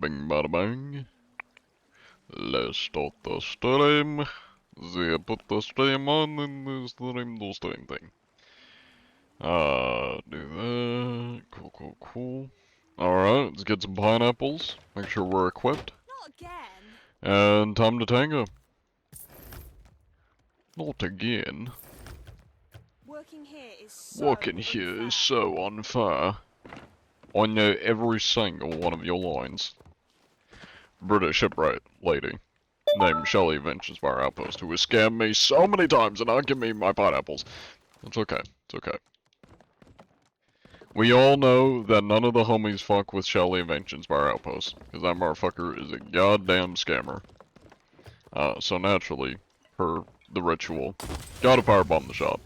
Bing bada bang. Let's start the stream. They put the stream on and the stream thing. Do that. Cool. Alright, let's get some pineapples. Make sure we're equipped. Not again. And time to tango. Not again. Working here is so Working here is so unfair. I know every single one of your lines. British shipwright lady named Shelley Ventures Bar Outpost who has scammed me so many times and not give me my pineapples. It's okay. It's okay. We all know that none of the homies fuck with Shelley Ventures Bar Outpost, because that motherfucker is a goddamn scammer. So naturally, the ritual, gotta firebomb the shop.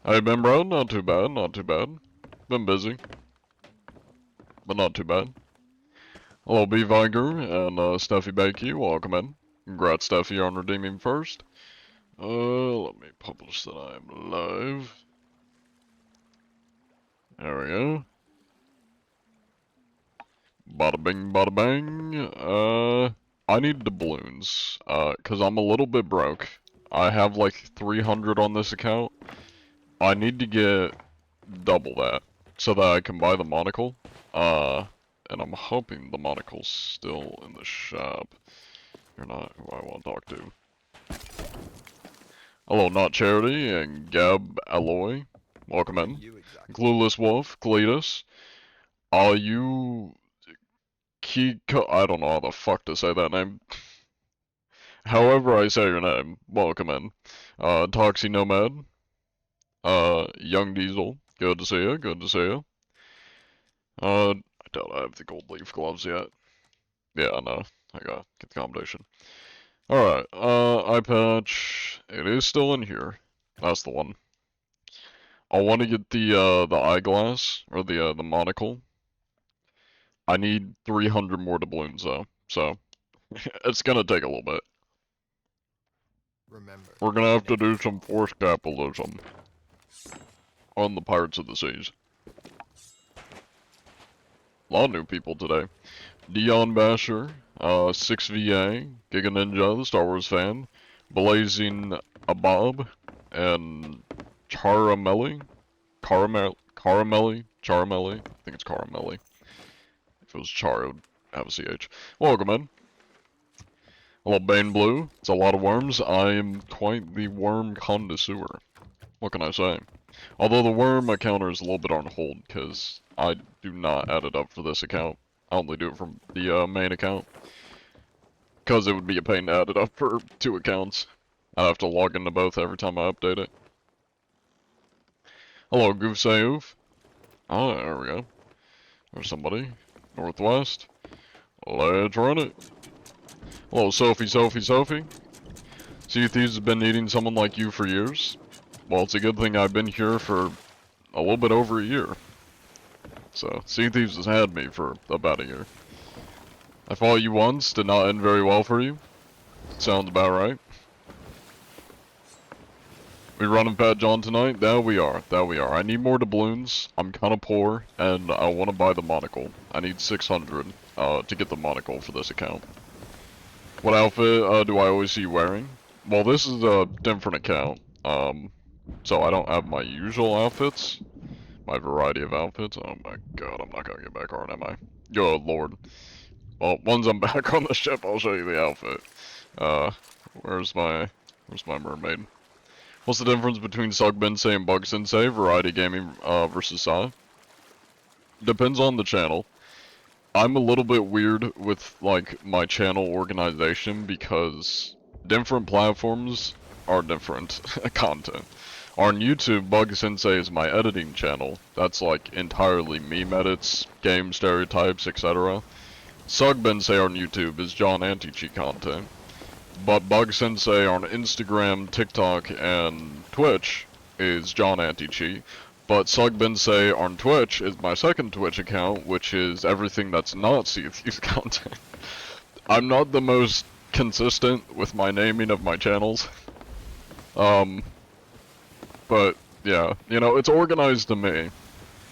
How you been, bro? Not too bad, not too bad. Been busy, but not too bad. Hello, B. Viger and Steffi Bakey, welcome in. Congrats, Steffi, on redeeming first. Let me publish that I am live. There we go. Bada bing, bada bang. I need doubloons, cause I'm a little bit broke. I have like 300 on this account. I need to get double that, so that I can buy the monocle. And I'm hoping the monocle's still in the shop. You're not who I want to talk to. Hello, Not Charity and Gab Alloy. Welcome in. Clueless Wolf, Cletus. Are you... Kiko... I don't know how the fuck to say that name. However I say your name, welcome in. Toxie Nomad. Young Diesel. Good to see you, good to see you. I doubt I have the gold leaf gloves yet. Yeah, I know. I gotta get the combination. Alright, eye patch. It is still in here. That's the one. I want to get the eyeglass, or the monocle. I need 300 more doubloons though, so it's gonna take a little bit. Remember, We're gonna have to do some forced capitalism on the Pirates of the Seas. A lot of new people today. Dion Basher, 6VA, Giga Ninja, the Star Wars fan, Blazing Abob, and Charamelli? Caramelli? I think it's Caramelli. If it was Char, it would have a CH. Welcome in. Hello, Bane Blue. It's a lot of worms. I am quite the worm connoisseur. What can I say? Although the worm account is a little bit on hold, because I do not add it up for this account. I only do it from the main account. Because it would be a pain to add it up for 2 accounts. I'd have to log into both every time I update it. Hello, Goof Sayoof. Oh, there we go. There's somebody. Northwest. Let's run it. Hello, Sophie. Sea Thieves has been needing someone like you for years. Well, it's a good thing I've been here for a little bit over a year. So, Sea Thieves has had me for about a year. I fought you once, did not end very well for you. Sounds about right. We running Fat John tonight? That we are. I need more doubloons. I'm kinda poor, and I wanna buy the monocle. I need 600, to get the monocle for this account. What outfit, do I always see you wearing? Well, this is a different account, so I don't have my usual outfits. My variety of outfits. Oh my god, I'm not gonna get back on, am I? Good lord. Well, once I'm back on the ship, I'll show you the outfit. Where's my mermaid? What's the difference between Sug Bensei and Bug Sensei? Variety gaming, versus Sai? Depends on the channel. I'm a little bit weird with, like, my channel organization because different platforms are different content. On YouTube, Bug Sensei is my editing channel. That's, like, entirely meme edits, game stereotypes, etc. Sug Bensei on YouTube is John Anti-Cheat content. But Bug Sensei on Instagram, TikTok, and Twitch is John Anti-Cheat. But Sug Bensei on Twitch is my second Twitch account, which is everything that's not Sea Thieves content. I'm not the most consistent with my naming of my channels. But, yeah, you know, it's organized to me,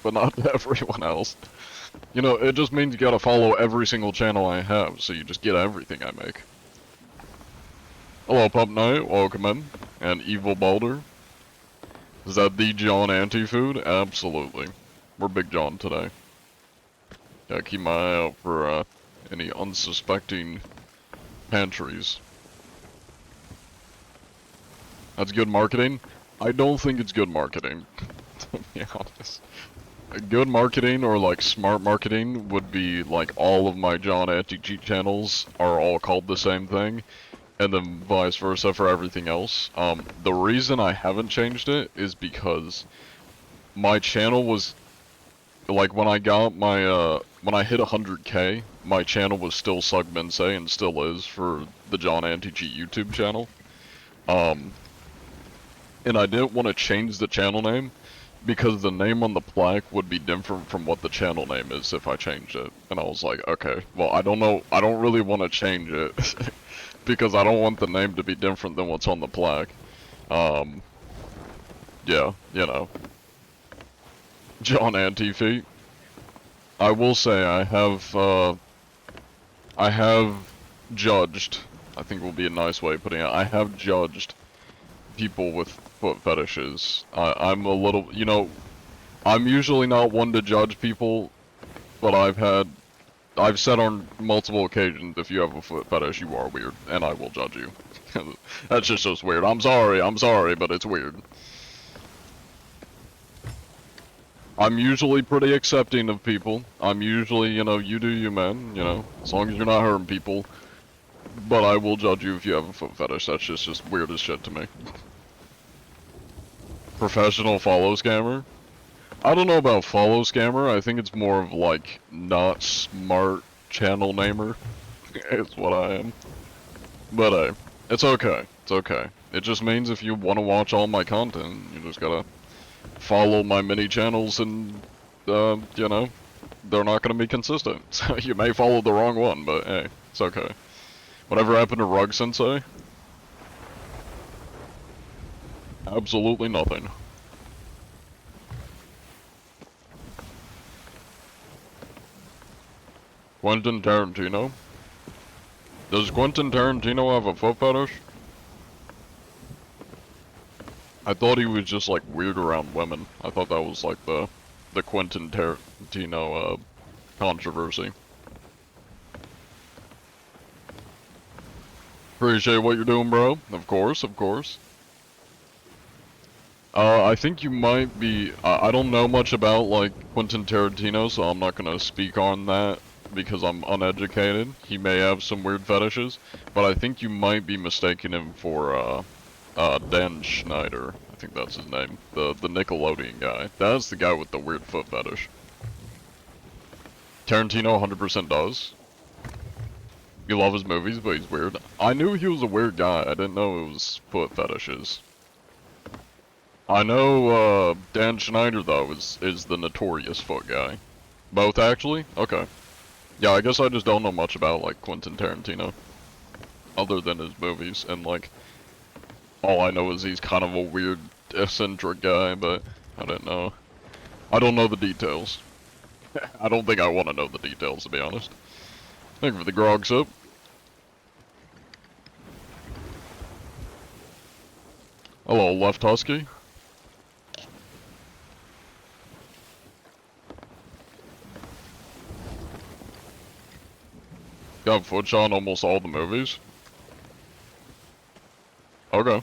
but not to everyone else. You know, it just means you gotta follow every single channel I have, so you just get everything I make. Hello, Pup Knight, welcome in. And Evil Balder. Is that the John anti-food? Absolutely. We're Big John today. Gotta keep my eye out for, any unsuspecting pantries. That's good marketing? I don't think it's good marketing, to be honest. Good marketing, or like smart marketing, would be like all of my John anti-cheat channels are all called the same thing, and then vice versa for everything else. The reason I haven't changed it is because my channel was, like, when I got my, when I hit 100K, my channel was still Sugmense, and still is for the John Anti-Cheat YouTube channel. And I didn't want to change the channel name, because the name on the plaque would be different from what the channel name is if I changed it. And I was like, okay, well, I don't know, I don't really want to change it, because I don't want the name to be different than what's on the plaque. Yeah, you know. John Anti-Feet. I will say I have judged, I think will be a nice way of putting it, I have judged people with foot fetishes. I'm a little, you know, I'm usually not one to judge people, but I've said on multiple occasions, if you have a foot fetish, you are weird, and I will judge you. That's just weird. I'm sorry, but it's weird. I'm usually pretty accepting of people. I'm usually, you know, you do you, man, you know, as long as you're not hurting people. But I will judge you if you have a foot fetish. That's just weird as shit to me. Professional follow scammer? I don't know about follow scammer. I think it's more of like not smart channel namer. It's what I am. But it's okay. It's okay. It just means if you want to watch all my content, you just gotta follow my mini channels, and you know, they're not gonna be consistent. So you may follow the wrong one, but hey, it's okay. Whatever happened to Rug Sensei? Absolutely nothing. Quentin Tarantino? Does Quentin Tarantino have a foot fetish? I thought he was just like weird around women. I thought that was like the Quentin Tarantino controversy. Appreciate what you're doing, bro. Of course, of course. I think you might be, I don't know much about, like, Quentin Tarantino, so I'm not gonna speak on that because I'm uneducated. He may have some weird fetishes, but I think you might be mistaking him for, Dan Schneider. I think that's his name. The Nickelodeon guy. That's the guy with the weird foot fetish. Tarantino 100% does. You love his movies, but he's weird. I knew he was a weird guy. I didn't know it was foot fetishes. I know, Dan Schneider, though, is the notorious foot guy. Both, actually? Okay. Yeah, I guess I just don't know much about, like, Quentin Tarantino. Other than his movies, and, like, all I know is he's kind of a weird, eccentric guy, but I don't know. I don't know the details. I don't think I want to know the details, to be honest. Thank you for the grog sip. Hello, Left Husky. Got foot shot in almost all the movies? Okay.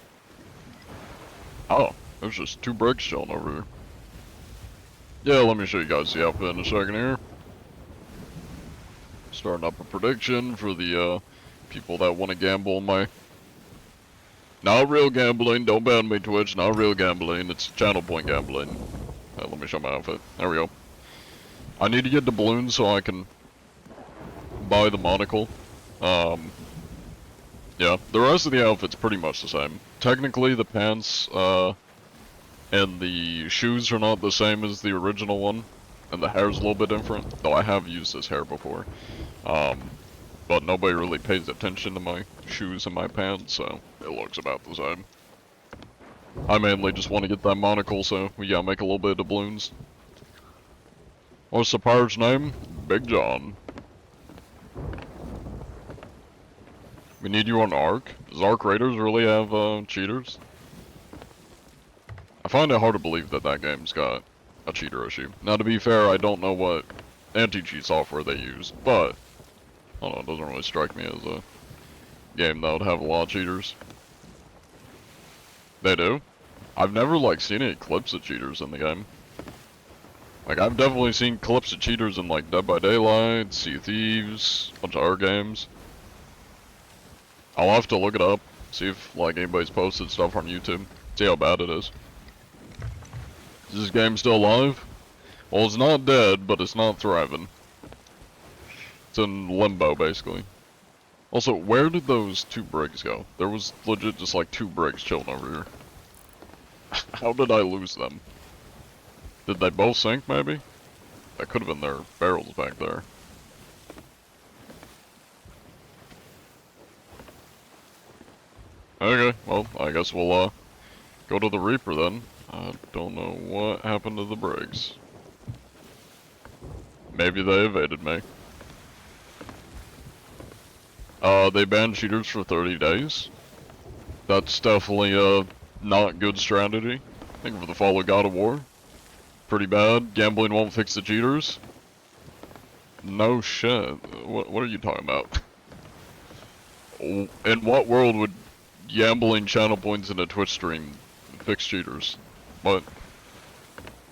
Oh, there's just two bricks chilling over here. Yeah, let me show you guys the outfit in a second here. Starting up a prediction for the, people that want to gamble on my... Not real gambling, don't ban me, Twitch, not real gambling, it's channel point gambling. Let me show my outfit. There we go. I need to get the balloons so I can buy the monocle. Yeah, the rest of the outfit's pretty much the same. Technically, the pants, and the shoes are not the same as the original one, and the hair's a little bit different, though I have used this hair before. But nobody really pays attention to my shoes and my pants, so it looks about the same. I mainly just want to get that monocle, so we gotta make a little bit of doubloons. What's the pirate's name? Big John. We need you on Ark. Does Ark Raiders really have, cheaters? I find it hard to believe that that game's got a cheater issue. Now, to be fair, I don't know what anti-cheat software they use, but I don't know, it doesn't really strike me as a game that would have a lot of cheaters. They do? I've never, like, seen any clips of cheaters in the game. Like, I've definitely seen clips of cheaters in, like, Dead by Daylight, Sea of Thieves, a bunch of other games. I'll have to look it up, see if, like, anybody's posted stuff on YouTube, see how bad it is. Is this game still alive? Well, it's not dead, but it's not thriving. It's in limbo, basically. Also, where did those 2 brigs go? There was legit just like 2 brigs chilling over here. How did I lose them? Did they both sink, maybe? That could have been their barrels back there. Okay, well, I guess we'll, go to the Reaper then. I don't know what happened to the brigs. Maybe they evaded me. They banned cheaters for 30 days. That's definitely a not good strategy. I think for the fall of God of War. Pretty bad. Gambling won't fix the cheaters. No shit. What are you talking about? In what world would gambling channel points in a Twitch stream fix cheaters? What?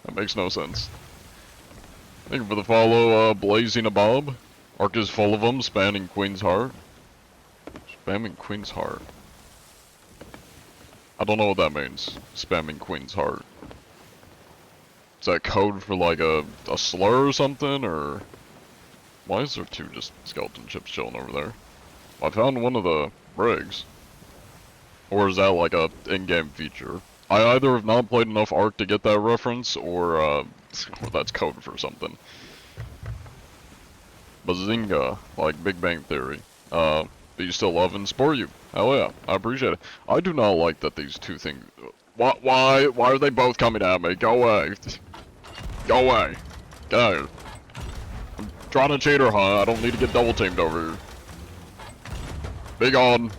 That makes no sense. Thank you for the follow, Blazing a Bob. Ark is full of them, spamming Queen's Heart. Spamming Queen's Heart. I don't know what that means. Spamming Queen's Heart. Is that code for like a slur or something, or... Why is there 2 just skeleton chips chilling over there? I found one of the brigs. Or is that like a in-game feature? I either have not played enough Ark to get that reference, or that's code for something. Bazinga, like Big Bang Theory. Do you still love and support you? Hell yeah, I appreciate it. I do not like that these 2 things... Why are they both coming at me? Go away. Go away. Get out of here. I'm trying to cheater hunt, I don't need to get double teamed over here. Be gone.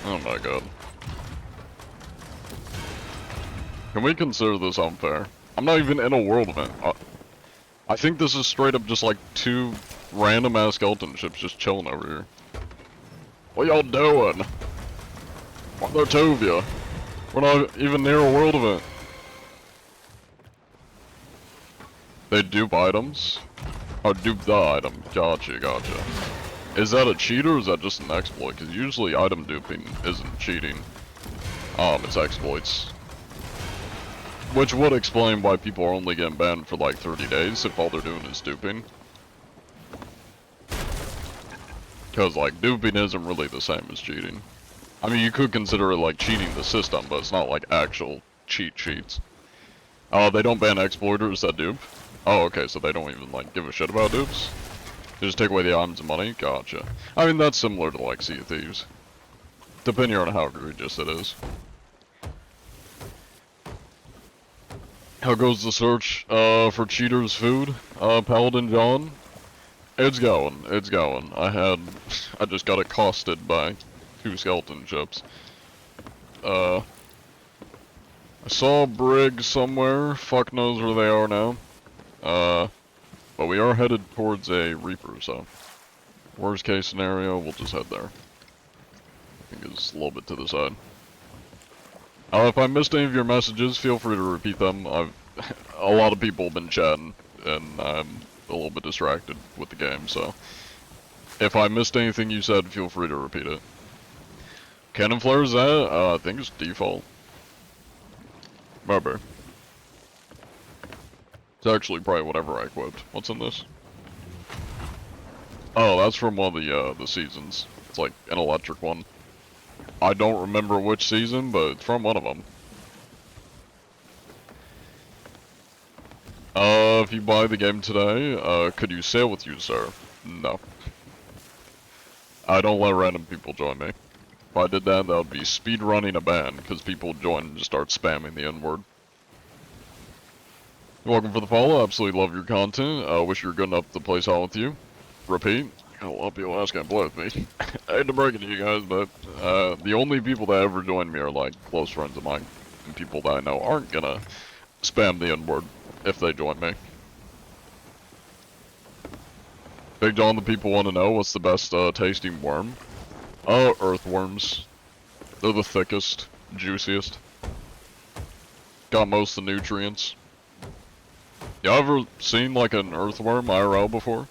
Oh my god. Can we consider this unfair? I'm not even in a world event. I think this is straight up just like 2 random ass skeleton ships just chilling over here. What y'all doing? Why are there 2 of you? We're not even near a world event. They dupe items? Oh, dupe the item. Gotcha, gotcha. Is that a cheat or is that just an exploit? Because usually item duping isn't cheating. It's exploits. Which would explain why people are only getting banned for like 30 days if all they're doing is duping. Because like duping isn't really the same as cheating. I mean, you could consider it like cheating the system, but it's not like actual cheats. They don't ban exploiters that dupe? Oh, okay, so they don't even like give a shit about dupes? They just take away the items and money? Gotcha. I mean, that's similar to like Sea of Thieves. Depending on how egregious it is. How goes the search for cheaters food? Paladin John? It's going, it's going. I just got accosted by 2 skeleton ships. I saw a brig somewhere, fuck knows where they are now. But we are headed towards a Reaper, so worst case scenario, we'll just head there. I think it's a little bit to the side. If I missed any of your messages, feel free to repeat them. A lot of people have been chatting, and I'm a little bit distracted with the game, so if I missed anything you said, feel free to repeat it. Cannon flare is that? I think it's default. Maybe. It's actually probably whatever I equipped. What's in this? Oh, that's from one of the seasons. It's like an electric one. I don't remember which season, but it's from one of them. If you buy the game today, could you sail with you, sir? No. I don't let random people join me. If I did that, that would be speedrunning a ban, because people join and just start spamming the N-word. You're welcome for the follow. Absolutely love your content. Wish you were good enough to play solid with you. Repeat. Got a lot of people asking to play with me. I hate to break it to you guys, but the only people that ever join me are like close friends of mine, and people that I know aren't gonna spam the N-word if they join me. Big John, the people want to know what's the best tasting worm. Earthworms. They're the thickest, juiciest. Got most of the nutrients. Y'all ever seen like an earthworm IRL before?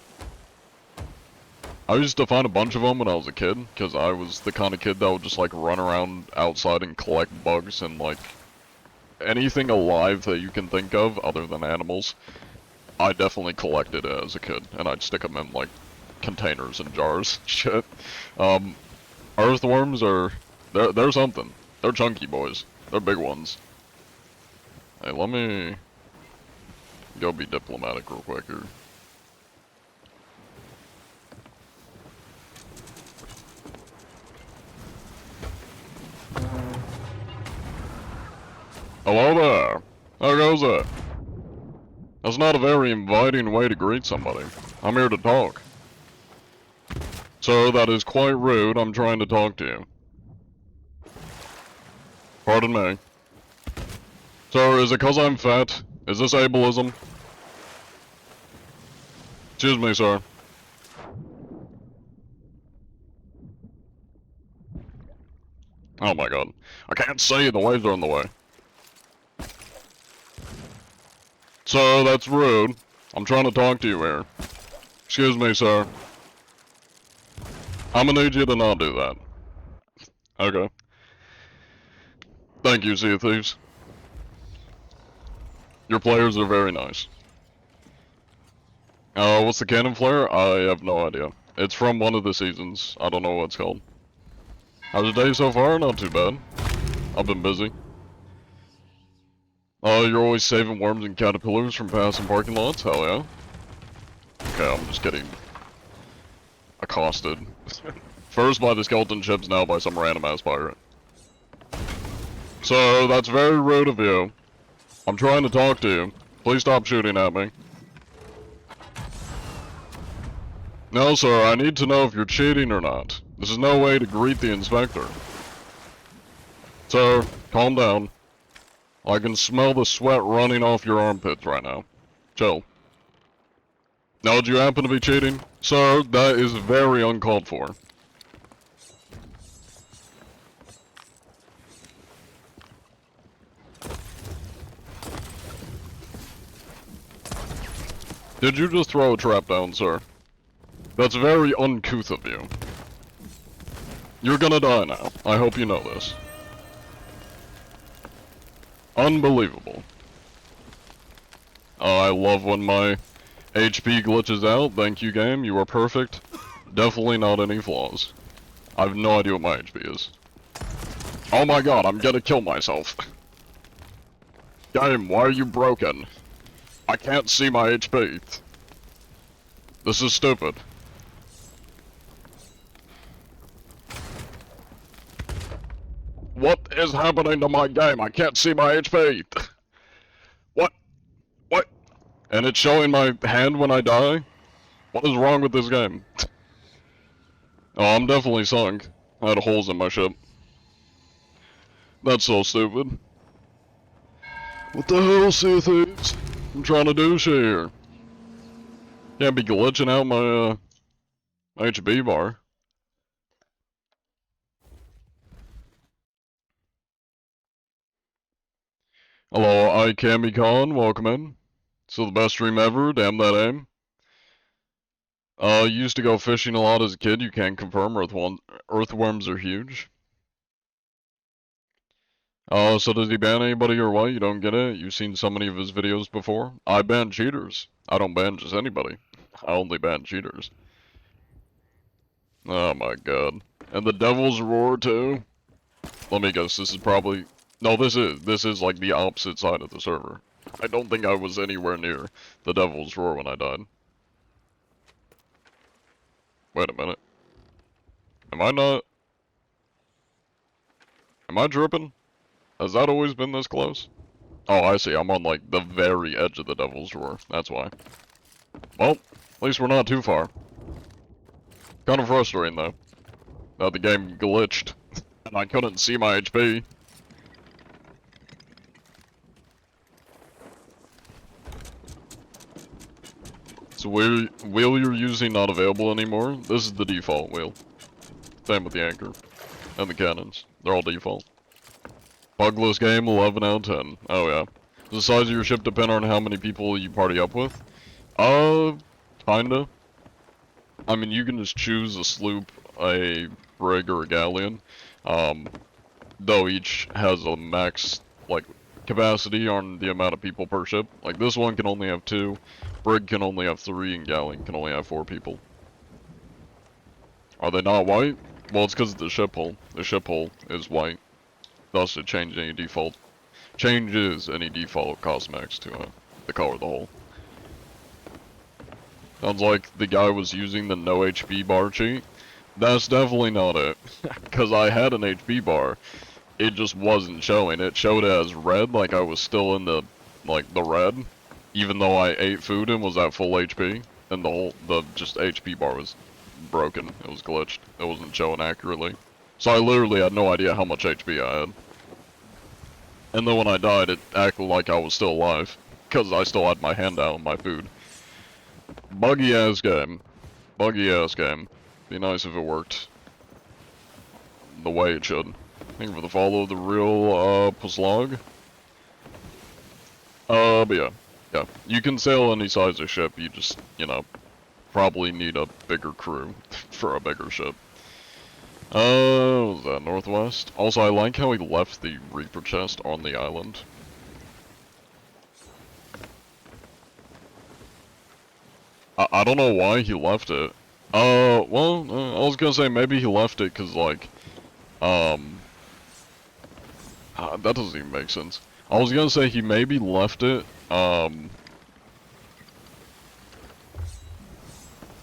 I used to find a bunch of them when I was a kid, because I was the kind of kid that would just like run around outside and collect bugs and like anything alive that you can think of other than animals. I definitely collected it as a kid, and I'd stick them in like containers and jars. Shit. Earthworms are, they're something. They're chunky boys. They're big ones. Hey, let me go be diplomatic real quick here. Hello there. How goes it? That's not a very inviting way to greet somebody. I'm here to talk. Sir, that is quite rude. I'm trying to talk to you. Pardon me. Sir, is it 'cause I'm fat? Is this ableism? Excuse me, sir. Oh my god. I can't see, the waves are in the way. Sir, that's rude. I'm trying to talk to you here. Excuse me, sir. I'm gonna need you to not do that. Okay. Thank you, Sea of Thieves. Your players are very nice. What's the cannon flare? I have no idea. It's from one of the seasons. I don't know what it's called. How's your day so far? Not too bad. I've been busy. You're always saving worms and caterpillars from passing parking lots? Hell yeah. Okay, I'm just getting accosted. First by the skeleton ships, now by some random ass pirate. So, that's very rude of you. I'm trying to talk to you. Please stop shooting at me. No, sir, I need to know if you're cheating or not. This is no way to greet the inspector. Sir, calm down. I can smell the sweat running off your armpits right now. Chill. Now, do you happen to be cheating? Sir, that is very uncalled for. Did you just throw a trap down, sir? That's very uncouth of you. You're gonna die now. I hope you know this. Unbelievable. I love when my HP glitches out. Thank you, game. You are perfect. Definitely not any flaws. I have no idea what my HP is. Oh my god, I'm gonna kill myself. Game, why are you broken? I can't see my HP. This is stupid. What is happening to my game? I can't see my HP. What? What? And it's showing my hand when I die? What is wrong with this game? Oh, I'm definitely sunk. I had holes in my ship. That's so stupid. What the hell, Sea of Thieves? I'm trying to do shit here. Can't be glitching out my, HB bar. Hello, I Con, welcome in. So the best stream ever, damn that aim. Used to go fishing a lot as a kid, you can confirm earthworms are huge. So does he ban anybody or what? You don't get it? You've seen so many of his videos before? I ban cheaters. I don't ban just anybody. I only ban cheaters. Oh my god. And the Devil's Roar too? Let me guess, this is probably... No, this is like the opposite side of the server. I don't think I was anywhere near the Devil's Roar when I died. Wait a minute. Am I not... Am I dripping? Has that always been this close? Oh, I see. I'm on, like, the very edge of the Devil's Roar. That's why. Well, at least we're not too far. Kind of frustrating, though. That the game glitched. And I couldn't see my HP. So wheel you're using not available anymore? This is the default wheel. Same with the anchor. And the cannons. They're all default. Bugless game, 11 out of 10. Oh yeah. Does the size of your ship depend on how many people you party up with? Kinda. I mean, you can just choose a sloop, a brig, or a galleon. Though each has a max, like, capacity on the amount of people per ship. Like, this one can only have 2, brig can only have 3, and galleon can only have 4 people. Are they not white? Well, it's because of the ship hull. The ship hull is white. Thus, it changes any default cosmex to the color of the hull. Sounds like the guy was using the no HP bar cheat. That's definitely not it. Because I had an HP bar. It just wasn't showing. It showed as red, like I was still in the red. Even though I ate food and was at full HP. And the just HP bar was broken. It was glitched. It wasn't showing accurately. So I literally had no idea how much HP I had. And then when I died, it acted like I was still alive. Because I still had my hand out on my food. Buggy ass game. Buggy ass game. Be nice if it worked the way it should. Thank you for the follow, the real Puslog. But yeah. Yeah. You can sail any size of ship, you just, you know, probably need a bigger crew for a bigger ship. Was that northwest? Also, I like how he left the Reaper chest on the island. I don't know why he left it. Well, I was gonna say maybe he left it cause like, that doesn't even make sense. I was gonna say he maybe left it,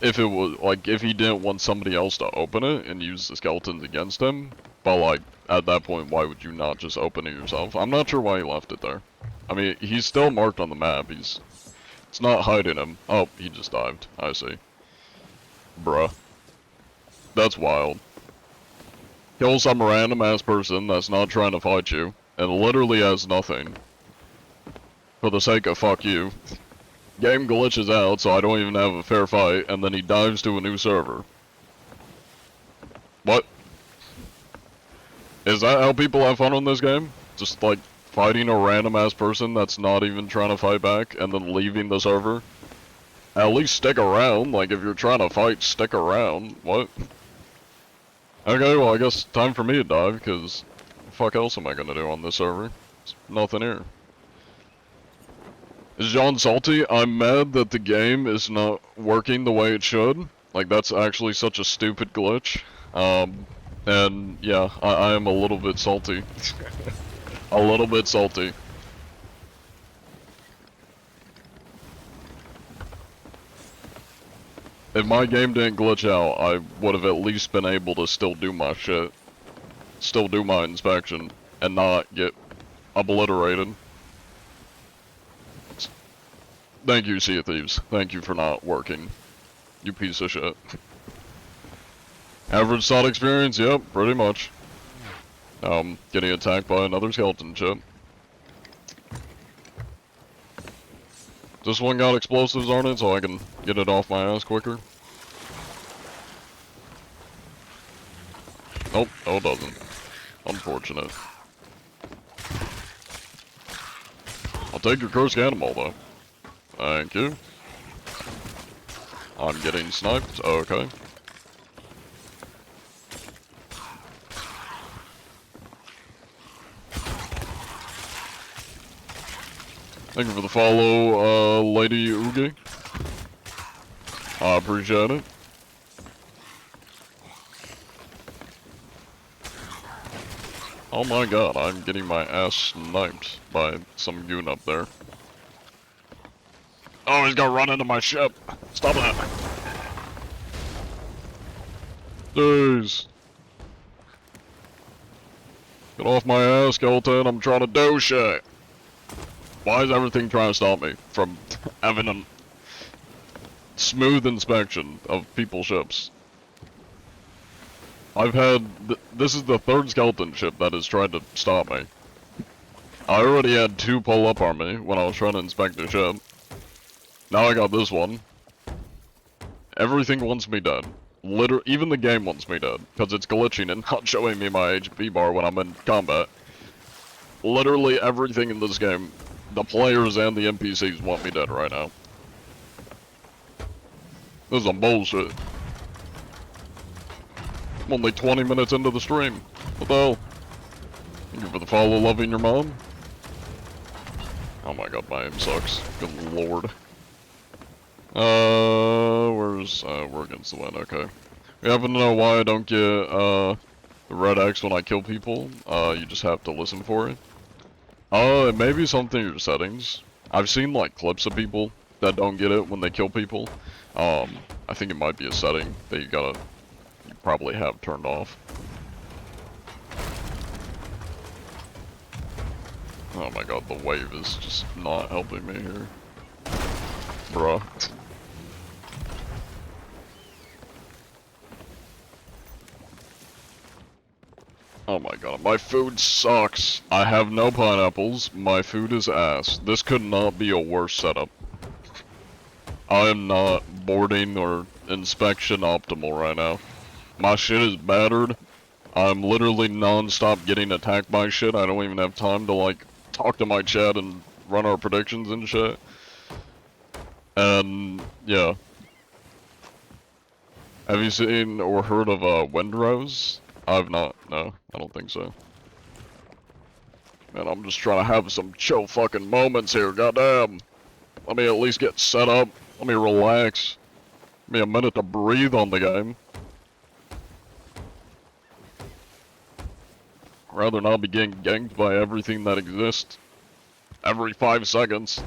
if it was, like, if he didn't want somebody else to open it and use the skeletons against him, but like, at that point, why would you not just open it yourself? I'm not sure why he left it there. I mean, he's still marked on the map, it's not hiding him. Oh, he just dived, I see. Bruh. That's wild. Kill some random ass person that's not trying to fight you, and literally has nothing. For the sake of fuck you. Game glitches out, so I don't even have a fair fight, and then he dives to a new server. What? Is that how people have fun on this game? Just like fighting a random ass person that's not even trying to fight back, and then leaving the server? At least stick around, like if you're trying to fight, stick around. What? Okay, well I guess time for me to dive, because what the fuck else am I gonna do on this server? There's nothing here. Is John salty? I'm mad that the game is not working the way it should. Like, that's actually such a stupid glitch. And yeah, I am a little bit salty. A little bit salty. If my game didn't glitch out, I would have at least been able to still do my shit. Still do my inspection, and not get obliterated. Thank you, Sea of Thieves. Thank you for not working. You piece of shit. Average SOT experience? Yep, pretty much. Getting attacked by another skeleton ship. This one got explosives on it, so I can get it off my ass quicker. Nope, no it doesn't. Unfortunate. I'll take your cursed animal, though. Thank you. I'm getting sniped, okay. Thank you for the follow, Lady Uge. I appreciate it. Oh my god, I'm getting my ass sniped by some goon up there. Oh, he's gonna run into my ship. Stop that. Jeez. Get off my ass, skeleton. I'm trying to do shit. Why is everything trying to stop me from having a smooth inspection of people's ships? I've had... this is the third skeleton ship that has tried to stop me. I already had 2 pull up on me when I was trying to inspect the ship. Now I got this one. Everything wants me dead. Even the game wants me dead, because it's glitching and not showing me my HP bar when I'm in combat. Literally everything in this game, the players and the NPCs want me dead right now. This is some bullshit. I'm only 20 minutes into the stream. What the hell? Thank you for the follow, loving your mom. Oh my god, my aim sucks. Good lord. We're against the wind, okay. You happen to know why I don't get, the red X when I kill people? You just have to listen for it. It may be something in your settings. I've seen, like, clips of people that don't get it when they kill people. I think it might be a setting that you probably have turned off. Oh my god, the wave is just not helping me here. Bruh. Oh my god, my food sucks. I have no pineapples. My food is ass. This could not be a worse setup. I am not boarding or inspection optimal right now. My shit is battered. I'm literally non-stop getting attacked by shit. I don't even have time to, like, talk to my chat and run our predictions and shit. And, yeah. Have you seen or heard of, Windrose? I've not, no. I don't think so. Man, I'm just trying to have some chill fucking moments here, goddamn. Let me at least get set up. Let me relax. Give me a minute to breathe on the game. Rather not be getting ganked by everything that exists. Every 5 seconds.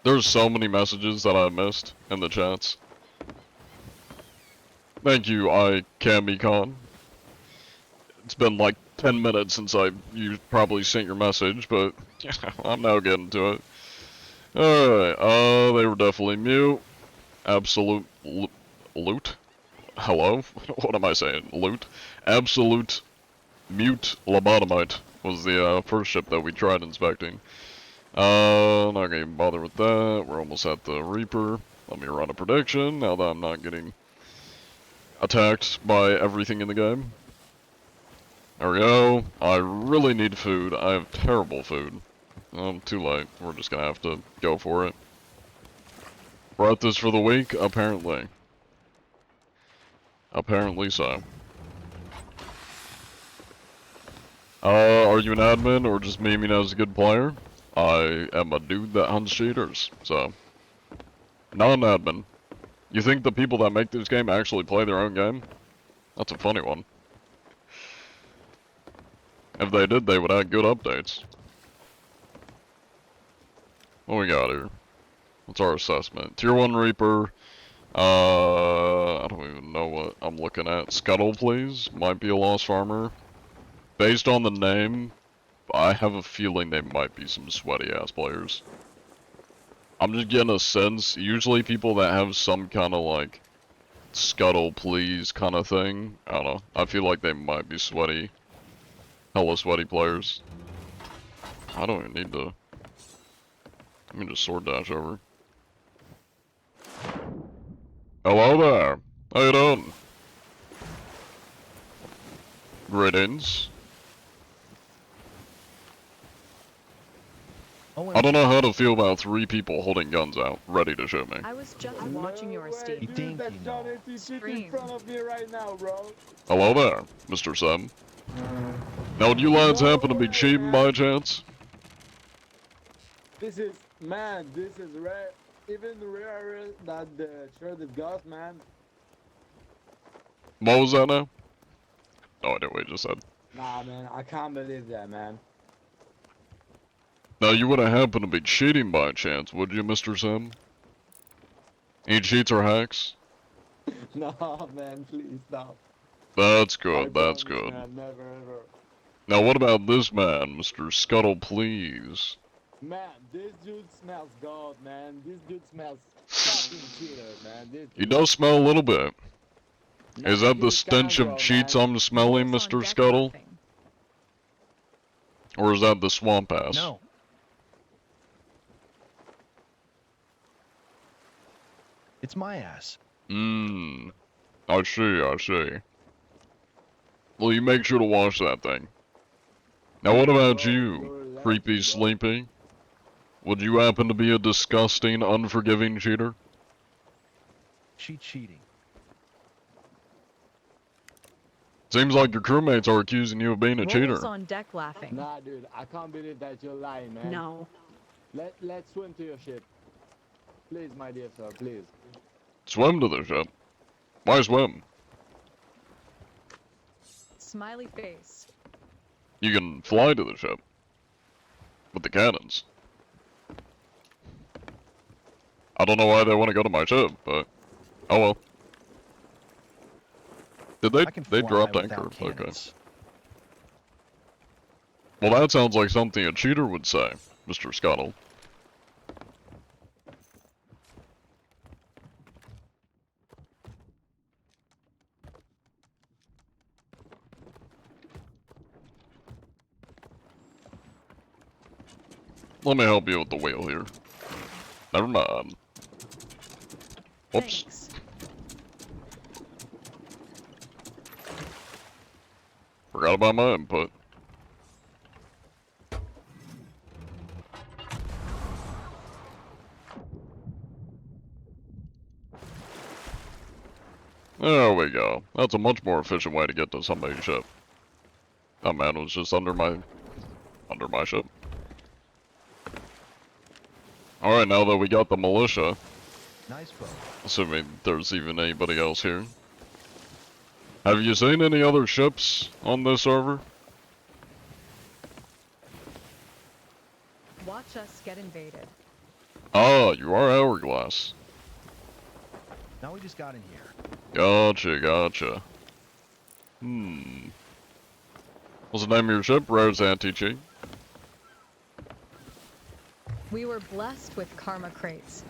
There's so many messages that I missed in the chats. Thank you, Kamikon. It's been like 10 minutes since you probably sent your message, but I'm now getting to it. Alright, they were definitely mute. Absolute loot? Hello? What am I saying? Loot? Absolute mute lobotomite was the first ship that we tried inspecting. Not gonna even bother with that. We're almost at the Reaper. Let me run a prediction now that I'm not getting attacked by everything in the game. There we go. I really need food. I have terrible food. Too late. We're just gonna have to go for it. Brought this for the week? Apparently. Apparently so. Are you an admin or just memeing as a good player? I am a dude that hunts cheaters, so. Not an admin. You think the people that make this game actually play their own game? That's a funny one. If they did, they would add good updates. What we got here? What's our assessment? Tier 1 Reaper. I don't even know what I'm looking at. Scuttle, please. Might be a Lost Farmer. Based on the name, I have a feeling they might be some sweaty-ass players. I'm just getting a sense, usually people that have some kind of, like, Scuttle, please kind of thing, I don't know. I feel like they might be sweaty. Hella sweaty players. I don't even need to... Let me just sword dash over. Hello there. How you doing? Greetings. I don't know how to feel about 3 people holding guns out, ready to shoot me. I was just watching your estate. You think you know? Scream. In front of me right now, bro. Hello there, Mr. Sam. Now, do you lads happen to be cheating by chance? This is rare. Even rarer than the shredded ghost, man. What was that now? No idea what you just said. Nah, man, I can't believe that, man. Now, you wouldn't happen to be cheating by chance, would you, Mr. Sam? Any cheats or hacks? No, man, please stop. That's I good, that's promise, good. man, never ever. Now what about this man, Mr. Scuttle, please? Man, this dude smells gold, man. This dude smells fucking cheater, man. This He dude. does smell a little bit. Is Nah, that the he's stench of scoundrel, cheats man. I'm smelling, Rules on Mr. deck Scuttle? laughing. Or is that the swamp ass? No. It's my ass. Mmm. I see, I see. Well, you make sure to wash that thing. Now what about Bro, you, you're creepy lucky, bro. sleepy? Would you happen to be a disgusting, unforgiving cheater? Cheating. Seems like your crewmates are accusing you of being a Rules cheater. on deck laughing. Nah, dude, I can't believe that you're lying, man. No. Let's swim to your ship. Please, my dear sir, please. Swim to the ship. Why swim? Smiley face. You can fly to the ship. With the cannons. I don't know why they want to go to my ship, but... Oh well. Did I can they fly dropped without anchor, okay. cannons. Well, that sounds like something a cheater would say, Mr. Scuttle. Let me help you with the wheel here. Never mind. Whoops. Thanks. Forgot about my input. There we go. That's a much more efficient way to get to somebody's ship. That man was just under my ship. Alright, now that we got the militia, Nice boat. assuming there's even anybody else here. Have you seen any other ships on this server? Watch us get invaded. Ah, you are Hourglass. Now we just got in here. Gotcha, gotcha. What's the name of your ship? Rare's Anti-Cheat. We were blessed with karma crates.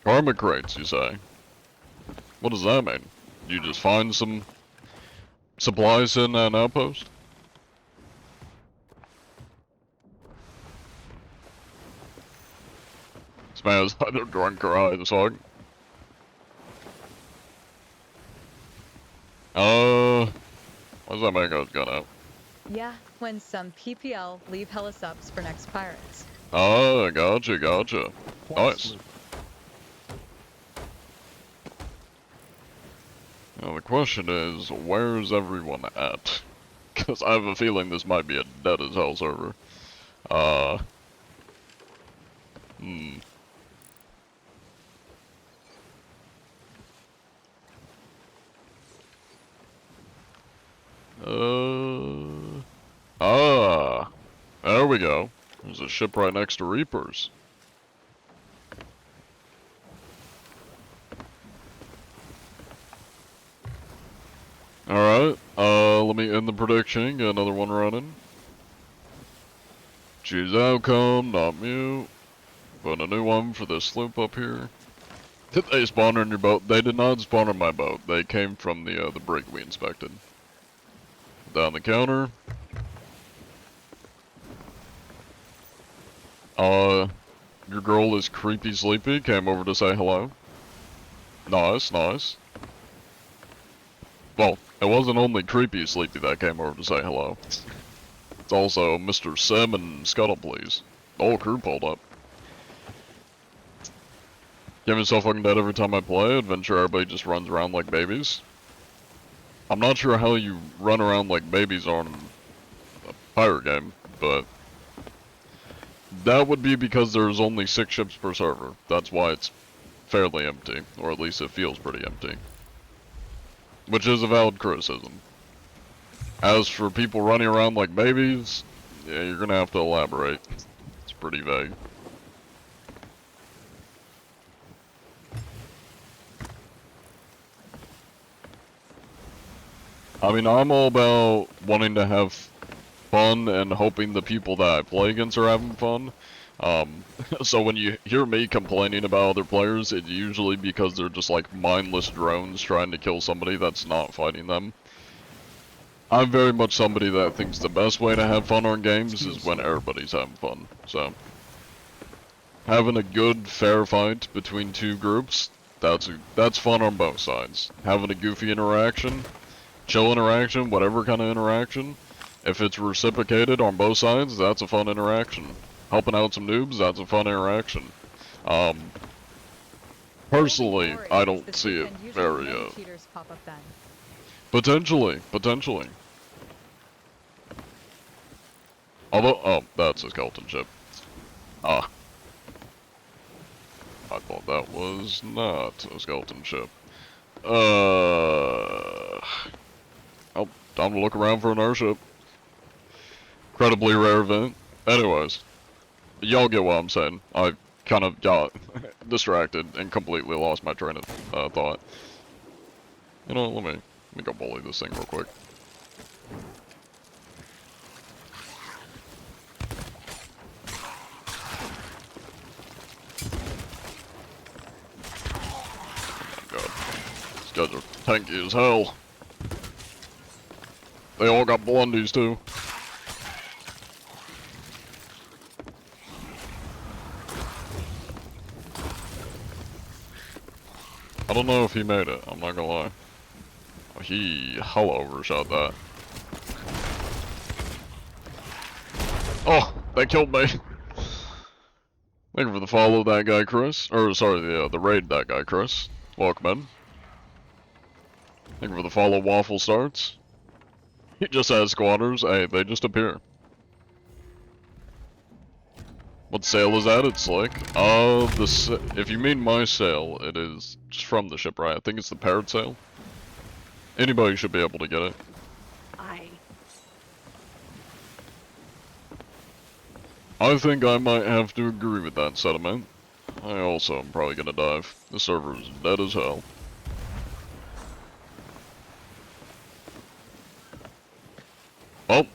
Karma crates, you say? What does that mean? You just find some supplies in an outpost? This man is either drunk or high as fuck. Why does that make us gun out? Yeah, when some PPL leave hella subs for next pirates. Ah, gotcha, gotcha. Nice. Now the question is, where's everyone at? Because I have a feeling this might be a dead as hell server. There we go. There's a ship right next to Reapers. Alright, let me end the prediction, get another one running. Choose outcome, not mute. Put a new one for this sloop up here. Did they spawn on your boat? They did not spawn on my boat. They came from the brig we inspected. Down the counter. Your girl is creepy sleepy, came over to say hello. Nice, nice. Well, it wasn't only creepy sleepy that came over to say hello. It's also Mr. Sim and Scuttle, please. The whole crew pulled up. Get me so fucking dead every time I play. Adventure, everybody just runs around like babies. I'm not sure how you run around like babies on a pirate game, but that would be because there's only 6 ships per server. That's why it's fairly empty, or at least it feels pretty empty. Which is a valid criticism. As for people running around like babies, yeah, you're gonna have to elaborate. It's pretty vague. I mean, I'm all about wanting to have fun and hoping the people that I play against are having fun. So when you hear me complaining about other players, it's usually because they're just like mindless drones trying to kill somebody that's not fighting them. I'm very much somebody that thinks the best way to have fun on games is when everybody's having fun. So having a good, fair fight between two groups, that's fun on both sides. Having a goofy interaction, chill interaction, whatever kind of interaction, if it's reciprocated on both sides, that's a fun interaction. Helping out some noobs, that's a fun interaction. Personally, I don't see it very, cheaters pop up then. potentially. Although, oh, that's a skeleton ship. Ah. I thought that was not a skeleton ship. Oh, time to look around for an airship. Incredibly rare event. Anyways, y'all get what I'm saying. I kind of got distracted and completely lost my train of thought. You know, let me go bully this thing real quick. These guys are tanky as hell. They all got blundies too. I don't know if he made it, I'm not gonna lie. He hella overshot that. Oh, that killed me. Thank you for the follow, that guy, Chris. Or, sorry, the raid, that guy, Chris. Welcome in. Thank you for the follow, Waffle Starts. He just has squatters. Hey, they just appear. What sail is that? It's slick. If you mean my sail, it is just from the shipwright. I think it's the parrot sail. Anybody should be able to get it. I think I might have to agree with that sentiment. I also am probably gonna dive. The server is dead as hell. Well,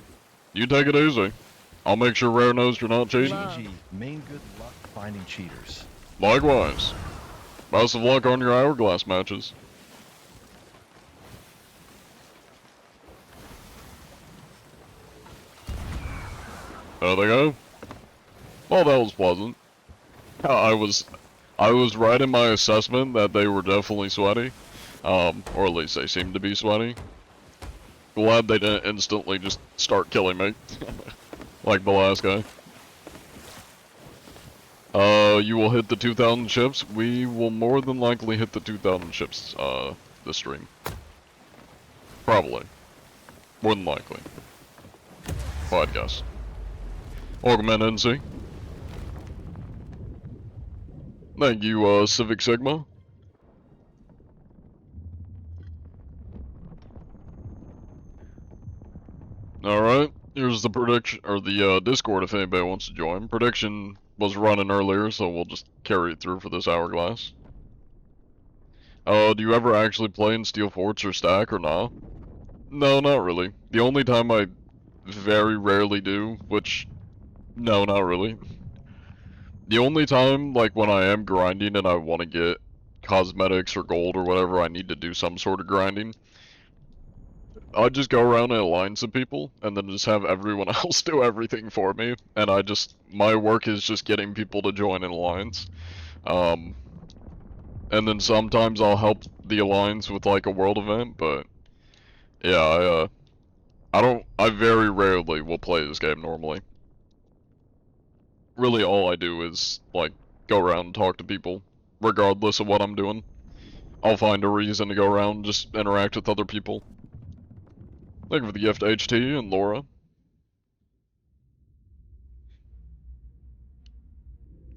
you take it easy. I'll make sure Rare knows you're not cheating. GG, main good luck finding cheaters. Likewise. Best of luck on your hourglass matches. There they go. Well, that was pleasant. I was right in my assessment that they were definitely sweaty. Or at least they seemed to be sweaty. Glad they didn't instantly just start killing me. Like the last guy. You will hit the 2,000 ships. We will more than likely hit the 2,000 ships, this stream. Probably. More than likely. Well, I'd guess. Welcome in, NC. Thank you, Civic Sigma. Alright, here's the prediction, or the Discord if anybody wants to join. Prediction was running earlier, so we'll just carry it through for this hourglass. Do you ever actually play in Steel Forts or Stack or not? No, not really. The only time I very rarely do, which, no, not really. The only time, like, when I am grinding and I want to get cosmetics or gold or whatever, I need to do some sort of grinding. I just go around and align some people, and then just have everyone else do everything for me, and my work is just getting people to join an alliance. And then sometimes I'll help the alliance with, like, a world event, but, yeah, I very rarely will play this game normally. Really all I do is, like, go around and talk to people, regardless of what I'm doing. I'll find a reason to go around and just interact with other people. Thank you for the gift, HT and Laura.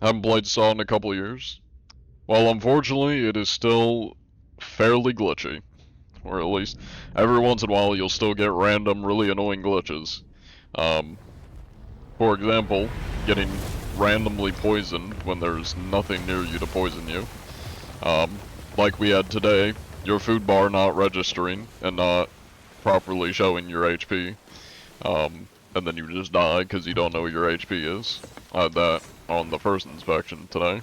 Haven't played Saw in a couple of years. Well, unfortunately, it is still fairly glitchy. Or at least, every once in a while, you'll still get random, really annoying glitches. For example, getting randomly poisoned when there's nothing near you to poison you. Like we had today, your food bar not registering and not properly showing your HP. and then you just die because you don't know what your HP is. I had that on the first inspection today.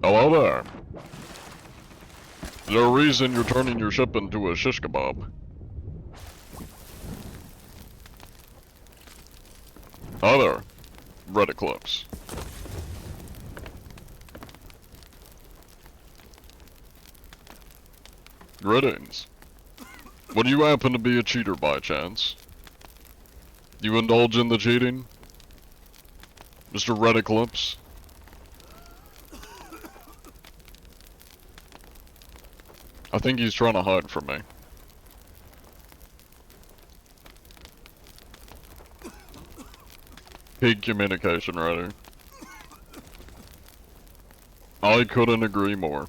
Hello there. Is there a reason you're turning your ship into a shish kebab? Hi there. Red Eclipse. Greetings. Would you happen to be a cheater by chance? You indulge in the cheating? Mr. Red Eclipse? I think he's trying to hide from me. Peak communication ready. I couldn't agree more.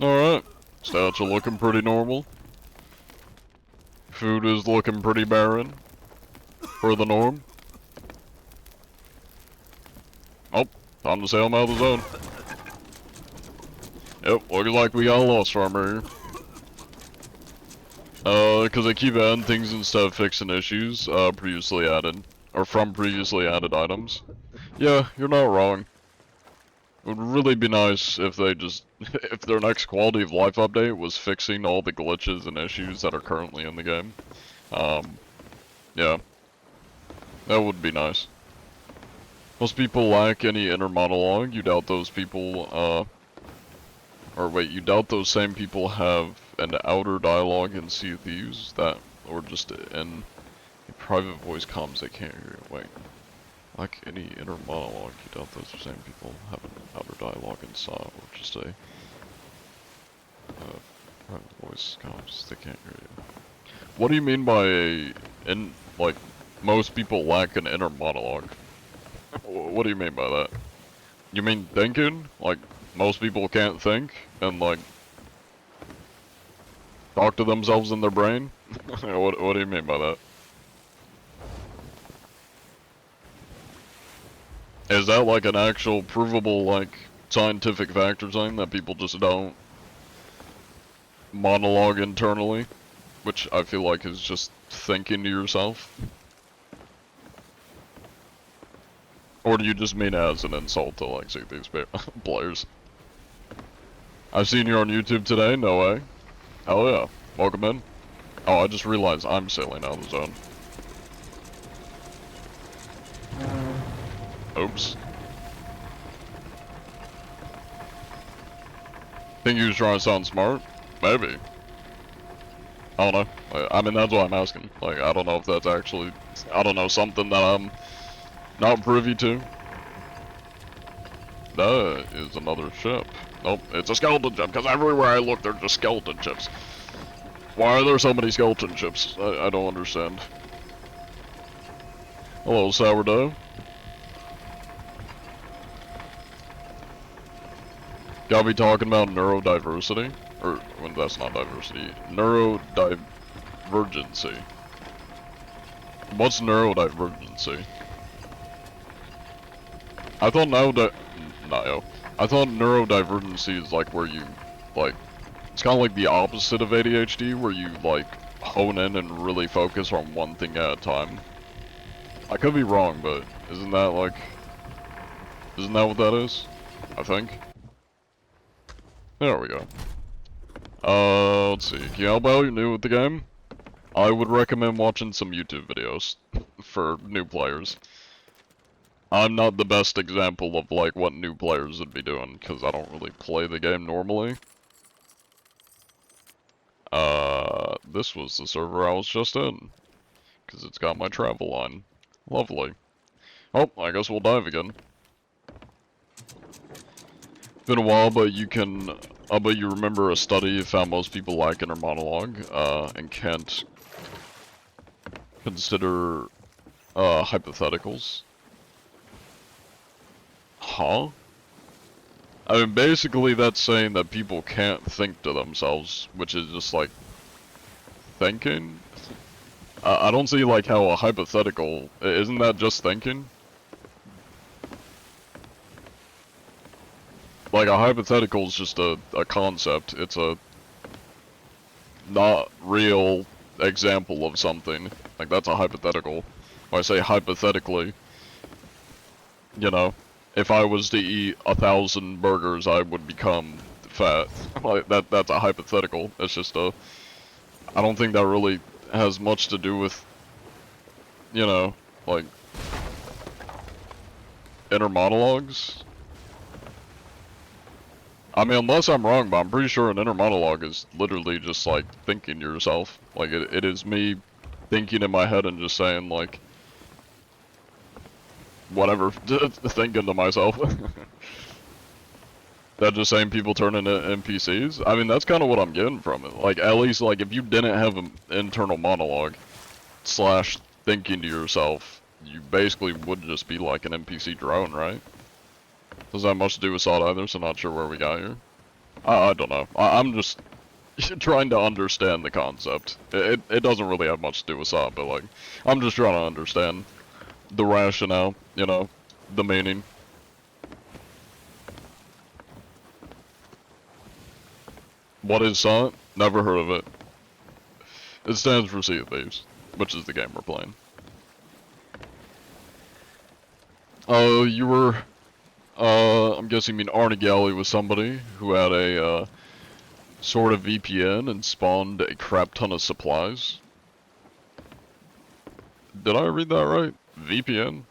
Alright, stats are looking pretty normal. Food is looking pretty barren. For the norm. Oh, time to sail him out of the zone. Yep, looks like we got a lost farmer here. Cause I keep adding things instead of fixing issues, previously added. Or from previously added items. Yeah, you're not wrong. It would really be nice if they just, if their next quality of life update was fixing all the glitches and issues that are currently in the game. Yeah. That would be nice. Most people lack any inner monologue. You doubt those people, or wait, you doubt those same people have an outer dialogue in Sea of Thieves that, or just in a private voice comms they can't hear you. Wait. Like any inner monologue, you doubt those same people have an outer dialogue inside, or just a private voice comms they can't hear you. What do you mean by like, most people lack an inner monologue? What do you mean by that? You mean thinking? Like, most people can't think, and like, talk to themselves in their brain? What do you mean by that? Is that like an actual provable, like, scientific fact or something that people just don't monologue internally? Which I feel like is just thinking to yourself? Or do you just mean it as an insult to, like, see these players? I've seen you on YouTube today, no way. Hell yeah. Welcome in. Oh, I just realized I'm sailing out of the zone. Oops. Think he was trying to sound smart? Maybe. I don't know. I mean, that's what I'm asking. Like, I don't know if that's actually, I don't know, something that I'm not privy to. That is another ship. Nope, it's a skeleton ship, because everywhere I look, there's just skeleton ships. Why are there so many skeleton ships? I don't understand. Hello, sourdough. Gotta be talking about neurodiversity? Or, well, that's not diversity. Neurodivergency. What's neurodivergency? I thought I thought neurodivergency is like where you, like, it's kind of like the opposite of ADHD, where you, like, hone in and really focus on one thing at a time. I could be wrong, but isn't that what that is? I think. There we go. Let's see. Can you help out? You're new with the game? I would recommend watching some YouTube videos for new players. I'm not the best example of, like, what new players would be doing, because I don't really play the game normally. This was the server I was just in, because it's got my travel line. Lovely. Oh, I guess we'll dive again. Been a while, but you can, but you remember a study found most people lack inner monologue, and can't consider, hypotheticals. Huh? I mean, basically that's saying that people can't think to themselves, which is just like, thinking? I don't see like how a hypothetical, isn't that just thinking? Like, a hypothetical is just a concept. It's a not real example of something. Like, that's a hypothetical. When I say hypothetically, you know, if I was to eat 1,000 burgers, I would become fat. Like, that's a hypothetical. It's just a... I don't think that really has much to do with, you know, like, inner monologues. I mean, unless I'm wrong, but I'm pretty sure an inner monologue is literally just, like, thinking to yourself. Like, it is me thinking in my head and just saying, like, whatever, thinking to myself. That just saying people turn into NPCs? I mean, that's kind of what I'm getting from it. Like, at least, like, if you didn't have an internal monologue slash thinking to yourself, you basically would just be like an NPC drone, right? Doesn't have much to do with Salt either, so not sure where we got here. I don't know. I'm just trying to understand the concept. It doesn't really have much to do with Salt, but, like, I'm just trying to understand the rationale, you know, the meaning. What is SOT? Never heard of it. It stands for Sea of Thieves, which is the game we're playing. Oh, you were, I'm guessing you mean Arnie Galley was somebody who had a, sort of VPN and spawned a crap ton of supplies. Did I read that right? VPN?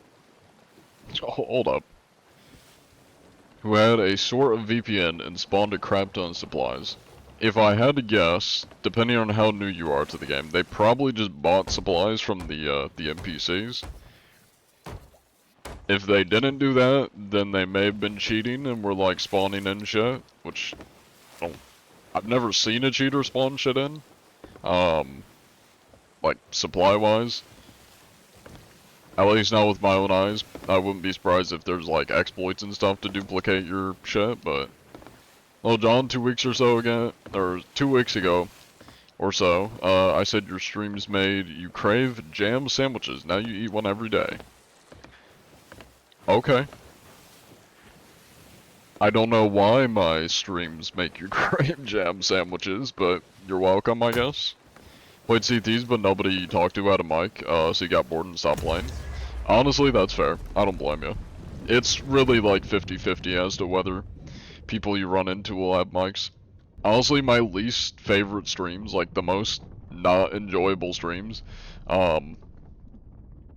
Oh, hold up. Who had a sort of VPN and spawned a crap ton of supplies. If I had to guess, depending on how new you are to the game, they probably just bought supplies from the NPCs. If they didn't do that, then they may have been cheating and were like spawning in shit, which I've never seen a cheater spawn shit in. Like supply-wise. At least not with my own eyes. I wouldn't be surprised if there's like exploits and stuff to duplicate your shit, but... Well, John, 2 weeks or so ago, or 2 weeks ago, or so, I said your streams made you crave jam sandwiches. Now you eat one every day. Okay. I don't know why my streams make you crave jam sandwiches, but you're welcome, I guess. Played CTs, but nobody you talked to had a mic, so you got bored and stopped playing. Honestly, that's fair. I don't blame you. It's really like 50-50 as to whether people you run into will have mics. Honestly, my least favorite streams, like the most not enjoyable streams, are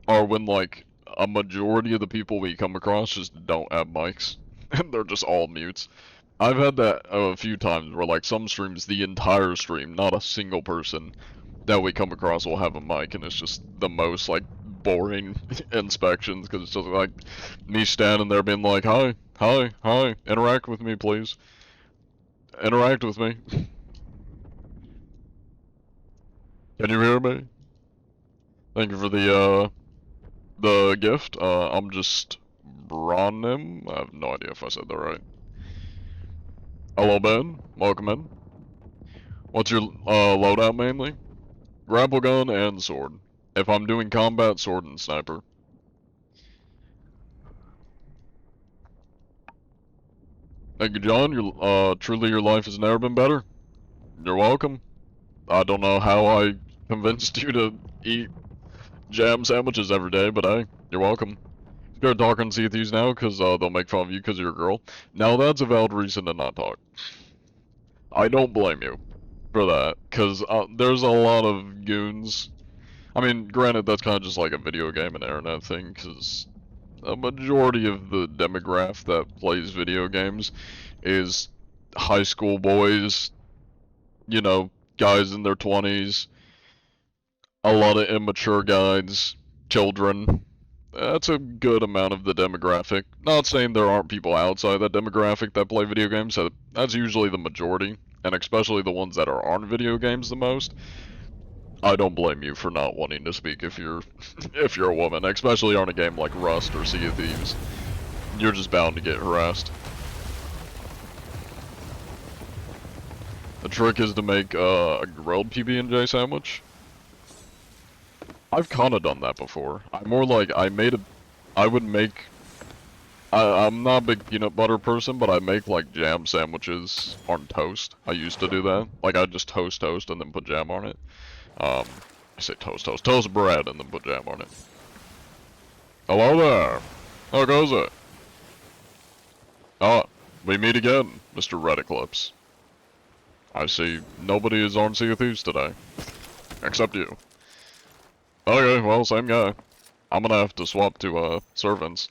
when like a majority of the people we come across just don't have mics. And they're just all mutes. I've had that a few times where like some streams, the entire stream, not a single person that we come across will have a mic, and it's just the most like boring inspections, because it's just like me standing there being like, hi, hi, hi, interact with me please. Interact with me. Can you hear me? Thank you for the gift. I'm just Bronim. I have no idea if I said that right. Hello Ben, welcome in. What's your loadout mainly? Grapple gun and sword. If I'm doing combat, sword and sniper. Thank you, John. Truly your life has never been better. You're welcome. I don't know how I convinced you to eat jam sandwiches every day, but hey, you're welcome. Start talking to these now, because they'll make fun of you because you're a girl. Now that's a valid reason to not talk. I don't blame you for that, because there's a lot of goons. I mean, granted, that's kind of just like a video game and internet thing, because a majority of the demographic that plays video games is high school boys, you know, guys in their 20s, a lot of immature guys, children. That's a good amount of the demographic. Not saying there aren't people outside that demographic that play video games, so that's usually the majority, and especially the ones that are on video games the most. I don't blame you for not wanting to speak if you're if you're a woman, especially on a game like Rust or Sea of Thieves. You're just bound to get harassed. The trick is to make a grilled PB&J sandwich. I've kinda done that before. I would make I'm not a big peanut butter person, but I make like jam sandwiches on toast. I used to do that. Like I just toast and then put jam on it. I say toast bread and then put jam on it. Hello there. How goes it? Ah, we meet again, Mr. Red Eclipse. I see nobody is on Sea of Thieves today. Except you. Okay, well, same guy. I'm gonna have to swap to, servants.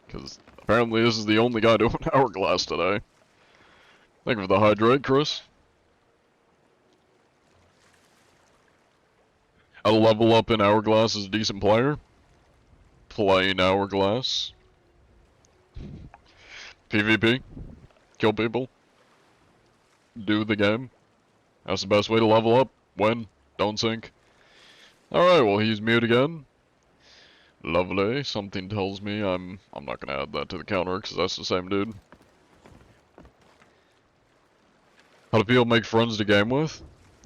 Because apparently this is the only guy doing Hourglass today. Thank you for the hydrate, Chris. A level up in Hourglass is a decent player. Playing Hourglass. PvP. Kill people. Do the game. That's the best way to level up. Win. Don't sink. Alright, well he's mute again. Lovely. Something tells me I'm not gonna add that to the counter because that's the same dude. How do people make friends to game with?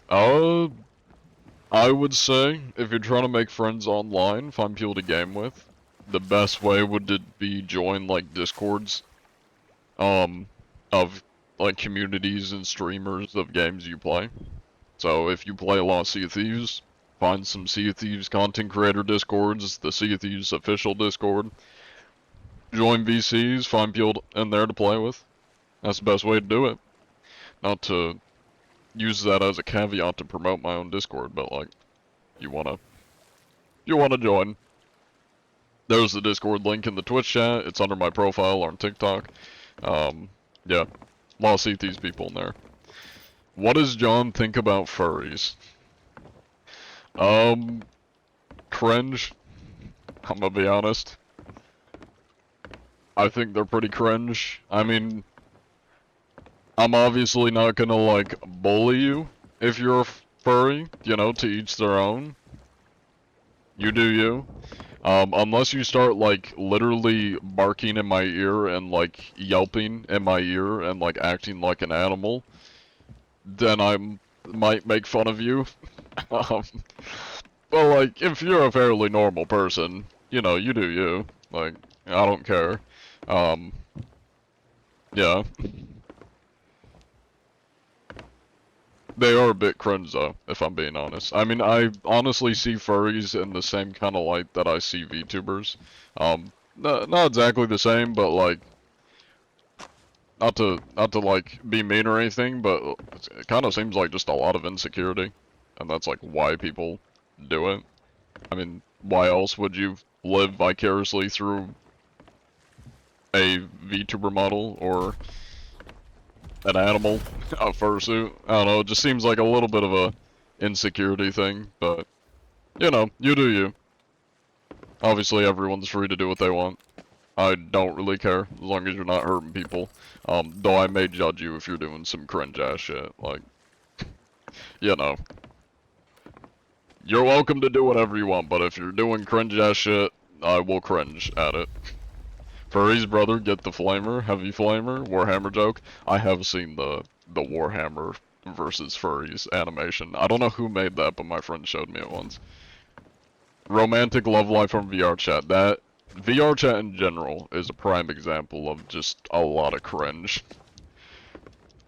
I would say if you're trying to make friends online, find people to game with. The best way would be join like Discords, of like communities and streamers of games you play. So if you play a lot of Sea of Thieves, find some Sea of Thieves content creator Discords, the Sea of Thieves official Discord. Join VCs, find people in there to play with. That's the best way to do it. Not to use that as a caveat to promote my own Discord, but like, you wanna join. There's the Discord link in the Twitch chat. It's under my profile on TikTok. Yeah, a lot of Sea of Thieves people in there. What does John think about furries? Cringe. I'm gonna be honest. I think they're pretty cringe. I mean, I'm obviously not gonna like bully you if you're a furry, you know, to each their own. You do you. Unless you start like literally barking in my ear and like yelping in my ear and like acting like an animal, then I might make fun of you. um, but like, if you're a fairly normal person, you know, you do you. Like, I don't care. Um, yeah. They are a bit cringe though, if I'm being honest. I mean, I honestly see furries in the same kind of light that I see VTubers. Not exactly the same, but like, not to like be mean or anything, but it kind of seems like just a lot of insecurity, and that's like why people do it. I mean, why else would you live vicariously through a VTuber model or an animal, a fursuit? I don't know, it just seems like a little bit of a insecurity thing, but, you know, you do you. Obviously everyone's free to do what they want. I don't really care, as long as you're not hurting people. Though I may judge you if you're doing some cringe ass shit, like, you know. You're welcome to do whatever you want, but if you're doing cringe ass shit, I will cringe at it. Furry's brother, get the flamer, heavy flamer, Warhammer joke. I have seen the Warhammer versus furries animation. I don't know who made that, but my friend showed me it once. Romantic love life from VR chat. That VR chat in general is a prime example of just a lot of cringe.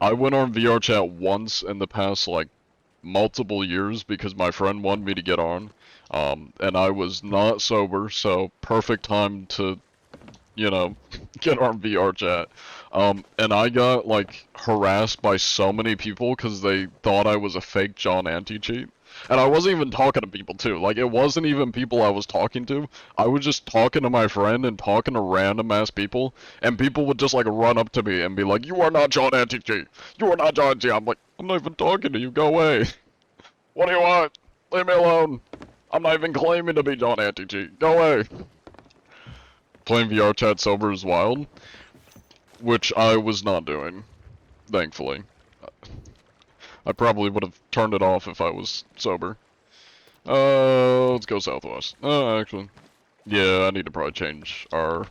I went on VR chat once in the past like multiple years because my friend wanted me to get on, and I was not sober, so perfect time to, you know, get on VR chat. And I got, like, harassed by so many people because they thought I was a fake John Anti-cheat. And I wasn't even talking to people, too. Like, it wasn't even people I was talking to. I was just talking to my friend and talking to random-ass people, and people would just, like, run up to me and be like, "You are not John Anti-cheat! You are not John Anti-cheat!" I'm like, "I'm not even talking to you, go away! What do you want? Leave me alone! I'm not even claiming to be John Anti-cheat, go away!" Playing VR chat sober is wild, which I was not doing, thankfully. I probably would have turned it off if I was sober. Let's go southwest. Actually, yeah, I need to probably change our,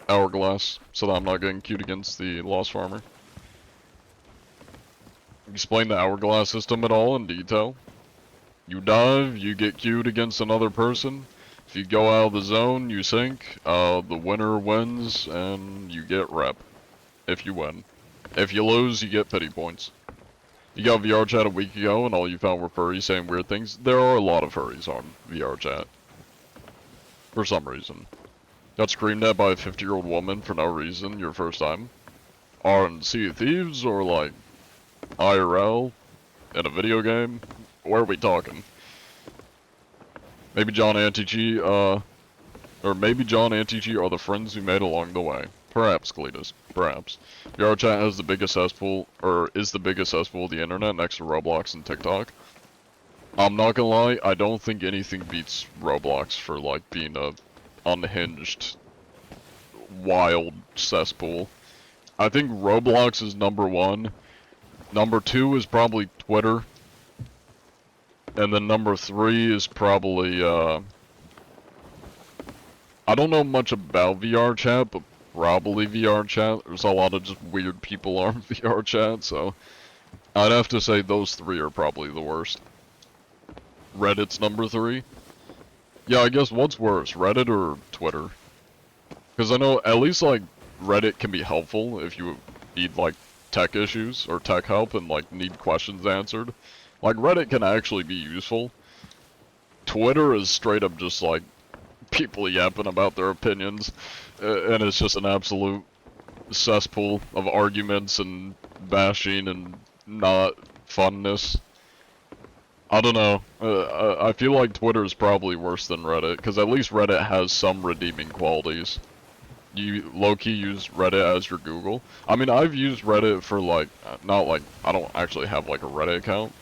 hourglass so that I'm not getting queued against the Lost Farmer. Explain the hourglass system at all in detail. You dive, you get queued against another person, If you go out of the zone, you sink. The winner wins, and you get rep. If you win. If you lose, you get pity points. You got VR chat a week ago, and all you found were furries saying weird things. There are a lot of furries on VR chat. For some reason. Got screamed at by a 50-year-old woman for no reason your first time. On Sea of Thieves, or like IRL, in a video game? Where are we talking? Maybe John Antici, or maybe John Antici are the friends we made along the way. Perhaps, Cletus. Perhaps. VR chat has the biggest cesspool, or is the biggest cesspool of the internet next to Roblox and TikTok. I'm not gonna lie, I don't think anything beats Roblox for, like, being a unhinged, wild cesspool. I think Roblox is number 1. Number 2 is probably Twitter. And then number 3 is probably, I don't know much about VR chat, but probably VR chat. There's a lot of just weird people on VR chat, so I'd have to say those 3 are probably the worst. Reddit's number 3. Yeah, I guess what's worse, Reddit or Twitter? Because I know at least, like, Reddit can be helpful if you need, like, tech issues or tech help and, like, need questions answered. Like, Reddit can actually be useful. Twitter is straight up just, like, people yapping about their opinions, and it's just an absolute cesspool of arguments and bashing and not funness. I don't know. I feel like Twitter is probably worse than Reddit, because at least Reddit has some redeeming qualities. You low-key use Reddit as your Google. I mean, I've used Reddit for, like, not like, I don't actually have, like, a Reddit account.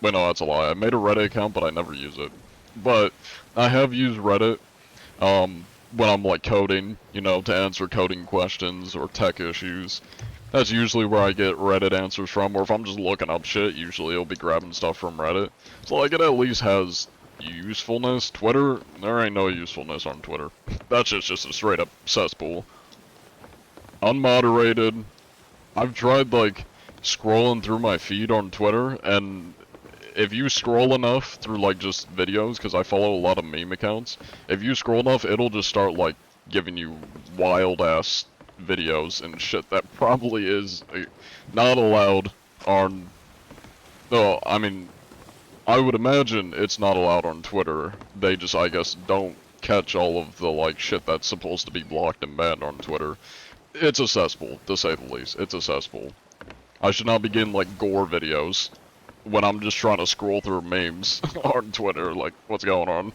Wait, no, that's a lie. I made a Reddit account, but I never use it. But I have used Reddit, when I'm, like, coding, you know, to answer coding questions or tech issues. That's usually where I get Reddit answers from, or if I'm just looking up shit, usually I'll be grabbing stuff from Reddit. So, like, it at least has usefulness. Twitter, there ain't no usefulness on Twitter. That's just a straight up cesspool. Unmoderated. I've tried, like, scrolling through my feed on Twitter, and if you scroll enough through, like, just videos, because I follow a lot of meme accounts, if you scroll enough, it'll just start, like, giving you wild-ass videos and shit that probably is not allowed on... No, I mean, I would imagine it's not allowed on Twitter. They just, I guess, don't catch all of the, like, shit that's supposed to be blocked and banned on Twitter. It's a cesspool, to say the least. It's a cesspool. I should not be getting, like, gore videos when I'm just trying to scroll through memes on Twitter, like, what's going on?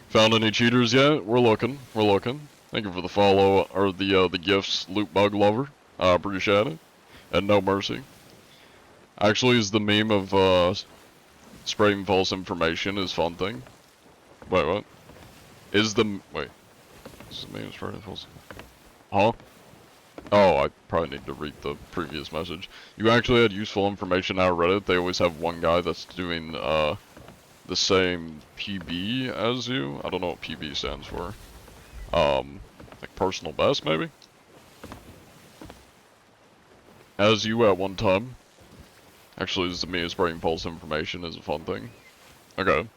Found any cheaters yet? We're looking. We're looking. Thank you for the follow, or the gifts, Loot Bug Lover. Appreciate it. And No Mercy. Actually, is the meme of, spreading false information is fun thing. Wait, what? Is the, wait. Is the meme spreading false? Huh? Oh, I probably need to read the previous message. You actually had useful information out of Reddit. They always have one guy that's doing, the same PB as you. I don't know what PB stands for. Like personal best, maybe? As you at one time. Actually, this is me spreading false information is a fun thing. Okay.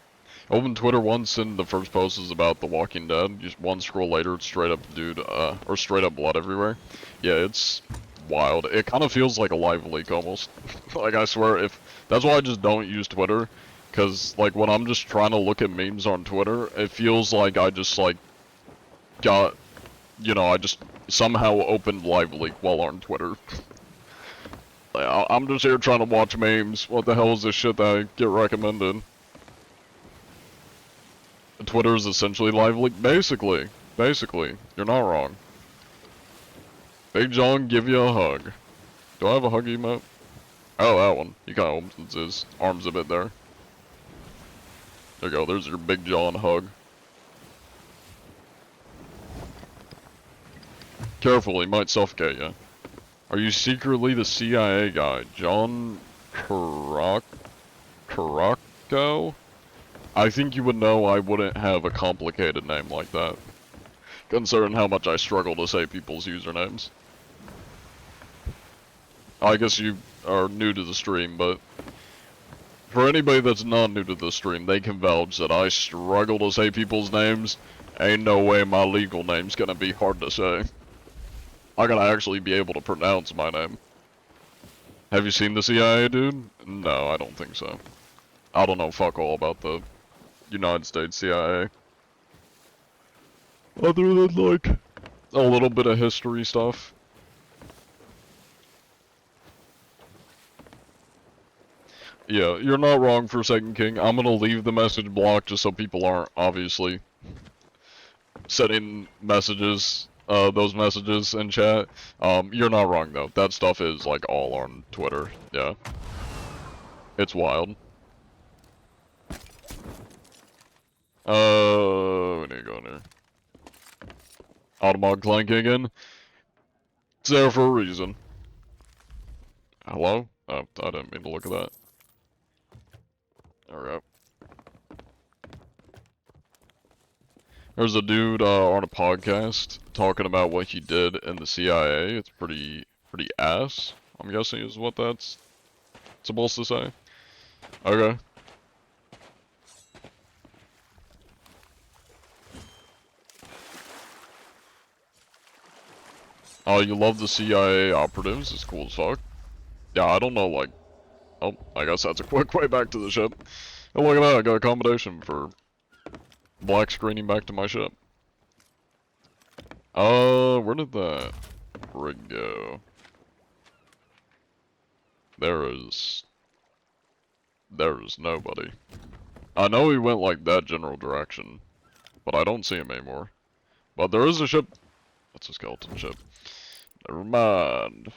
Open Twitter once and the first post is about The Walking Dead. Just one scroll later, it's straight up dude, or straight up blood everywhere. Yeah, it's wild. It kind of feels like a live leak almost. Like, I swear, that's why I just don't use Twitter. Cause, like, when I'm just trying to look at memes on Twitter, it feels like I just, like, got, you know, I just somehow opened live leak while on Twitter. I'm just here trying to watch memes. What the hell is this shit that I get recommended? Twitter is essentially live leak. Basically. You're not wrong. Big John, give you a hug. Do I have a hug emote? Oh, that one. He kind of opens his arms a bit there. There you go. There's your Big John hug. Careful, he might suffocate you. Are you secretly the CIA guy? John Caracco? I think you would know I wouldn't have a complicated name like that. Considering how much I struggle to say people's usernames. I guess you are new to the stream, but For anybody that's not new to the stream, they can vouch that I struggle to say people's names. Ain't no way my legal name's gonna be hard to say. I gotta actually be able to pronounce my name. Have you seen the CIA, dude? No, I don't think so. I don't know fuck all about the United States CIA. Other than, like, a little bit of history stuff. Yeah, you're not wrong for Second King. I'm gonna leave the message blocked just so people aren't, obviously, sending messages, those messages in chat. You're not wrong, though. That stuff is, like, all on Twitter. Yeah. It's wild. We need to go in here. Automod clanking again. It's there for a reason. Hello? Oh, I didn't mean to look at that. There we go. There's a dude on a podcast talking about what he did in the CIA. It's pretty ass, I'm guessing is what that's supposed to say. Okay. Oh, you love the CIA operatives? It's cool as fuck. Yeah, I don't know, like... Oh, I guess that's a quick way back to the ship. Oh, look at that, I got a accommodation for black screening back to my ship. Where did that rig go? There is nobody. I know he went like that general direction, but I don't see him anymore. But there is a ship. That's a skeleton ship. Never mind.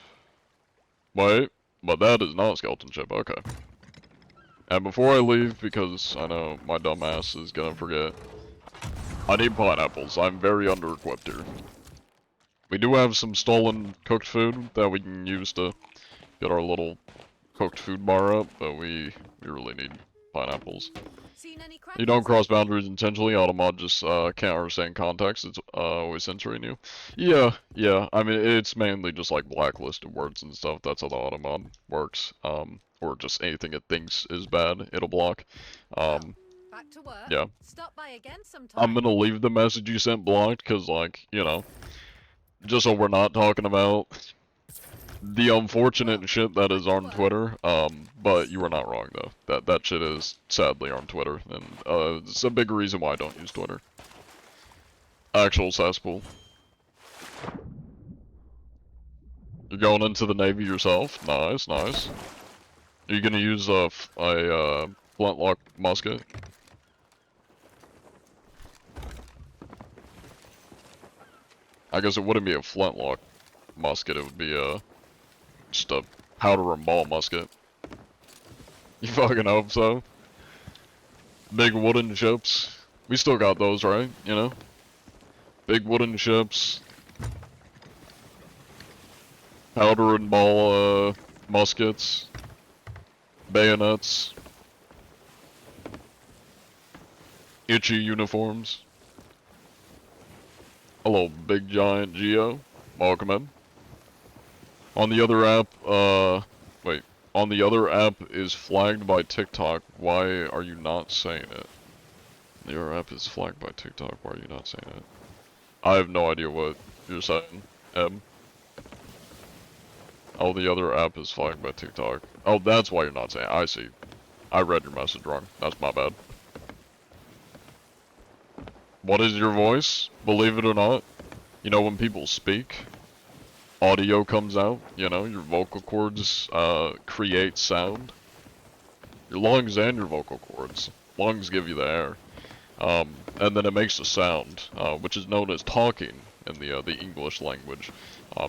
Wait, but that is not a skeleton ship, okay. And before I leave, because I know my dumb ass is gonna forget, I need pineapples. I'm very under-equipped here. We do have some stolen cooked food that we can use to get our little cooked food bar up, but we really need pineapples. You don't cross boundaries intentionally, Automod just can't understand context, it's always censoring you. Yeah, I mean, it's mainly just like blacklisted words and stuff, that's how the Automod works. Or just anything it thinks is bad, it'll block. Back to work. Yeah. Stop by again sometime. I'm gonna leave the message you sent blocked, cause like, you know, just so we're not talking about the unfortunate shit that is on Twitter, but you were not wrong though. That shit is sadly on Twitter, and it's a big reason why I don't use Twitter. Actual cesspool. You're going into the Navy yourself? Nice, nice. Are you gonna use a flintlock musket? I guess it wouldn't be a flintlock musket, it would be just a powder and ball musket. You fucking hope so. Big wooden ships. We still got those, right? You know? Big wooden ships. Powder and ball muskets. Bayonets. Itchy uniforms. Hello, big giant Geo. Welcome in. On the other app, wait. On the other app is flagged by TikTok. Why are you not saying it? The other app is flagged by TikTok. Why are you not saying it? I have no idea what you're saying, Eb. Oh, the other app is flagged by TikTok. Oh, that's why you're not saying it. I see. I read your message wrong. That's my bad. What is your voice? Believe it or not. You know, when people speak, audio comes out, you know, your vocal cords create sound. Your lungs and your vocal cords. Lungs give you the air. And then it makes a sound, which is known as talking in the English language.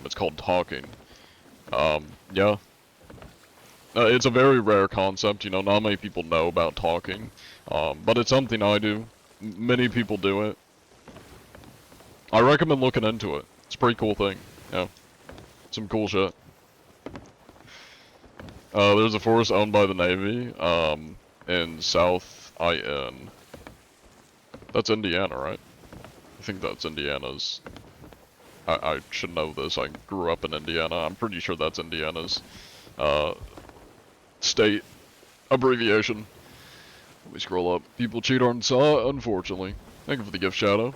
It's called talking. Yeah. It's a very rare concept, you know, not many people know about talking. But it's something I do. Many people do it. I recommend looking into it. It's a pretty cool thing, yeah. Some cool shit. There's a forest owned by the Navy, in South IN. That's Indiana, right? I think that's Indiana's. I should know this, I grew up in Indiana. I'm pretty sure that's Indiana's, state abbreviation. Let me scroll up. People cheat on SAW, unfortunately. Thank you for the gift, Shadow.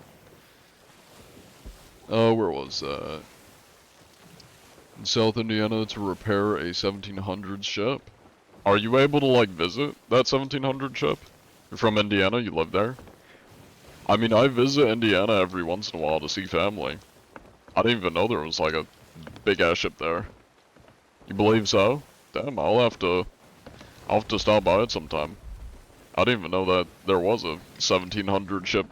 Where was that? In South Indiana to repair a 1700s ship. Are you able to, like, visit that 1700 ship? You're from Indiana, you live there? I mean, I visit Indiana every once in a while to see family. I didn't even know there was, like, a big-ass ship there. You believe so? Damn, I'll have to stop by it sometime. I didn't even know that there was a 1700 ship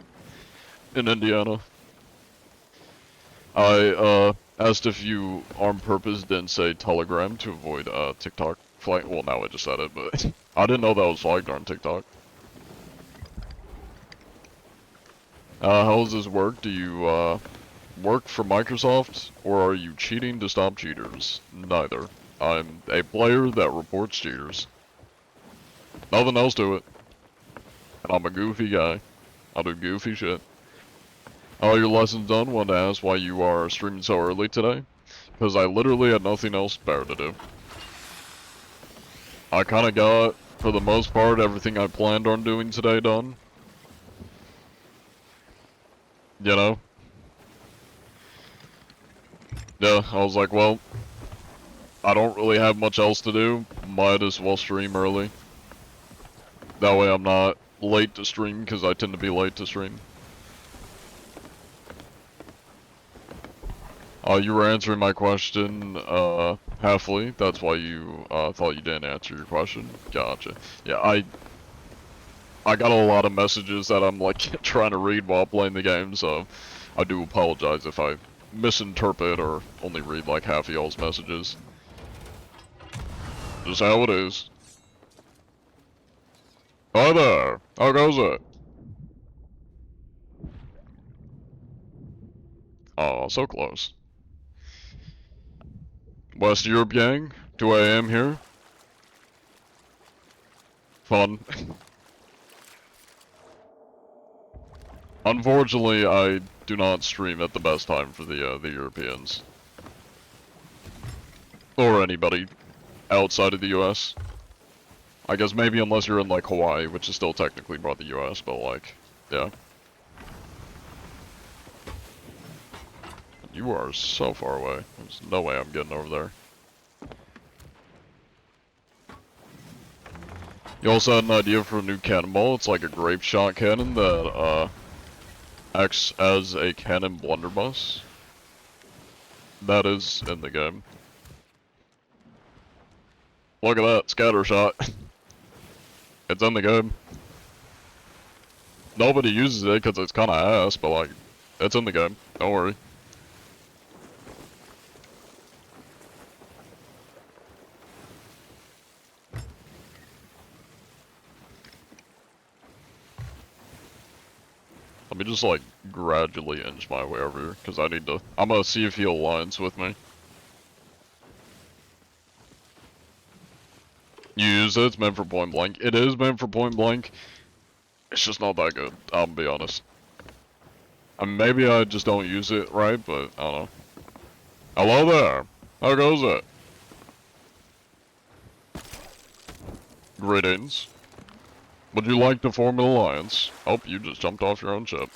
in Indiana. I, asked if you, on purpose, didn't say Telegram to avoid, TikTok flag. Well, now I just said it, but I didn't know that was flagged on TikTok. How does this work? Do you, work for Microsoft, or are you cheating to stop cheaters? Neither. I'm a player that reports cheaters. Nothing else to it. And I'm a goofy guy. I do goofy shit. All your lessons done. Wanted to ask why you are streaming so early today. Because I literally had nothing else better to do. I kinda got, for the most part, everything I planned on doing today done. You know? Yeah, I was like, well, I don't really have much else to do. Might as well stream early. That way I'm not late to stream, because I tend to be late to stream. You were answering my question, halfly. That's why you, thought you didn't answer your question. Gotcha. Yeah, I got a lot of messages that I'm, like, trying to read while playing the game, so I do apologize if I misinterpret or only read, like, half of y'all's messages. Just how it is. Hi there! How goes it? Oh, so close. West Europe gang, 2 AM here. Fun. Unfortunately, I do not stream at the best time for the Europeans. Or anybody outside of the US. I guess maybe unless you're in, like, Hawaii, which is still technically part of the US, but, like, yeah. You are so far away. There's no way I'm getting over there. You also had an idea for a new cannonball. It's like a grape shot cannon that, acts as a cannon blunderbuss. That is in the game. Look at that, scatter shot. It's in the game. Nobody uses it because it's kind of ass, but like, it's in the game. Don't worry. Let me just like gradually inch my way over here because I need to. I'm gonna see if he aligns with me. You use it, it's meant for point blank. It is meant for point blank. It's just not that good, I'll be honest. Maybe I just don't use it right, but I don't know. Hello there! How goes it? Greetings. Would you like to form an alliance? Oh, you just jumped off your own ship.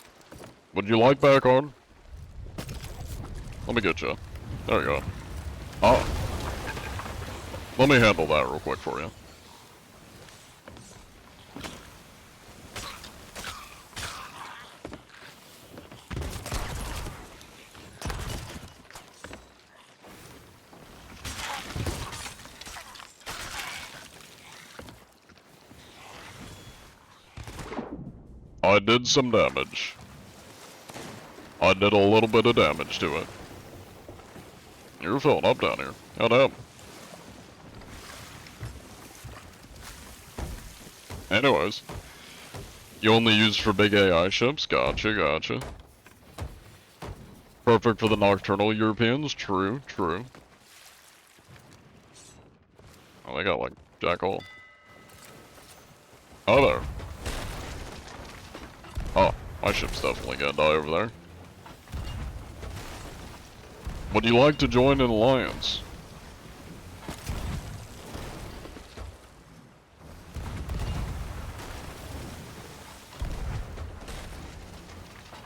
Would you like back on? Let me get you. There you go. Oh. Let me handle that real quick for you. I did some damage. I did a little bit of damage to it. You're filling up down here. God damn. Anyways. You only use for big AI ships? Gotcha, gotcha. Perfect for the nocturnal Europeans? True, true. Oh, they got like jack all. Oh there. Oh, my ship's definitely gonna die over there. Would you like to join an alliance?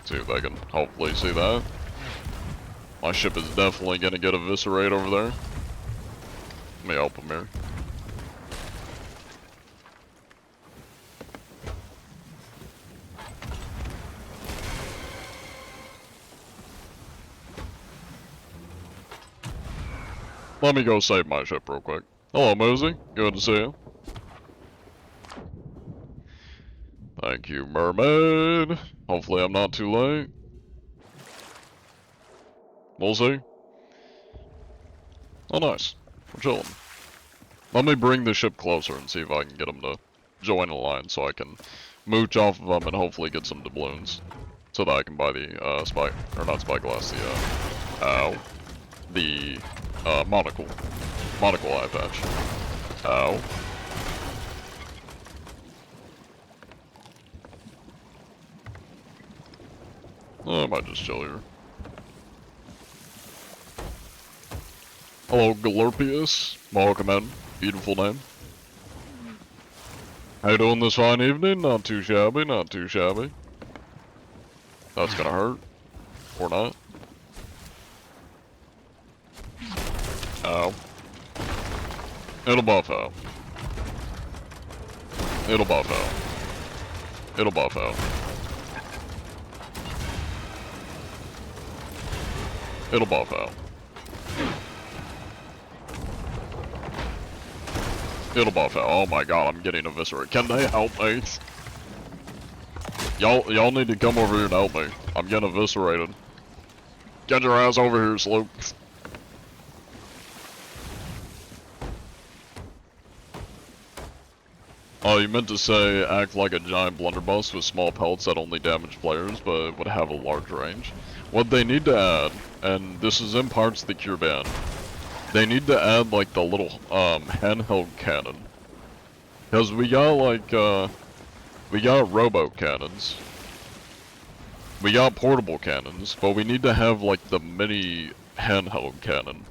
See if I can hopefully see that. My ship is definitely gonna get eviscerated over there. Let me help him here. Let me go save my ship real quick. Hello, Mosey. Good to see you. Thank you, mermaid. Hopefully I'm not too late. We'll see. Oh, nice. We're chilling. Let me bring the ship closer and see if I can get them to join a line so I can mooch off of them and hopefully get some doubloons. So that I can buy the, spy, or not spyglass, the, monocle. Monocle eye patch. Ow. I might just chill here. Hello, Galorpius. Welcome in. Beautiful name. How you doing this fine evening? Not too shabby, not too shabby. That's gonna hurt. Or not. Ow. It'll buff out. It'll buff out. It'll buff out. It'll buff out. It'll buff out. Oh my god, I'm getting eviscerated. Can they help me? Y'all need to come over here and help me. I'm getting eviscerated. Get your ass over here, Sloop. Oh, you meant to say act like a giant blunderbuss with small pellets that only damage players, but would have a large range. What they need to add, and this is in parts of the cure ban, they need to add like the little handheld cannon. Cause we got like we got robo cannons. We got portable cannons, but we need to have like the mini handheld cannon.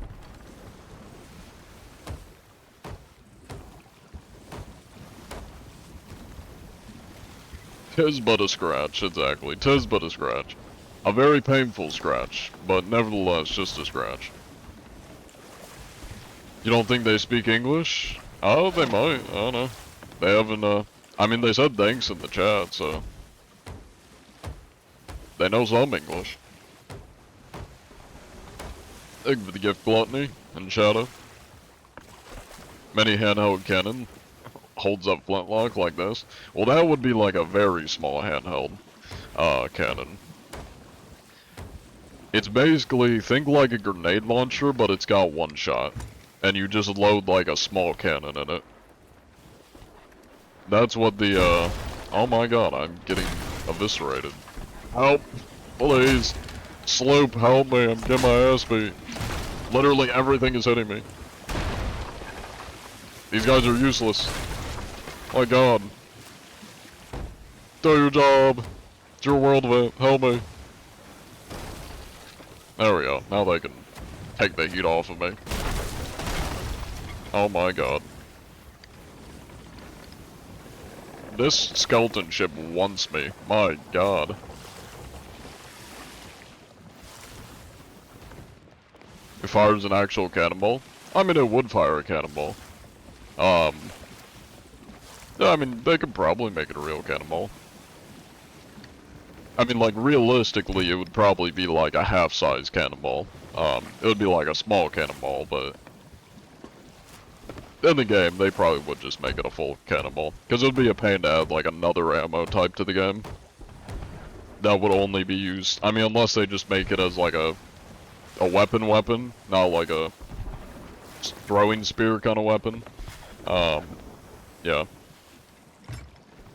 Tis but a scratch, exactly. Tis but a scratch. A very painful scratch, but nevertheless just a scratch. You don't think they speak English? Oh, they might. I don't know. They haven't, I mean, they said thanks in the chat, so... They know some English. Thank you for the gift, Gluttony and Shadow. Many handheld cannon. Holds up flintlock like this. Well, that would be like a very small handheld, cannon. It's basically, think like a grenade launcher, but it's got one shot. And you just load like a small cannon in it. That's what the, oh my god, I'm getting eviscerated. Help! Please! Sloop, help me, I'm getting my ass beat. Literally everything is hitting me. These guys are useless. My god. Do your job. It's your world event. Help me. There we go. Now they can take the heat off of me. Oh my god. This skeleton ship wants me. My god. It fires an actual cannonball? I mean, it would fire a cannonball. I mean, they could probably make it a real cannonball. I mean, like, realistically, it would probably be like a half-size cannonball. It would be like a small cannonball, but... in the game, they probably would just make it a full cannonball. Because it would be a pain to add, like, another ammo type to the game. That would only be used... I mean, unless they just make it as, like, a weapon, not like a throwing spear kind of weapon. Yeah.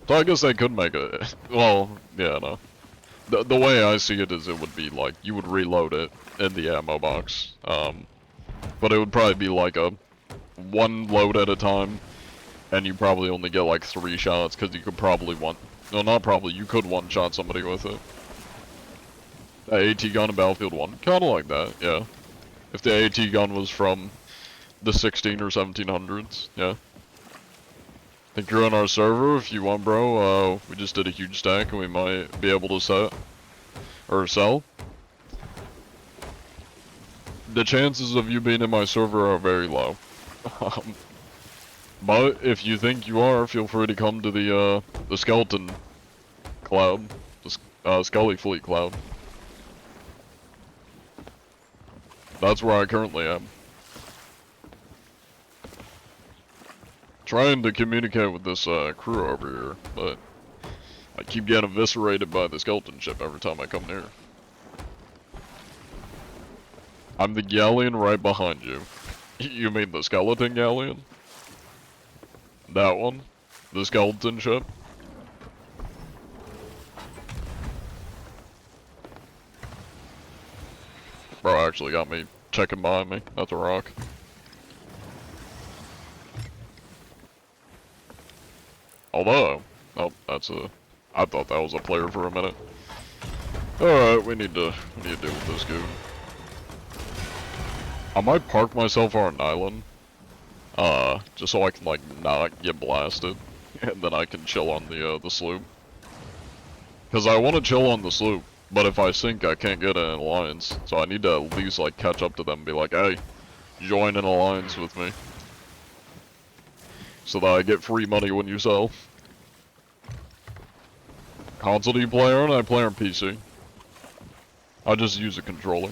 So I guess they could make it, well, yeah, no. The way I see it is it would be like, you would reload it in the ammo box. But it would probably be like a one load at a time, and you probably only get like 3 shots, because you could probably no, not probably, you could one-shot somebody with it. That AT gun in Battlefield 1, kinda like that, yeah. If the AT gun was from the 16 or 1700s, yeah. Think you're on our server if you want, bro. We just did a huge stack and we might be able to set. or sell, the chances of you being in my server are very low. But if you think you are, feel free to come to the skeleton cloud, the Scully Fleet cloud. That's where I currently am. Trying to communicate with this crew over here, but I keep getting eviscerated by the skeleton ship every time I come near. I'm the galleon right behind you. You mean the skeleton galleon? That one? The skeleton ship? Bro actually got me checking behind me. That's a rock. Although, oh, that's a. I thought that was a player for a minute. All right, we need to deal with this dude. I might park myself on an island, just so I can like not get blasted, and then I can chill on the sloop. Cause I want to chill on the sloop, but if I sink, I can't get an alliance. So I need to at least like catch up to them and be like, hey, join an alliance with me, so that I get free money when you sell. Console do you play on? I play on PC. I just use a controller.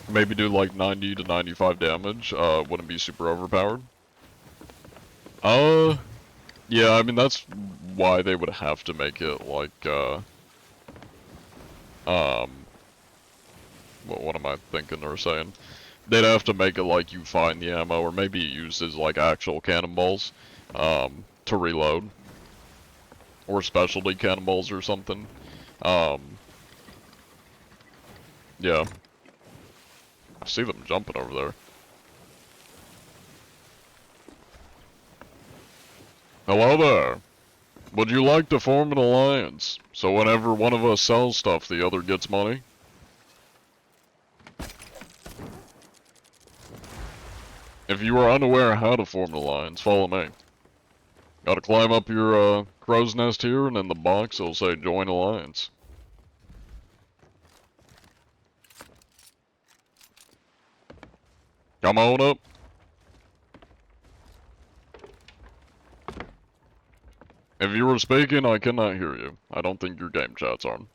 Maybe do like 90 to 95 damage. Wouldn't be super overpowered. Yeah, I mean that's why they would have to make it like what am I thinking or saying? They'd have to make it like you find the ammo, or maybe it uses like actual cannonballs to reload, or specialty cannonballs or something. Yeah. I see them jumping over there. Hello there. Would you like to form an alliance, so whenever one of us sells stuff, the other gets money? If you are unaware how to form an alliance, follow me. Gotta climb up your crow's nest here, and in the box it'll say join alliance. Come on up. If you were speaking, I cannot hear you. I don't think your game chat's on.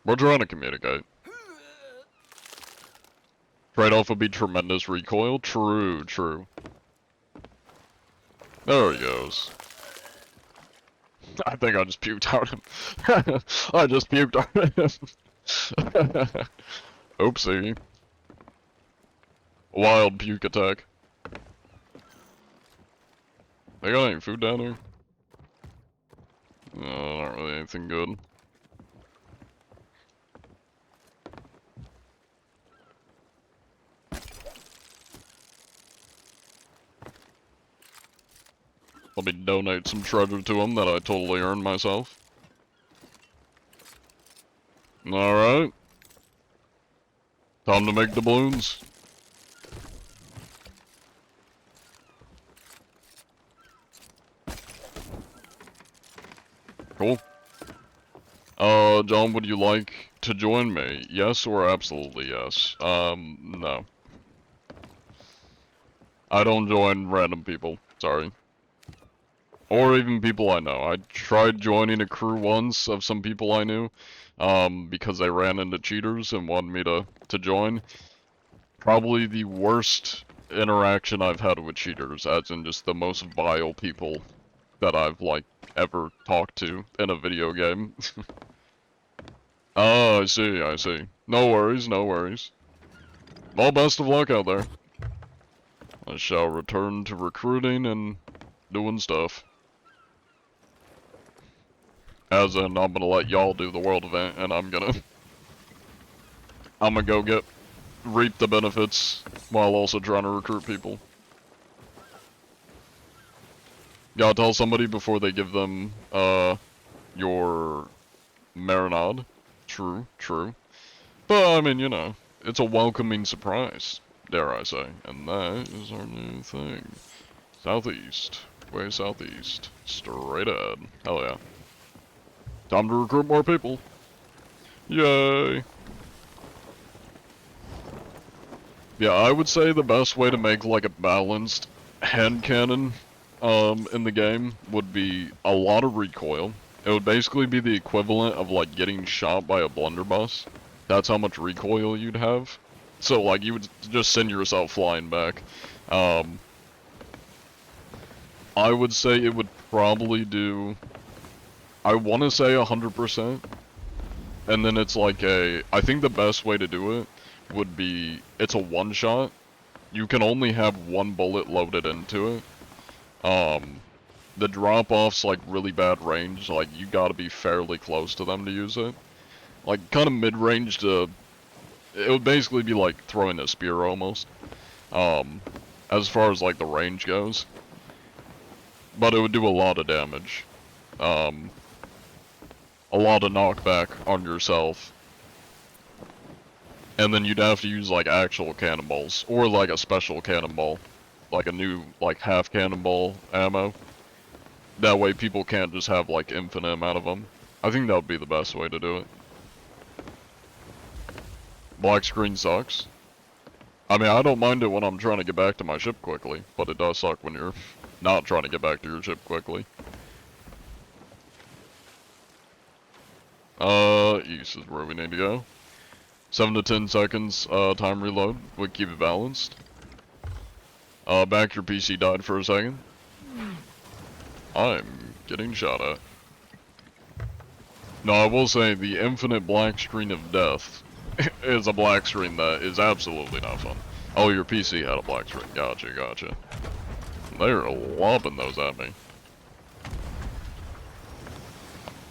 We're trying to communicate. Trade-off would be tremendous recoil. True, true. There he goes. I think I just puked out him. I just puked out him. Oopsie. Wild puke attack. They got any food down here? No, not really anything good. Let me donate some treasure to him that I totally earned myself. Alright. Time to make doubloons. Cool. John, would you like to join me? Yes or absolutely yes? No. I don't join random people, sorry. Or even people I know. I tried joining a crew once of some people I knew, because they ran into cheaters and wanted me to join. Probably the worst interaction I've had with cheaters, as in just the most vile people that I've, like, ever talked to in a video game. Oh, I see, I see. No worries, no worries. Well, best of luck out there. I shall return to recruiting and doing stuff. As in, I'm gonna let y'all do the world event, and I'm gonna go reap the benefits while also trying to recruit people. Gotta tell somebody before they give them, your marinade. True, true. But, I mean, you know, it's a welcoming surprise. dare I say. And that is our new thing. Southeast. Way southeast. Straight ahead. Hell yeah. Time to recruit more people. Yay! Yeah, I would say the best way to make like a balanced hand cannon in the game would be a lot of recoil. It would basically be the equivalent of like getting shot by a blunderbuss. That's how much recoil you'd have. So like you would just send yourself flying back. I would say it would probably do, I want to say 100%. And then it's like I think the best way to do it would be, it's a one shot. You can only have one bullet loaded into it. The drop-off's like really bad range, like you gotta be fairly close to them to use it. Like kind of mid-range to, it would basically be like throwing a spear almost. As far as like the range goes. But it would do a lot of damage. A lot of knockback on yourself. And then you'd have to use like actual cannonballs, or like a special cannonball. Like a new, like half cannonball ammo. That way people can't just have like infinite amount of them. I think that would be the best way to do it. Black screen sucks. I mean, I don't mind it when I'm trying to get back to my ship quickly, but it does suck when you're not trying to get back to your ship quickly. East is where we need to go. 7 to 10 seconds, time reload. We keep it balanced. Back your PC died for a second. I'm getting shot at. No, I will say the infinite black screen of death is a black screen that is absolutely not fun. Oh, your PC had a black screen. Gotcha, gotcha. They're lobbing those at me.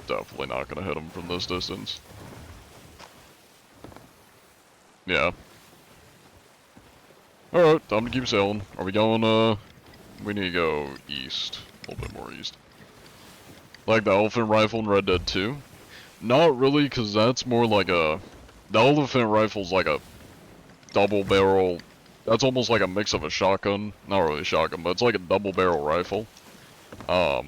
Definitely not gonna hit them from this distance. Yeah. Alright, time to keep sailing. Are we going, we need to go east. A little bit more east. Like the elephant rifle in Red Dead 2? Not really, because that's more like a... The elephant rifle's like a double barrel... That's almost like a mix of a shotgun. Not really a shotgun, but it's like a double barrel rifle. A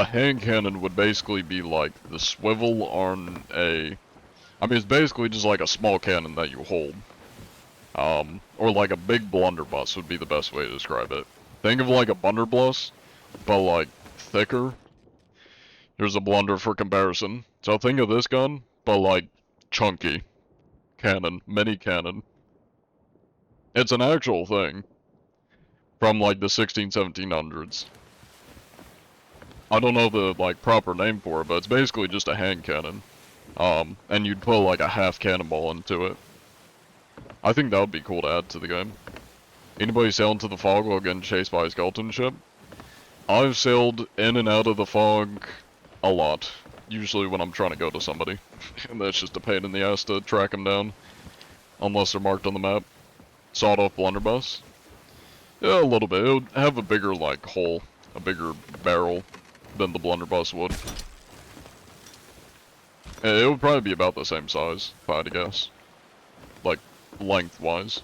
hand cannon would basically be like the swivel on a... I mean, it's basically just like a small cannon that you hold. Or like a big blunderbuss would be the best way to describe it. Think of like a blunderbuss, but like thicker. Here's a blunder for comparison. So think of this gun, but like chunky. Cannon, mini cannon. It's an actual thing. From like the 1700s. I don't know the like proper name for it, but it's basically just a hand cannon. And you'd put like a half cannonball into it. I think that would be cool to add to the game. Anybody sailing to the fog while getting chased by a skeleton ship? I've sailed in and out of the fog a lot. Usually when I'm trying to go to somebody. And that's just a pain in the ass to track them down. Unless they're marked on the map. Sawed-off blunderbuss? Yeah, a little bit. It would have a bigger, like, hole. A bigger barrel than the blunderbuss would. It would probably be about the same size, if I had to guess. Like, lengthwise.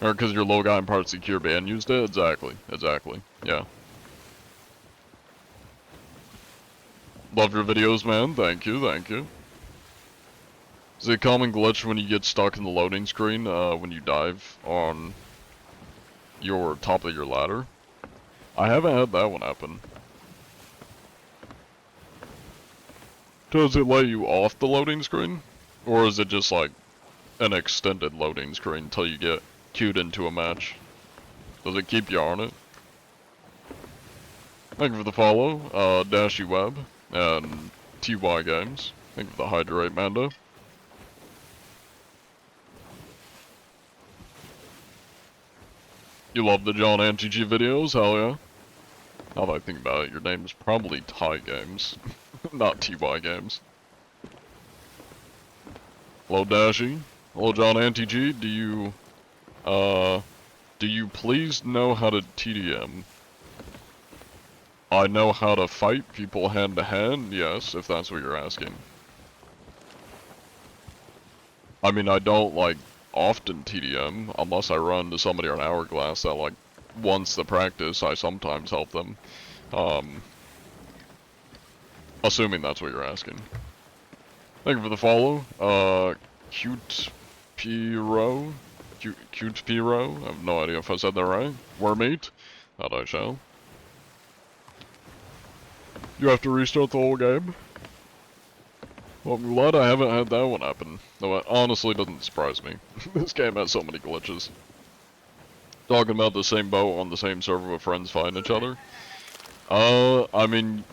Or because your low guy in part secure band used it? Exactly, exactly, yeah. Love your videos, man. Thank you, thank you. Is it a common glitch when you get stuck in the loading screen when you dive on your top of your ladder? I haven't had that one happen. Does it let you off the loading screen? Or is it just like an extended loading screen until you get queued into a match? Does it keep you on it? Thank you for the follow, Dashy Web and TY Games. Thank you for the hydrate, Mando. You love the John NTG videos? Hell yeah. Now that I think about it, your name is probably Ty Games, not TY Games. Hello Dashy. Hello John NTG. Do you please know how to TDM? I know how to fight people hand to hand, yes, if that's what you're asking. I mean, I don't, like, often TDM, unless I run into somebody on Hourglass that, like, wants the practice, I sometimes help them. Assuming that's what you're asking. Thank you for the follow. Cute P-Row? Cute P-Row? I have no idea if I said that right. Wormeat? That I shall. You have to restart the whole game? Well, I'm glad I haven't had that one happen. Though it honestly doesn't surprise me. This game has so many glitches. Talking about the same boat on the same server with friends fighting each other. I mean,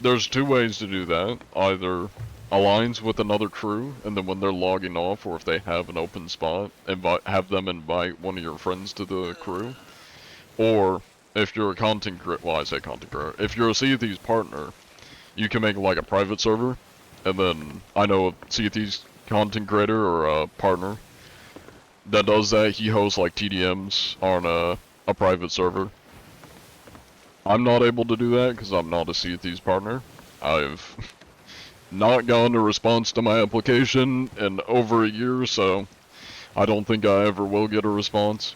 there's two ways to do that. Either aligns with another crew, and then when they're logging off, or if they have an open spot, have them invite one of your friends to the crew. Or, if you're a content creator, well, I say content creator, if you're a Sea of Thieves partner, you can make like a private server, and then I know a Sea of Thieves content creator or a partner that does that. He hosts like TDMs on a private server. I'm not able to do that because I'm not a Sea of Thieves partner. I've not gotten a response to my application in over a year, so I don't think I ever will get a response.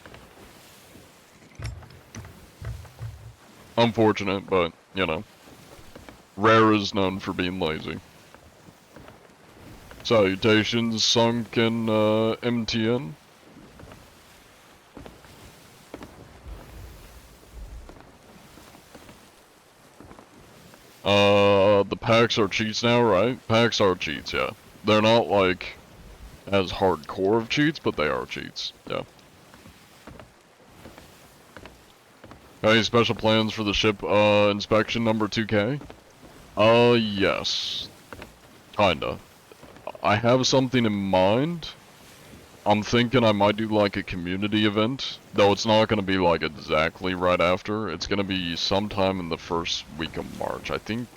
Unfortunate, but, you know. Rare is known for being lazy. Salutations, Sunken MTN. The packs are cheats now, right? Packs are cheats, yeah. They're not, like, as hardcore of cheats, but they are cheats, yeah. Any special plans for the ship, inspection number 2K? Yes. Kinda. I have something in mind. I'm thinking I might do like a community event, though it's not gonna be like exactly right after. It's gonna be sometime in the first week of March. I think,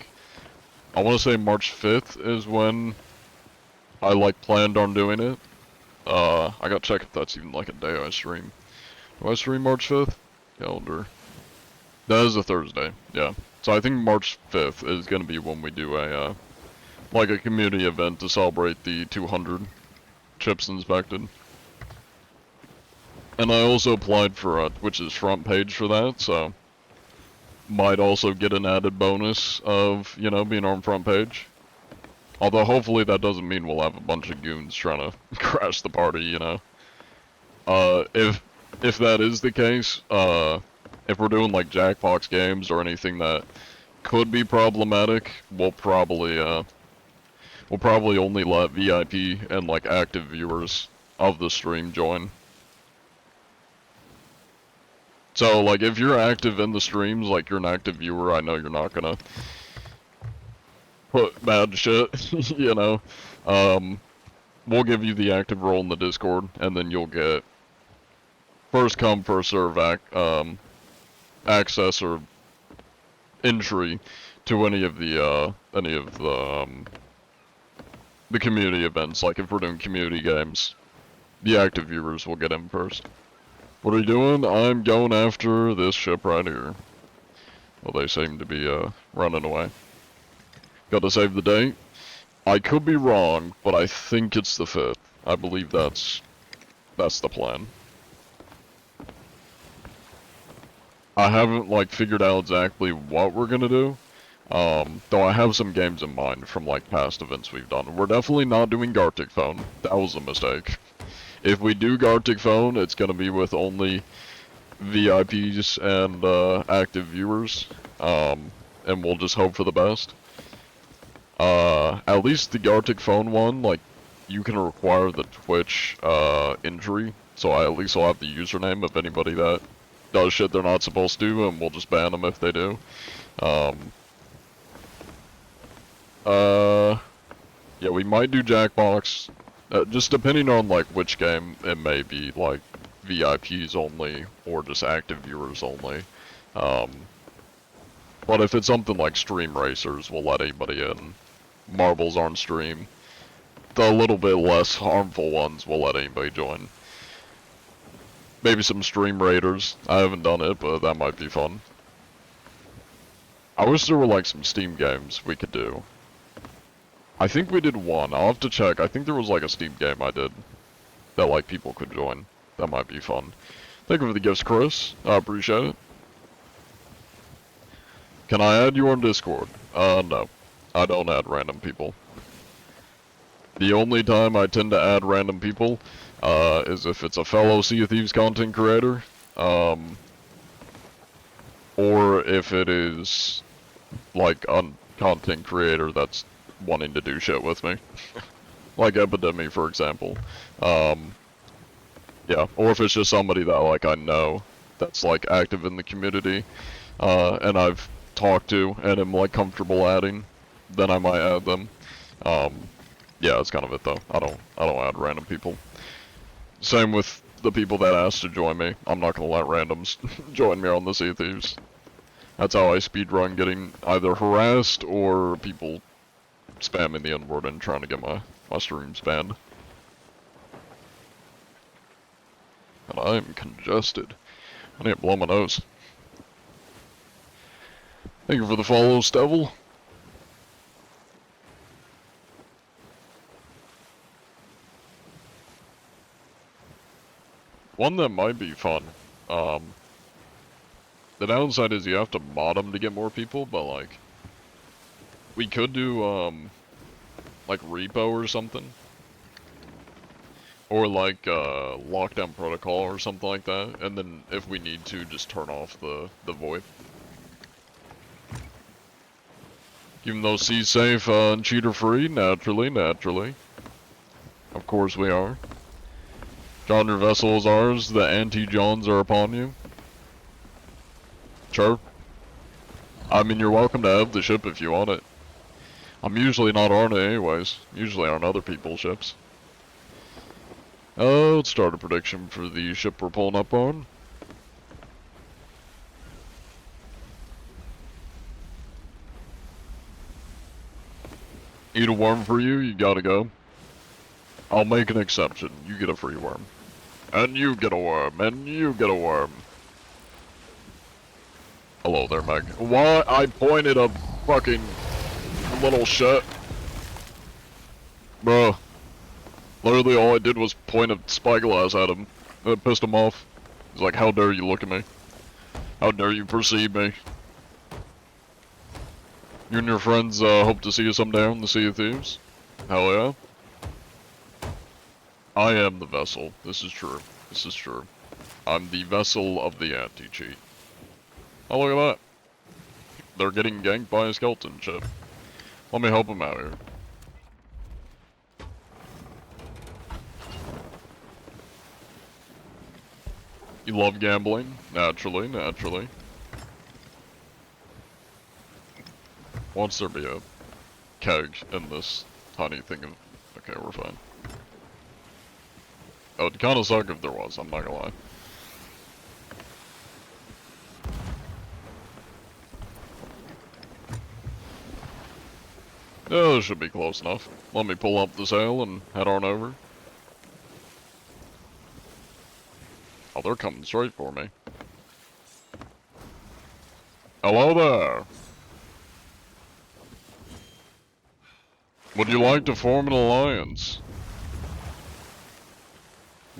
I wanna say March 5th is when I like planned on doing it. I gotta check if that's even like a day I stream. Do I stream March 5th? Calendar. That is a Thursday, yeah. So I think March 5th is gonna be when we do a, like a community event to celebrate the 200 chips inspected. And I also applied for Twitch's front page for that, so might also get an added bonus of, you know, being on front page. Although hopefully that doesn't mean we'll have a bunch of goons trying to crash the party, you know. If that is the case, if we're doing like Jackbox games or anything that could be problematic, we'll probably only let VIP and like active viewers of the stream join. So like if you're active in the streams, like you're an active viewer, I know you're not gonna put bad shit, you know. We'll give you the active role in the Discord, and then you'll get first come first serve access or entry to any of the community events. Like if we're doing community games, the active viewers will get in first. What are you doing? I'm going after this ship right here. Well, they seem to be running away. Gotta save the date. I could be wrong, but I think it's the 5th. I believe that's the plan. I haven't like figured out exactly what we're gonna do. Though I have some games in mind from like past events we've done. We're definitely not doing Gartic Phone. That was a mistake. If we do Gartic Phone, it's gonna be with only VIPs and active viewers. And we'll just hope for the best. At least the Gartic Phone one, like, you can require the Twitch injury, so I at least will have the username of anybody that does shit they're not supposed to, and we'll just ban them if they do. Yeah, we might do Jackbox, just depending on, like, which game. It may be, like, VIPs only, or just active viewers only. But if it's something like Stream Racers, we'll let anybody in. Marbles on stream. The little bit less harmful ones, we'll let anybody join. Maybe some Stream Raiders. I haven't done it, but that might be fun. I wish there were like some Steam games we could do. I think we did one. I'll have to check. I think there was like a Steam game I did that like people could join. That might be fun. Thank you for the gifts, Chris. I appreciate it. Can I add you on Discord? No. I don't add random people. The only time I tend to add random people, is if it's a fellow Sea of Thieves content creator, or if it is, like, a content creator that's wanting to do shit with me. Like Epidemic, for example. Yeah, or if it's just somebody that, like, I know that's, like, active in the community, and I've talked to and am, like, comfortable adding, then I might add them. Yeah, that's kind of it, though. I don't add random people. Same with the people that asked to join me. I'm not gonna let randoms join me on the Sea of Thieves. That's how I speedrun getting either harassed or people spamming the N-word and trying to get my streams banned. And I'm congested. I need to blow my nose. Thank you for the follow, Stevil. One that might be fun. The downside is you have to mod them to get more people, but like, we could do, like repo or something. Or like, lockdown protocol or something like that, and then if we need to, just turn off the VoIP. Even though C's safe, and cheater free, naturally. Of course we are. John, your vessel is ours, the anti-Johns are upon you. Sure. I mean, you're welcome to have the ship if you want it. I'm usually not on it anyways, usually on other people's ships. Let's start a prediction for the ship we're pulling up on. Eat a worm for you, you gotta go. I'll make an exception, you get a free worm. And you get a worm, and you get a worm. Hello there, Meg. Why? I pointed a fucking little shit. Bruh. Literally all I did was point a spyglass at him. That pissed him off. He's like, how dare you look at me? How dare you perceive me? You and your friends hope to see you someday on the Sea of Thieves? Hell yeah. I am the vessel. This is true. This is true. I'm the vessel of the anti-cheat. Oh, look at that. They're getting ganked by a skeleton ship. Let me help them out here. You love gambling? Naturally. Wants there be a keg in this tiny thing of... Okay, we're fine. Oh, it'd kinda suck if there was, I'm not gonna lie. Yeah, this should be close enough. Let me pull up the sail and head on over. Oh, they're coming straight for me. Hello there. Would you like to form an alliance?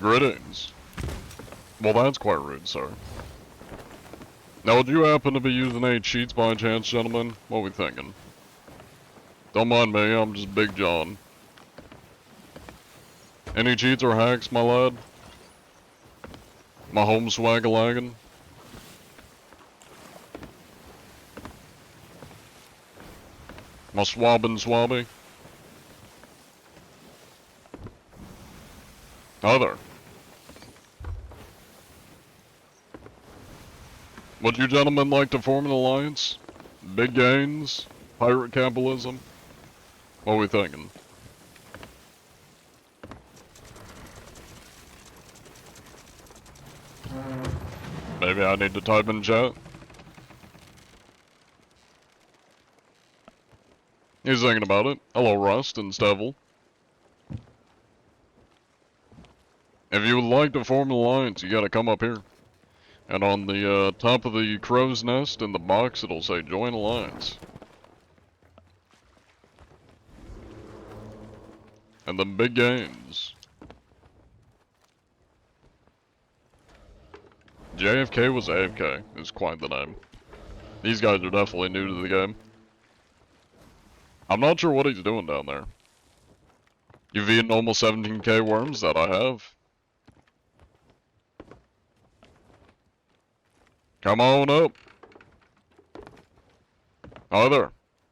Greetings. Well, that's quite rude, sir. Now, would you happen to be using any cheats by chance, gentlemen? What are we thinking? Don't mind me, I'm just Big John. Any cheats or hacks, my lad? My home swag-a-laggin'? My swabbin'-swabby? Hi there. Would you gentlemen like to form an alliance? Big gains? Pirate capitalism? What are we thinking? Maybe I need to type in chat? He's thinking about it. Hello, Rust and Stevil. If you would like to form an alliance, you gotta come up here. And on the top of the crow's nest in the box, it'll say join alliance. And the big gains. JFK was AFK, is quite the name. These guys are definitely new to the game. I'm not sure what he's doing down there. You've eaten almost 17k worms that I have. Come on up. Hi there.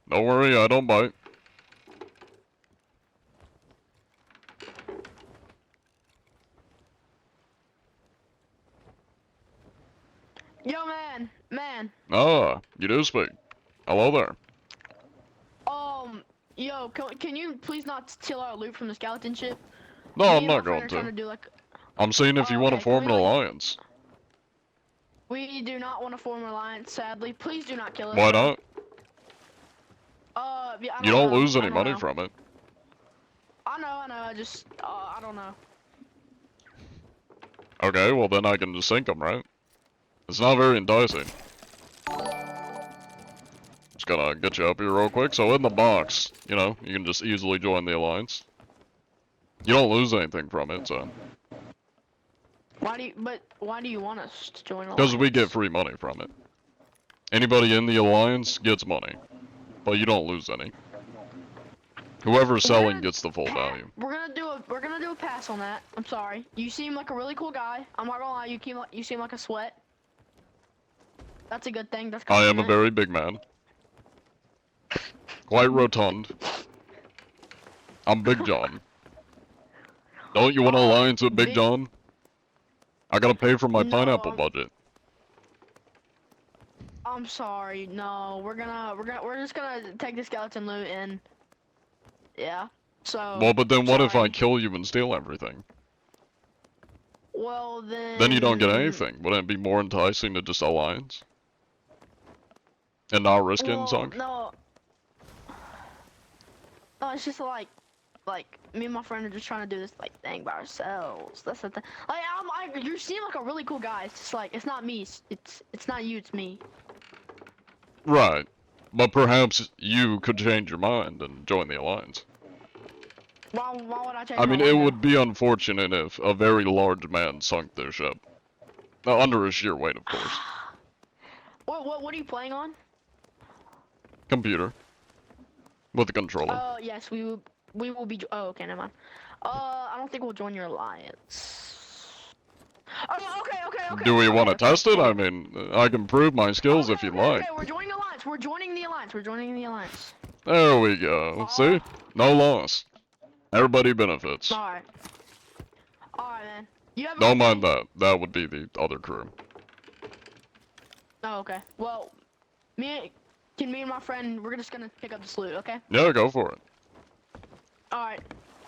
Don't worry, I don't bite. Yo, man. Ah, you do speak. Hello there. Yo, can you please not steal our loot from the skeleton ship? No, Me I'm and my not friend going are trying to. to do like. I'm seeing if you want to Okay, form can an we, like- alliance. We do not want to form an alliance, sadly. Please do not kill us. Why bro. not? Yeah, I You don't know, lose I any don't money know. from it. I know. I just, I don't know. Okay, well then I can just sink them, right? It's not very enticing. Just gonna get you up here real quick. So in the box, you know, you can just easily join the alliance. You don't lose anything from it, so. Why do you want us to join an Because we get alliance? free money from it. Anybody in the alliance gets money, but you don't lose any. Whoever's selling gets the full value. We're gonna do a pass on that. I'm sorry. You seem like a really cool guy. I'm not gonna lie. You seem like a sweat. That's a good thing. That's I am a compliment. very big man. Quite rotund. I'm Big John. Don't you want an alliance with Big John? I gotta pay for my No, pineapple budget. I'm sorry. No, we're just gonna take the skeleton loot and yeah. So. Well, but then what if I sorry. kill you and steal everything? Well then. Then you don't get anything. Wouldn't it be more enticing to just alliance? And not risk getting Well, sunk? no. No, it's just like me and my friend are just trying to do this like thing by ourselves. That's the thing. Like you seem like a really cool guy. It's just like it's not me. It's not you. It's me. Right. But perhaps you could change your mind and join the alliance. Why would I change I my mean, it mind would be unfortunate if a very large man sunk their ship. Under his sheer weight, of course. now? What are you playing on? Computer. With a controller. Yes, we will be. Oh, okay, never mind. I don't think we'll join your alliance. Oh, okay. Do we want to okay, test it? cool. I mean, I can prove my skills if you like. Okay, we're joining the alliance. We're joining the alliance. We're joining the alliance. There we go. See? No loss. Everybody benefits. Alright, man. You have. Don't mind that. That would be the other crew. Oh, okay. Well, me and my friend, we're just gonna pick up this loot, okay? Yeah, go for it. Alright.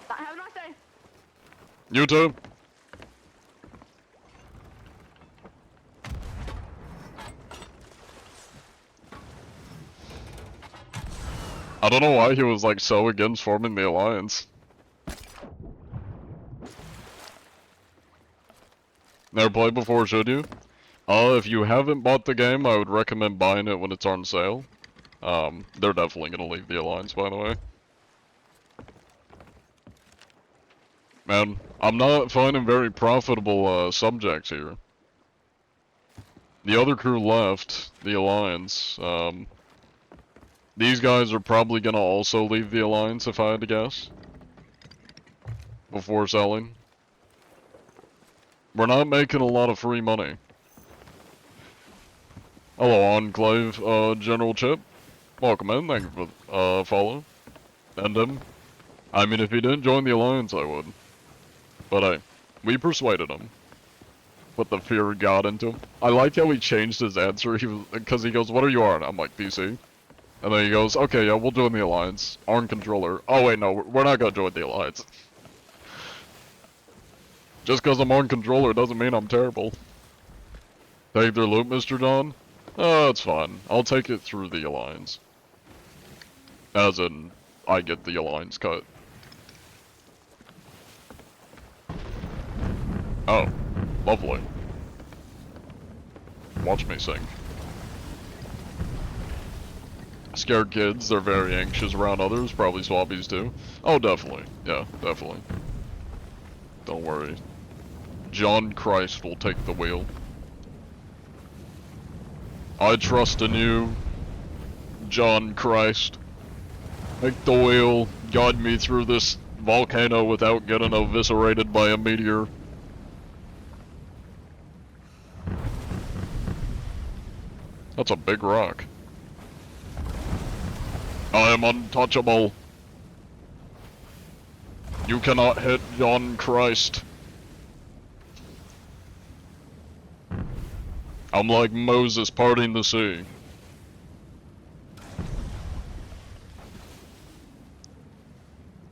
Have a nice day. You too. I don't know why he was like so against forming the alliance. Never played before, should you? If you haven't bought the game, I would recommend buying it when it's on sale. They're definitely gonna leave the alliance, by the way. Man, I'm not finding very profitable, subjects here. The other crew left the alliance, these guys are probably gonna also leave the alliance, if I had to guess. Before selling. We're not making a lot of free money. Hello, Enclave, General Chip. Welcome in, thank you for, follow. And, I mean, if he didn't join the alliance, I would. But, hey, we persuaded him. Put the fear of God into him. I like how he changed his answer, because he goes, what are you on? I'm like, PC. And then he goes, okay, yeah, we'll join the alliance. ARM controller. Oh wait, no, we're not gonna join the alliance. Just because I'm on controller doesn't mean I'm terrible. Take their loot, Mr. John? Oh, it's fine. I'll take it through the alliance. As in, I get the alliance cut. Oh, lovely. Watch me sink. Scared kids, they're very anxious around others, probably swappies too. Oh, definitely. Yeah, definitely. Don't worry. John Christ will take the wheel. I trust in you, John Christ. Take the wheel, guide me through this volcano without getting eviscerated by a meteor. That's a big rock. I am untouchable. You cannot hit John Christ. I'm like Moses parting the sea.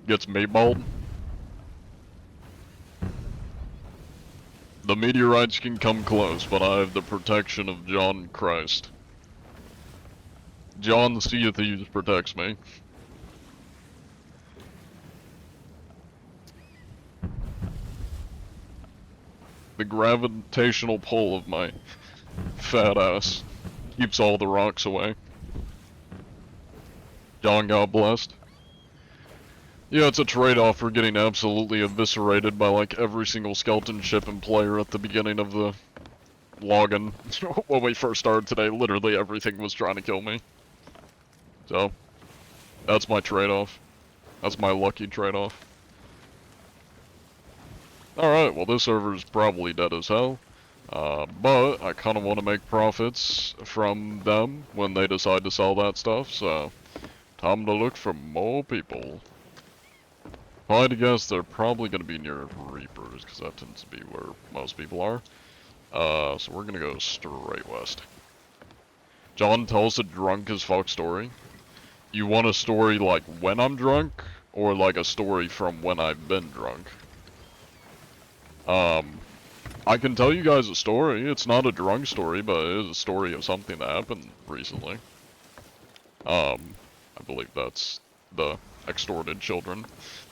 Gets meatballed. The meteorites can come close, but I have the protection of John Christ. John the Sea of Thieves protects me. The gravitational pull of my fat ass keeps all the rocks away. John got blessed. Yeah, it's a trade-off for getting absolutely eviscerated by like every single skeleton ship and player at the beginning of the login. When we first started today, literally everything was trying to kill me. So, that's my trade-off. That's my lucky trade-off. Alright, well this server's probably dead as hell. But I kind of want to make profits from them when they decide to sell that stuff, so time to look for more people. If I had to guess, they're probably going to be near Reapers, because that tends to be where most people are. So we're going to go straight west. John, tell us a drunk as fuck story. You want a story like when I'm drunk, or like a story from when I've been drunk? I can tell you guys a story. It's not a drunk story, but it is a story of something that happened recently. I believe that's the extorted children.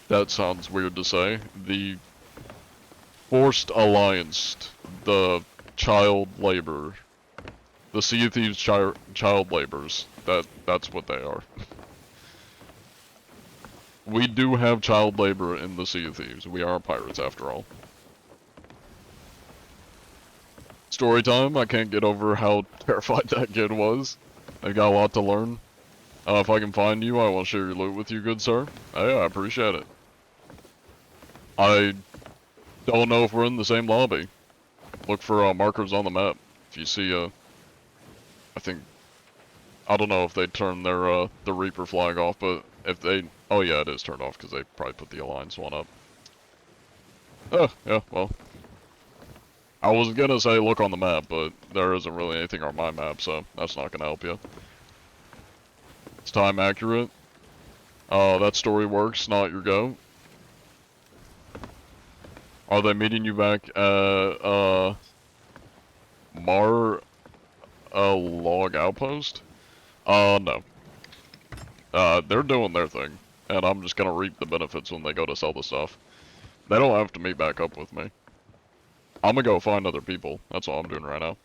That sounds weird to say. The forced alliance, the child labor, the Sea of Thieves child laborers. That's what they are. We do have child labor in the Sea of Thieves. We are pirates after all. Story time, I can't get over how terrified that kid was. I got a lot to learn. If I can find you, I will share your loot with you, good sir. Hey, I appreciate it. I don't know if we're in the same lobby. Look for markers on the map. If you see I don't know if they turn their the Reaper flag off, but if they, oh yeah, it is turned off because they probably put the Alliance one up. Oh, yeah, well. I was gonna say look on the map, but there isn't really anything on my map, so that's not gonna help you. It's time accurate. That story works, not your go. Are they meeting you back at, Log Outpost? No. They're doing their thing, and I'm just gonna reap the benefits when they go to sell the stuff. They don't have to meet back up with me. I'm gonna go find other people. That's all I'm doing right now.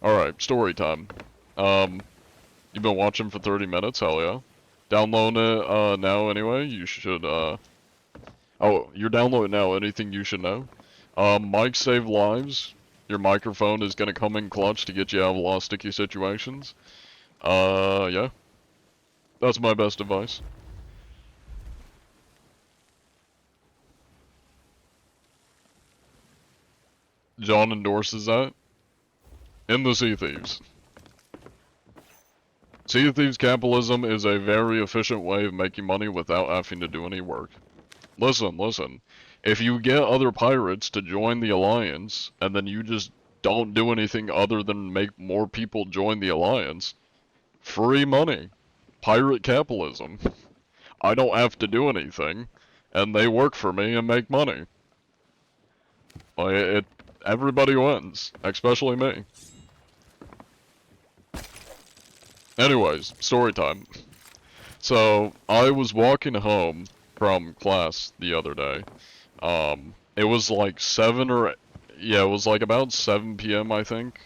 Alright, story time. You've been watching for 30 minutes? Hell yeah. Download it, now anyway. You should, oh, you're downloading now. Anything you should know? Mics save lives. Your microphone is gonna come in clutch to get you out of a lot of sticky situations. Yeah. That's my best advice. John endorses that. In the Sea Thieves. Sea of Thieves capitalism is a very efficient way of making money without having to do any work. Listen, listen. If you get other pirates to join the Alliance, and then you just don't do anything other than make more people join the Alliance, free money. Pirate capitalism. I don't have to do anything, and they work for me and make money. Like, everybody wins, especially me. Anyways, story time. So, I was walking home from class the other day. It was like it was like about 7 PM, I think.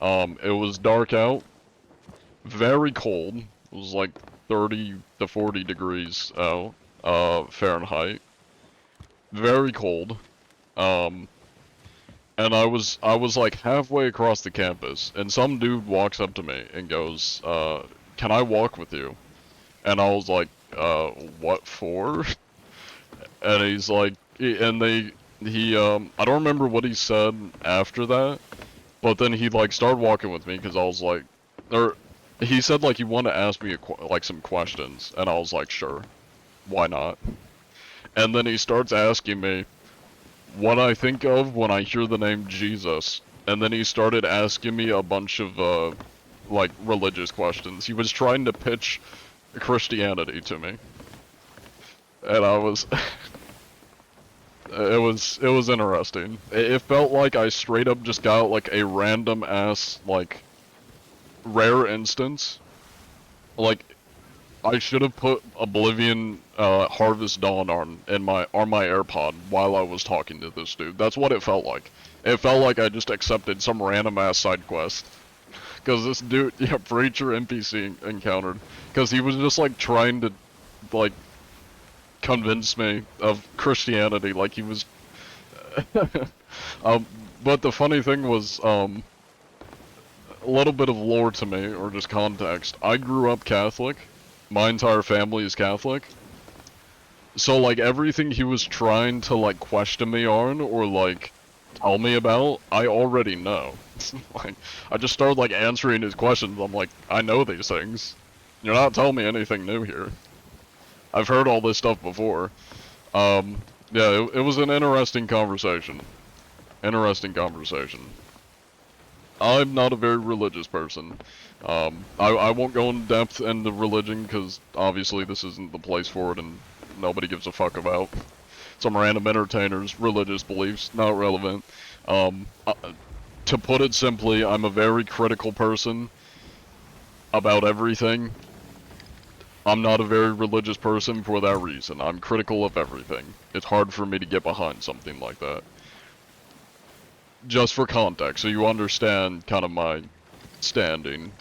It was dark out, very cold, It was like 30 to 40 degrees out, Fahrenheit. Very cold. And I was like halfway across the campus, and some dude walks up to me and goes, can I walk with you? And I was like, what for? And he's like, I don't remember what he said after that, but then he like started walking with me because I was like, or he said like he wanted to ask me like some questions, and I was like, sure, why not? And then he starts asking me what I think of when I hear the name Jesus, and then he started asking me a bunch of like religious questions. He was trying to pitch Christianity to me, and I was. It was interesting. It felt like I straight up just got like a random ass like rare instance. Like I should have put Oblivion Harvest Dawn on my AirPod while I was talking to this dude. That's what it felt like. It felt like I just accepted some random ass side quest. Cause this dude, yeah, preacher NPC encountered. Cause he was just like trying to like convince me of Christianity, like he was but the funny thing was a little bit of lore to me, or just context. I grew up Catholic. My entire family is Catholic. So like everything he was trying to like question me on or like tell me about, I already know. Like I just started like answering his questions. I'm like, I know these things. You're not telling me anything new here. I've heard all this stuff before. Yeah, it was an interesting conversation. Interesting conversation. I'm not a very religious person. I won't go in depth into religion because obviously this isn't the place for it and nobody gives a fuck about some random entertainer's religious beliefs. Not relevant. To put it simply, I'm a very critical person about everything. I'm not a very religious person for that reason. I'm critical of everything. It's hard for me to get behind something like that. Just for context, so you understand kind of my standing.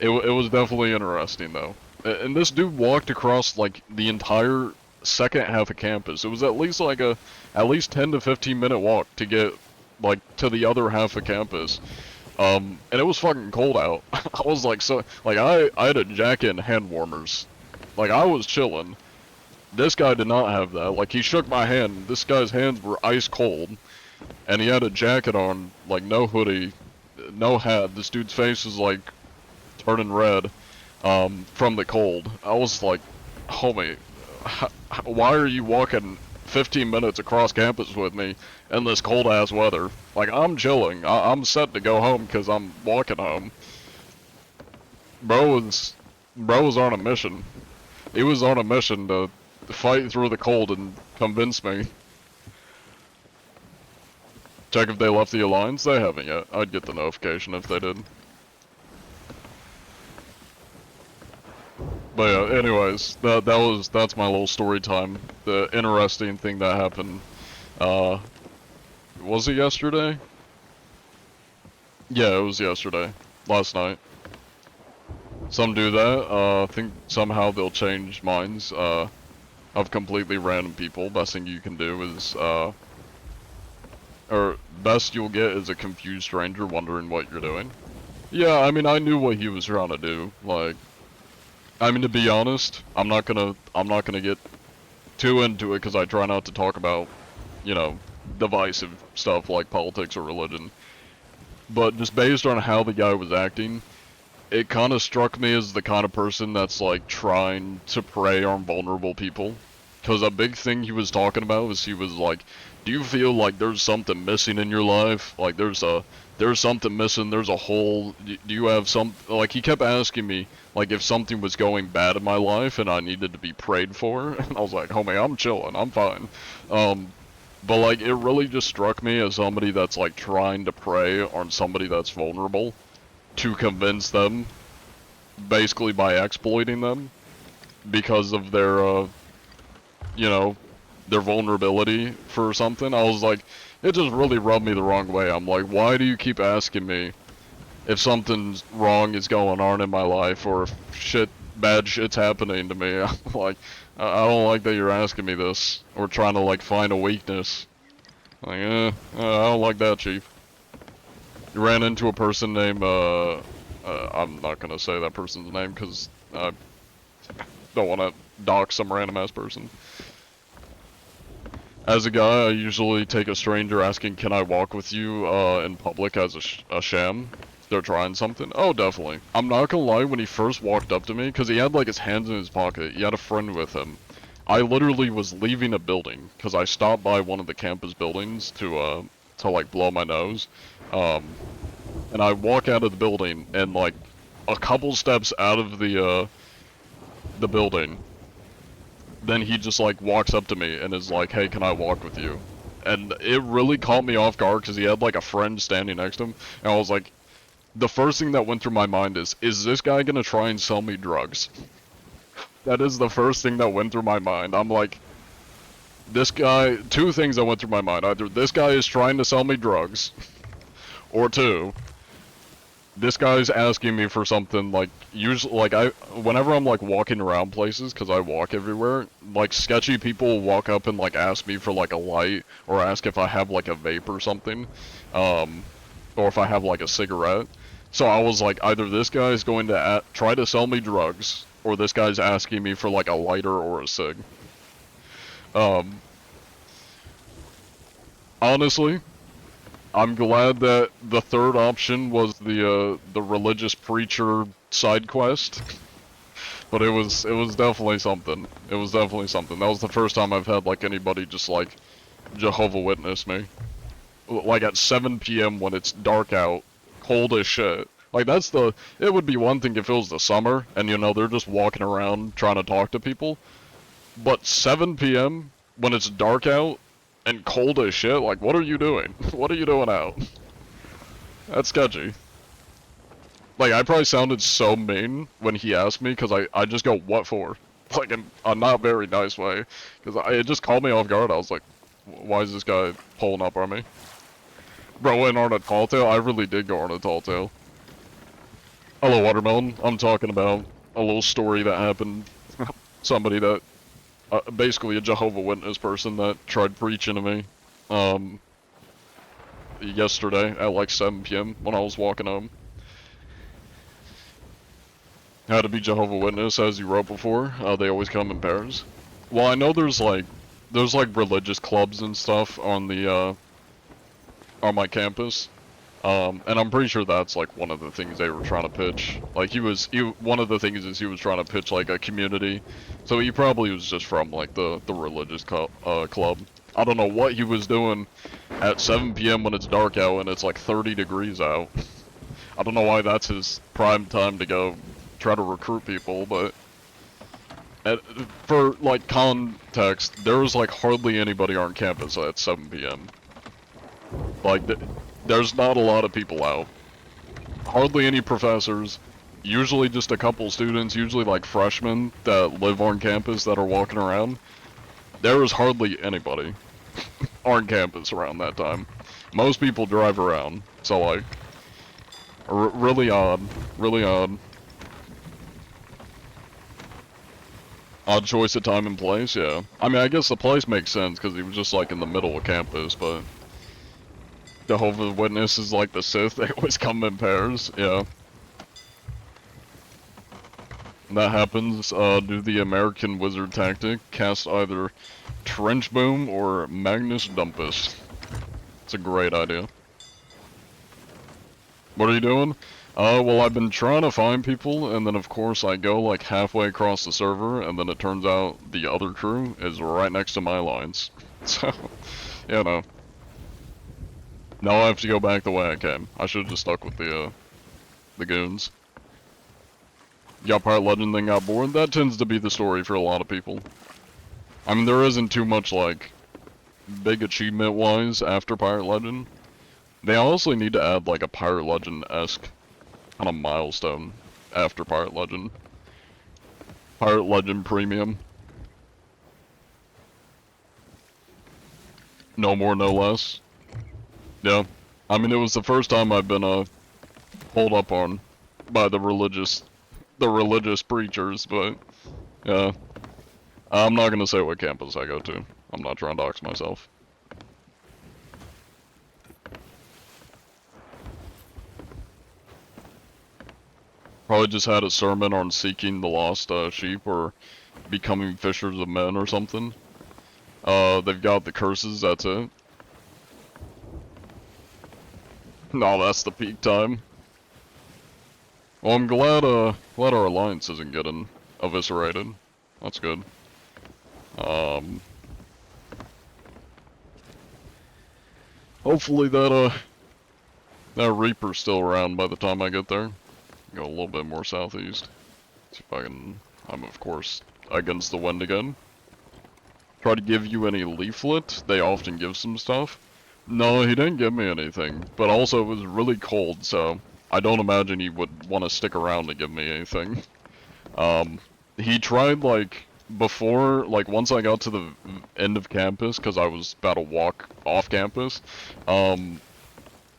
It was definitely interesting though. And this dude walked across like the entire second half of campus. It was at least like at least 10 to 15 minute walk to get like to the other half of campus. And it was fucking cold out. I was like, I had a jacket and hand warmers. Like, I was chilling. This guy did not have that. Like, he shook my hand. This guy's hands were ice cold. And he had a jacket on, like, no hoodie, no hat. This dude's face is, like, turning red, from the cold. I was like, homie, why are you walking 15 minutes across campus with me in this cold ass weather? Like, I'm chilling. I'm set to go home because I'm walking home. Bro was on a mission. He was on a mission to fight through the cold and convince me. Check if they left the alliance. They haven't yet. I'd get the notification if they did. But yeah, anyways, that's my little story time. The interesting thing that happened, was it yesterday? Yeah, it was yesterday. Last night. Some do that, I think somehow they'll change minds, of completely random people. Best thing you can do is, or best you'll get is a confused stranger wondering what you're doing. Yeah, I mean, I knew what he was trying to do, like, I mean, to be honest, I'm not gonna get too into it because I try not to talk about, you know, divisive stuff like politics or religion. But just based on how the guy was acting, it kind of struck me as the kind of person that's like trying to prey on vulnerable people. Because a big thing he was talking about was he was like, do you feel like there's something missing in your life? Like there's something missing, there's a hole, do you have some, like he kept asking me like if something was going bad in my life and I needed to be prayed for. And I was like, homie, I'm chilling, I'm fine. But like it really just struck me as somebody that's like trying to prey on somebody that's vulnerable to convince them, basically by exploiting them because of their, you know, their vulnerability for something. I was like, it just really rubbed me the wrong way. I'm like, why do you keep asking me if something's wrong is going on in my life, or if bad shit's happening to me. I'm like, I don't like that you're asking me this, or trying to like find a weakness. Like, I don't like that, Chief. You ran into a person named, I'm not gonna say that person's name because I don't want to dox some random ass person. As a guy, I usually take a stranger asking, can I walk with you, in public as a sham. They're trying something. Oh, definitely. I'm not gonna lie, when he first walked up to me, because he had like his hands in his pocket, he had a friend with him. I literally was leaving a building, because I stopped by one of the campus buildings to like blow my nose. And I walk out of the building, and like, a couple steps out of the building, then he just like walks up to me and is like, hey, can I walk with you? And it really caught me off guard because he had like a friend standing next to him, and I was like, the first thing that went through my mind is this guy gonna try and sell me drugs? That is the first thing that went through my mind. I'm like, this guy, two things that went through my mind. Either this guy is trying to sell me drugs, or two, this guy's asking me for something, like, usually, like, whenever I'm, like, walking around places, because I walk everywhere, like, sketchy people will walk up and, like, ask me for, like, a light, or ask if I have, like, a vape or something, or if I have, like, a cigarette. So I was like, either this guy's going to try to sell me drugs, or this guy's asking me for, like, a lighter or a cig. Honestly, I'm glad that the third option was the religious preacher side quest, but it was definitely something. It was definitely something. That was the first time I've had like anybody just like Jehovah Witness me, like at 7 p.m. when it's dark out, cold as shit. Like it would be one thing if it was the summer and you know they're just walking around trying to talk to people, but 7 p.m. when it's dark out and cold as shit, like, what are you doing? What are you doing out? That's sketchy. Like, I probably sounded so mean when he asked me, because I just go, what for? Like, in a not very nice way. Because it just caught me off guard. I was like, why is this guy pulling up on me? Bro went on a tall tale? I really did go on a tall tale. Hello, Watermelon. I'm talking about a little story that happened. Somebody that basically a Jehovah Witness person that tried preaching to me, yesterday at like 7 p.m. when I was walking home. Had to be Jehovah Witness, as you wrote before. They always come in pairs. Well, I know there's like religious clubs and stuff on the on my campus. And I'm pretty sure that's like one of the things they were trying to pitch. Like one of the things is he was trying to pitch like a community. So he probably was just from like the religious club. I don't know what he was doing at 7 p.m. when it's dark out and it's like 30 degrees out. I don't know why that's his prime time to go try to recruit people, but for like context, there was like hardly anybody on campus at 7 p.m. Like, there's not a lot of people out. Hardly any professors. Usually just a couple students, usually like freshmen that live on campus that are walking around. There was hardly anybody on campus around that time. Most people drive around, so like, really odd, really odd. Odd choice of time and place, yeah. I mean, I guess the place makes sense because he was just like in the middle of campus, but Jehovah's Witness is like the Sith, they always come in pairs, yeah. That happens, do the American wizard tactic, cast either Trench Boom or Magnus Dumpus. It's a great idea. What are you doing? Well, I've been trying to find people, and then of course I go like halfway across the server, and then it turns out the other crew is right next to my lines. So, you know. Now I have to go back the way I came. I should've just stuck with the goons. Got Pirate Legend, then got bored. That tends to be the story for a lot of people. I mean, there isn't too much, like, big achievement-wise after Pirate Legend. They honestly need to add, like, a Pirate Legend-esque kind of milestone after Pirate Legend. Pirate Legend Premium. No more, no less. Yeah. I mean, it was the first time I've been, pulled up on by the religious preachers, but yeah. I'm not gonna say what campus I go to. I'm not trying to dox myself. Probably just had a sermon on seeking the lost sheep or becoming fishers of men or something. They've got the curses, that's it. No, that's the peak time. Well, I'm glad our alliance isn't getting eviscerated. That's good. Hopefully that Reaper's still around by the time I get there. Go a little bit more southeast. See if I can. I'm of course against the wind again. Try to give you any leaflet. They often give some stuff. No, he didn't give me anything. But also it was really cold, so I don't imagine he would want to stick around to give me anything. He tried like before, like once I got to the end of campus, because I was about to walk off campus.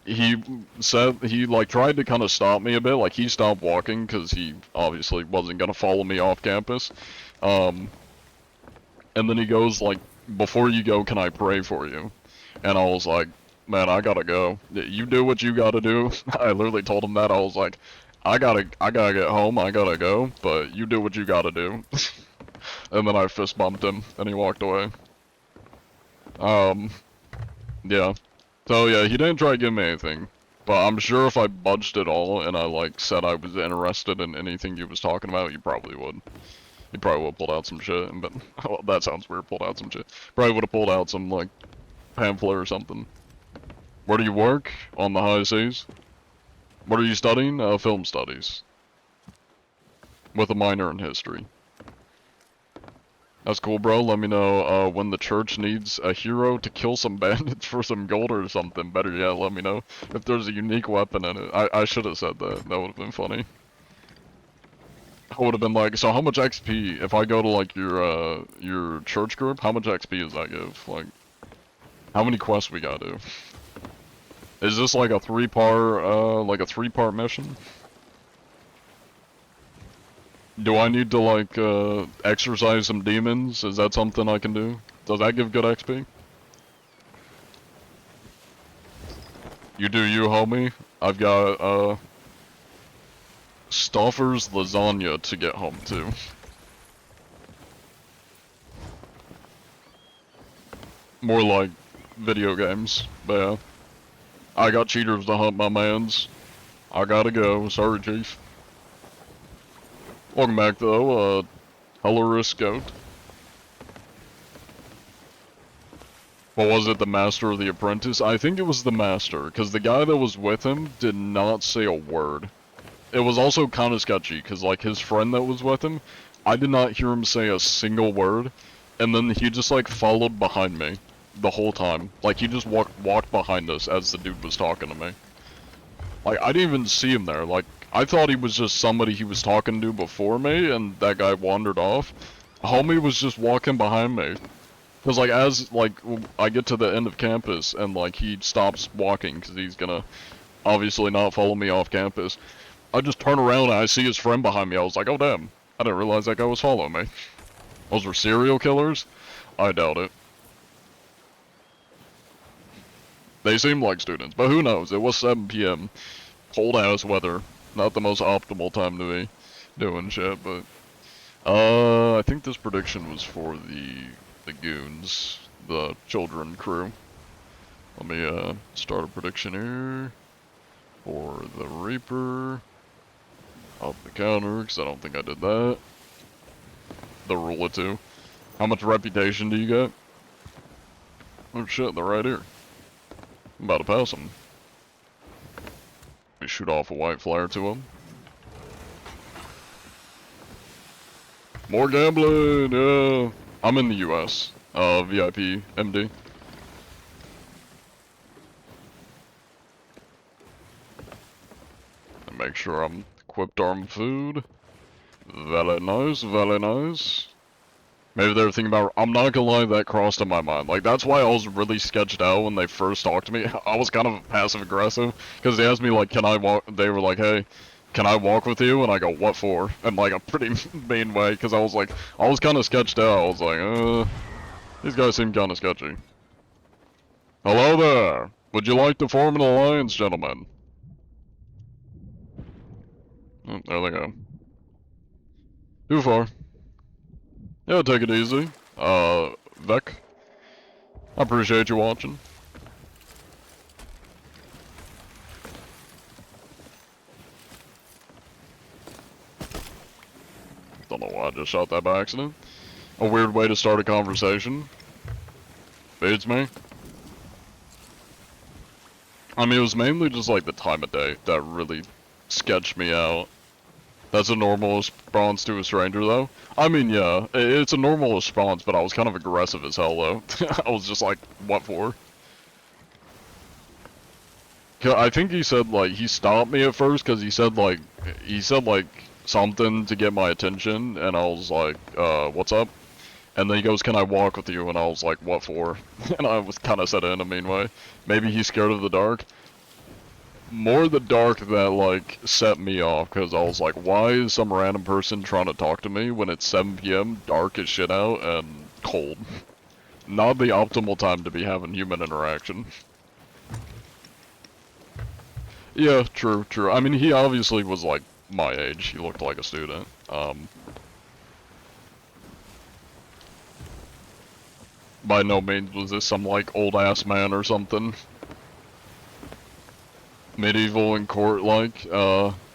He said he like tried to kind of stop me a bit. Like he stopped walking because he obviously wasn't gonna follow me off campus. And then he goes like, "Before you go, can I pray for you?" And I was like, "Man, I gotta go. You do what you gotta do." I literally told him that. I was like, I gotta get home. I gotta go. But you do what you gotta do." And then I fist bumped him, and he walked away. Yeah. So yeah, he didn't try to give me anything. But I'm sure if I budged at all and I like said I was interested in anything he was talking about, you probably would. He probably would have pulled out some shit, but well, that sounds weird, pulled out some shit. Probably would have pulled out some like pamphlet or something. Where do you work? On the high seas? What are you studying? Film studies. With a minor in history. That's cool, bro. Let me know when the church needs a hero to kill some bandits for some gold or something. Better yet, let me know if there's a unique weapon in it. I should have said that. That would have been funny. I would have been like, so how much XP if I go to like your church group? How much XP does that give? Like, how many quests we gotta do? Is this like a three-part mission? Do I need to like exercise some demons? Is that something I can do? Does that give good XP? You do you, homie. I've got Stoffer's lasagna to get home to. More like video games, but yeah. I got cheaters to hunt my mans. I gotta go. Sorry, Chief. Welcome back, though. Hilarious Goat. What was it, the Master or the Apprentice? I think it was the Master, because the guy that was with him did not say a word. It was also kind of sketchy, because, like, his friend that was with him, I did not hear him say a single word, and then he just, like, followed behind me the whole time. Like, he just walked behind us as the dude was talking to me. Like, I didn't even see him there. Like, I thought he was just somebody he was talking to before me, and that guy wandered off. Homie was just walking behind me. Cause like, as, like, I get to the end of campus, and like, he stops walking, cause he's gonna obviously not follow me off campus. I just turn around and I see his friend behind me. I was like, oh damn, I didn't realize that guy was following me. Those were serial killers? I doubt it. They seem like students, but who knows? It was 7 p.m. Cold ass weather. Not the most optimal time to be doing shit, but I think this prediction was for the goons, the children crew. Let me start a prediction here for the Reaper. Up the counter, because I don't think I did that. The rule of 2. How much reputation do you get? Oh shit, they're right here. I'm about to pass them. We shoot off a white flare to them. More gambling, yeah. I'm in the US. VIP, MD. And make sure I'm equipped armed food. Very nice, very nice. Maybe they were thinking about. I'm not gonna lie, that crossed in my mind. Like that's why I was really sketched out when they first talked to me. I was kind of passive aggressive because they asked me like, "Can I walk?" They were like, "Hey, can I walk with you?" And I go, "What for?" In like a pretty mean way because I was like, I was kind of sketched out. I was like, these guys seem kind of sketchy. Hello there. Would you like to form an alliance, gentlemen? Oh, there they go. Too far. Yeah, take it easy. Vec, I appreciate you watching. Don't know why I just shot that by accident. A weird way to start a conversation. Beats me. I mean, it was mainly just like the time of day that really sketched me out. That's a normal response to a stranger, though. I mean, yeah, it's a normal response, but I was kind of aggressive as hell, though. I was just like, what for? I think he said, like, he stopped me at first because he said, like, something to get my attention, and I was like, what's up? And then he goes, can I walk with you? And I was like, what for? And I was kind of said it in a mean way. Maybe he's scared of the dark. More the dark that, like, set me off, because I was like, why is some random person trying to talk to me when it's 7 PM, dark as shit out, and cold? Not the optimal time to be having human interaction. Yeah, true, true. I mean, he obviously was, like, my age. He looked like a student. By no means was this some, like, old-ass man or something. Medieval and court-like,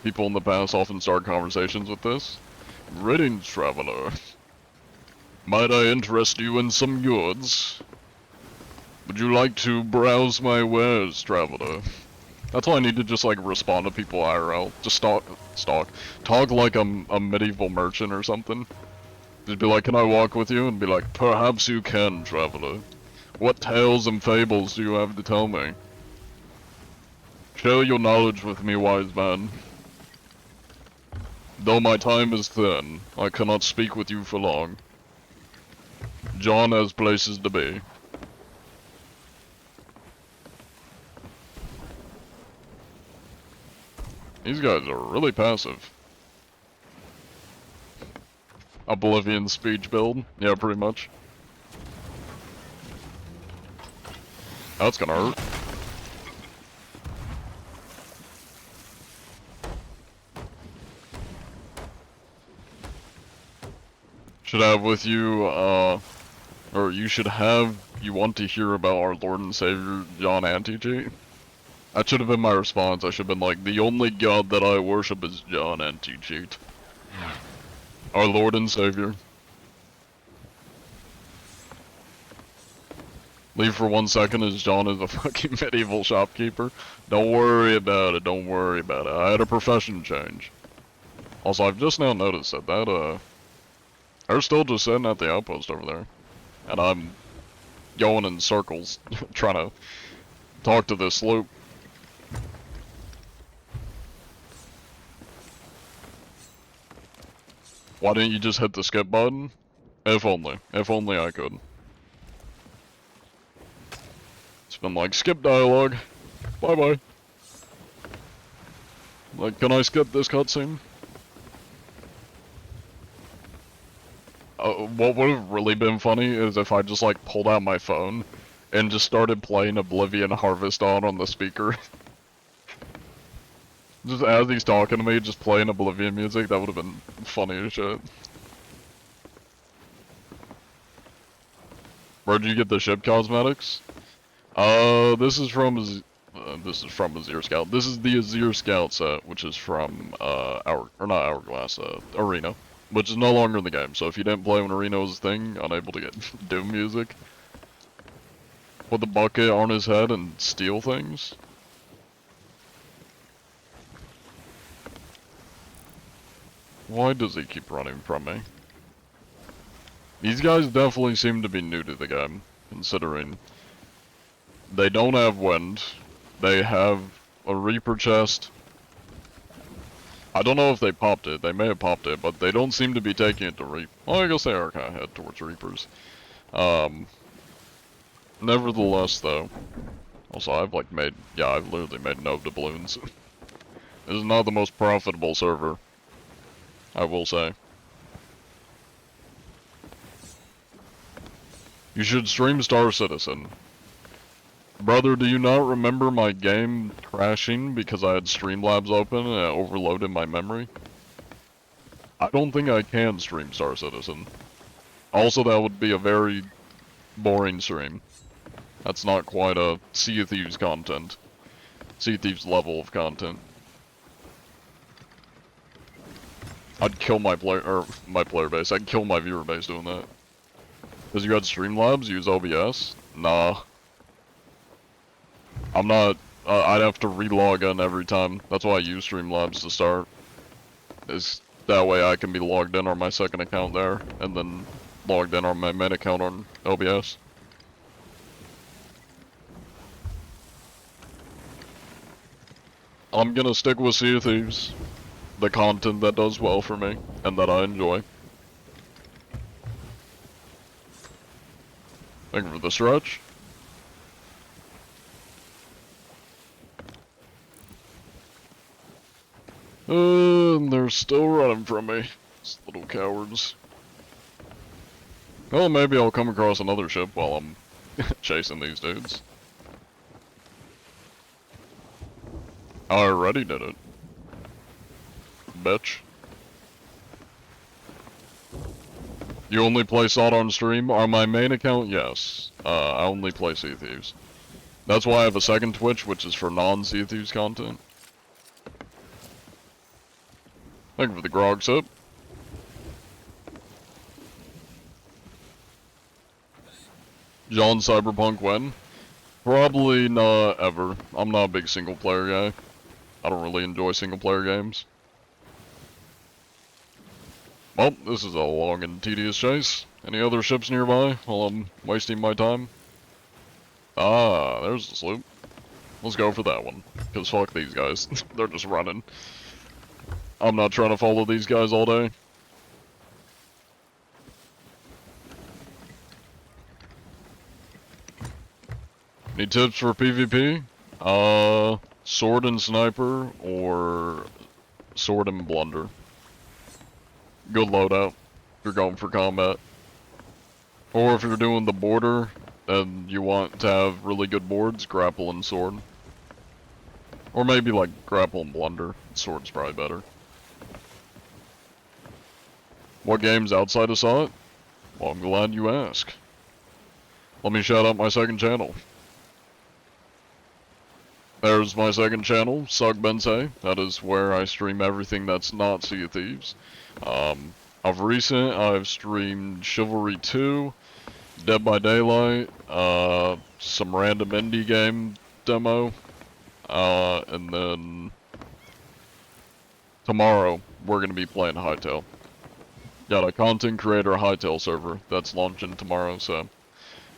people in the past often start conversations with this. Greetings, traveler. Might I interest you in some goods? Would you like to browse my wares, traveler? That's all I need to just, like, respond to people IRL. Just talk like I'm a medieval merchant or something. Just be like, can I walk with you? And be like, perhaps you can, traveler. What tales and fables do you have to tell me? Share your knowledge with me, wise man. Though my time is thin, I cannot speak with you for long. John has places to be. These guys are really passive. Oblivion speech build? Yeah, pretty much. That's gonna hurt. Should have with you, or you should have, you want to hear about our Lord and Savior, John Anti-Cheat? That should have been my response. I should have been like, the only god that I worship is John Anti-Cheat. Our Lord and Savior. Leave for 1 second as John is a fucking medieval shopkeeper. Don't worry about it, don't worry about it. I had a profession change. Also, I've just now noticed that they're still just sitting at the outpost over there. And I'm going in circles, trying to talk to this sloop. Why didn't you just hit the skip button? If only I could. It's been like, skip dialogue. Bye bye. Like, can I skip this cutscene? What would have really been funny is if I just like pulled out my phone and just started playing Oblivion Harvest on the speaker. Just as he's talking to me, just playing Oblivion music, that would have been funny as shit. Where'd you get the ship cosmetics? This is from Azir Scout. This is the Azir Scout set, which is from, not Hourglass, Arena. Which is no longer in the game, so if you didn't play when Arena was a thing, unable to get Doom music. Put the bucket on his head and steal things. Why does he keep running from me? These guys definitely seem to be new to the game, considering they don't have wind, they have a Reaper chest, I don't know if they popped it. They may have popped it, but they don't seem to be taking it to Reap. Well, I guess they are kind of head towards Reapers. Nevertheless, though. Also, I've like made, yeah, I've literally made no doubloons. This is not the most profitable server, I will say. You should stream Star Citizen. Brother, do you not remember my game crashing because I had Streamlabs open and it overloaded my memory? I don't think I can stream Star Citizen. Also, that would be a very boring stream. That's not quite a Sea of Thieves content. Sea of Thieves level of content. I'd kill my player base. I'd kill my viewer base doing that. Cause you had Streamlabs, use OBS? Nah. I'm not, I'd have to relog in every time. That's why I use Streamlabs to start. Is that way I can be logged in on my second account there, and then logged in on my main account on OBS. I'm gonna stick with Sea of Thieves. The content that does well for me, and that I enjoy. Thank you for the stretch. They're still running from me. These little cowards. Well, maybe I'll come across another ship while I'm chasing these dudes. I already did it. Bitch. You only play SOT on stream? On my main account, yes. I only play Sea of Thieves. That's why I have a second Twitch, which is for non-Sea of Thieves content. Thank you for the grog sip. John Cyberpunk when? Probably not ever. I'm not a big single player guy. I don't really enjoy single player games. Well, this is a long and tedious chase. Any other ships nearby while I'm wasting my time? Ah, there's the sloop. Let's go for that one. Cause fuck these guys. They're just running. I'm not trying to follow these guys all day. Any tips for PvP? Sword and sniper or sword and blunder. Good loadout if you're going for combat. Or if you're doing the border and you want to have really good boards, grapple and sword. Or maybe like grapple and blunder. Sword's probably better. What games outside of SOT? Well, I'm glad you asked. Let me shout out my second channel. There's my second channel, Sug Bensei. That is where I stream everything that's not Sea of Thieves. Of recent, I've streamed Chivalry 2, Dead by Daylight, some random indie game demo, and then tomorrow we're going to be playing Hytale. Got a content creator Hytale server that's launching tomorrow, so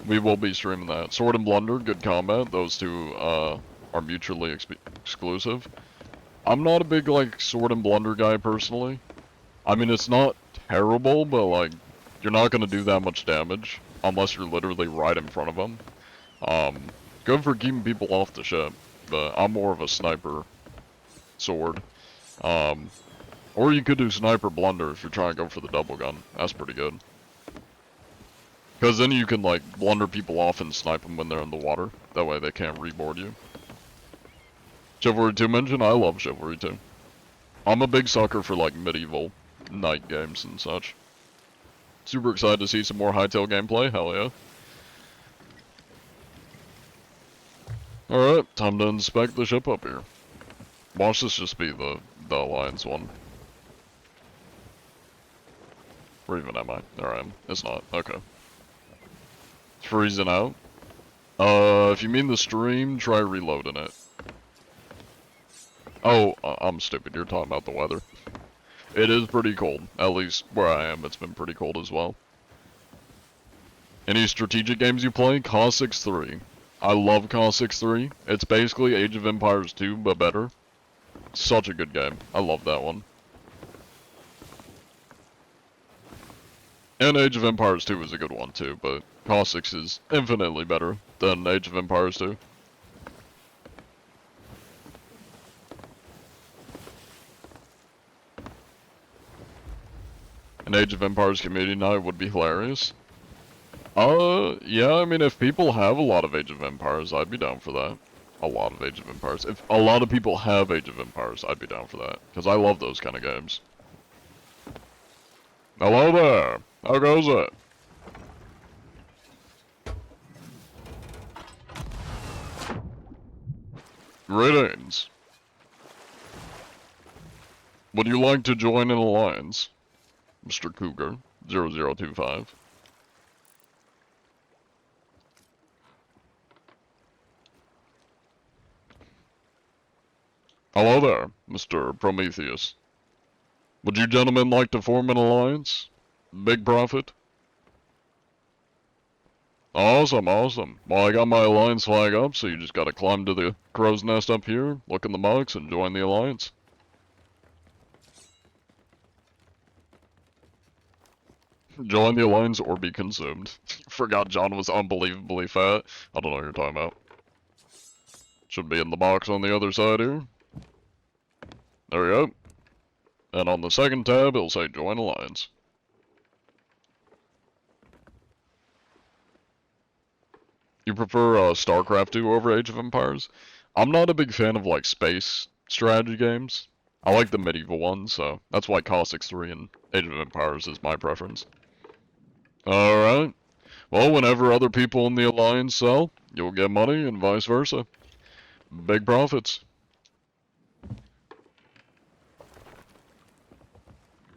we will be streaming that. Sword and Blunder, good combat. Those two are mutually exclusive. I'm not a big like Sword and Blunder guy personally. I mean, it's not terrible, but like you're not gonna do that much damage unless you're literally right in front of them. Good for keeping people off the ship, but I'm more of a sniper sword. Or you could do sniper blunder if you're trying to go for the double gun. That's pretty good. Because then you can like blunder people off and snipe them when they're in the water. That way they can't reboard you. Chivalry 2 mentioned, I love Chivalry 2. I'm a big sucker for like medieval knight games and such. Super excited to see some more Hytale gameplay, hell yeah. Alright, time to inspect the ship up here. Watch this just be the Alliance one. Where even am I? There I am. It's not. Okay. It's freezing out. If you mean the stream, try reloading it. Oh, I'm stupid. You're talking about the weather. It is pretty cold. At least where I am, it's been pretty cold as well. Any strategic games you play? Cause 3. I love Cause 3. It's basically Age of Empires 2, but better. Such a good game. I love that one. And Age of Empires 2 is a good one too, but Caustics is infinitely better than Age of Empires 2. An Age of Empires community night would be hilarious. Yeah, I mean, if people have a lot of Age of Empires, I'd be down for that. A lot of Age of Empires. If a lot of people have Age of Empires, I'd be down for that. Because I love those kind of games. Hello there! How goes it? Greetings. Would you like to join an alliance? Mr. Cougar, 0025. Hello there, Mr. Prometheus. Would you gentlemen like to form an alliance? Big profit? Awesome, awesome. Well, I got my alliance flag up, so you just gotta climb to the crow's nest up here, look in the box, and join the alliance. Join the alliance or be consumed. Forgot John was unbelievably fat. I don't know what you're talking about. Should be in the box on the other side here. There we go. And on the second tab, it'll say Join Alliance. You prefer StarCraft 2 over Age of Empires? I'm not a big fan of, like, space strategy games. I like the medieval ones, so that's why Caustics 3 and Age of Empires is my preference. Alright. Well, whenever other people in the Alliance sell, you'll get money and vice versa. Big profits.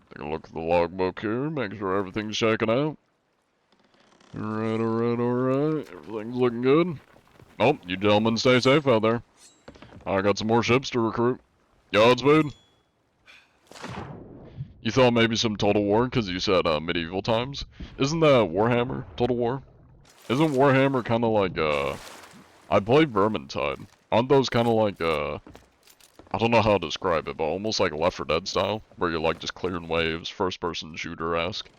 Take a look at the logbook here, make sure everything's checking out. Alright, alright, alright. Everything's looking good. Oh, you gentlemen stay safe out there. I got some more ships to recruit. Godspeed. You thought maybe some Total War because you said medieval times? Isn't that Warhammer, Total War? Isn't Warhammer kind of like, I played Vermintide. Aren't those kind of like, I don't know how to describe it, but almost like Left 4 Dead style? Where you're like just clearing waves, first-person shooter-esque.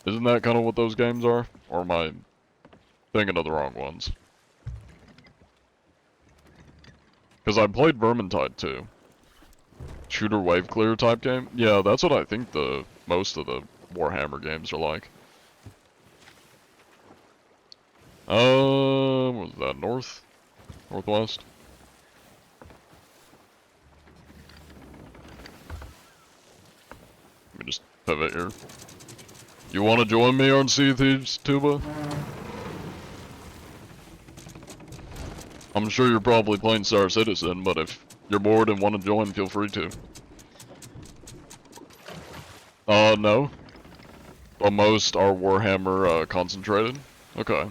Isn't that kind of what those games are? Or am I thinking of the wrong ones? Because I played Vermintide too. Shooter wave clear type game? Yeah, that's what I think the most of the Warhammer games are like. What was that, north? Northwest? Let me just pivot here. You want to join me on Sea Thieves, Tuba? I'm sure you're probably playing Star Citizen, but if you're bored and want to join, feel free to. No. But most are Warhammer, concentrated. Okay.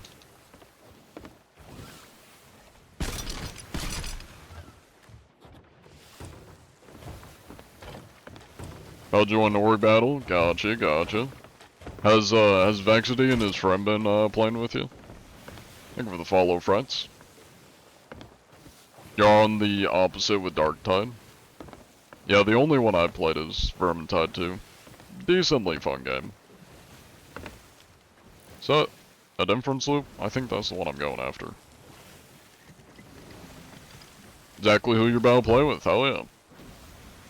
I'll join the org battle. Gotcha, gotcha. Has Vexity and his friend been, playing with you? Thank you for the follow, friends. You're on the opposite with Darktide. Yeah, the only one I've played is Vermintide 2. Decently fun game. Is that an inference loop? I think that's the one I'm going after. Exactly who you're about to play with, hell yeah.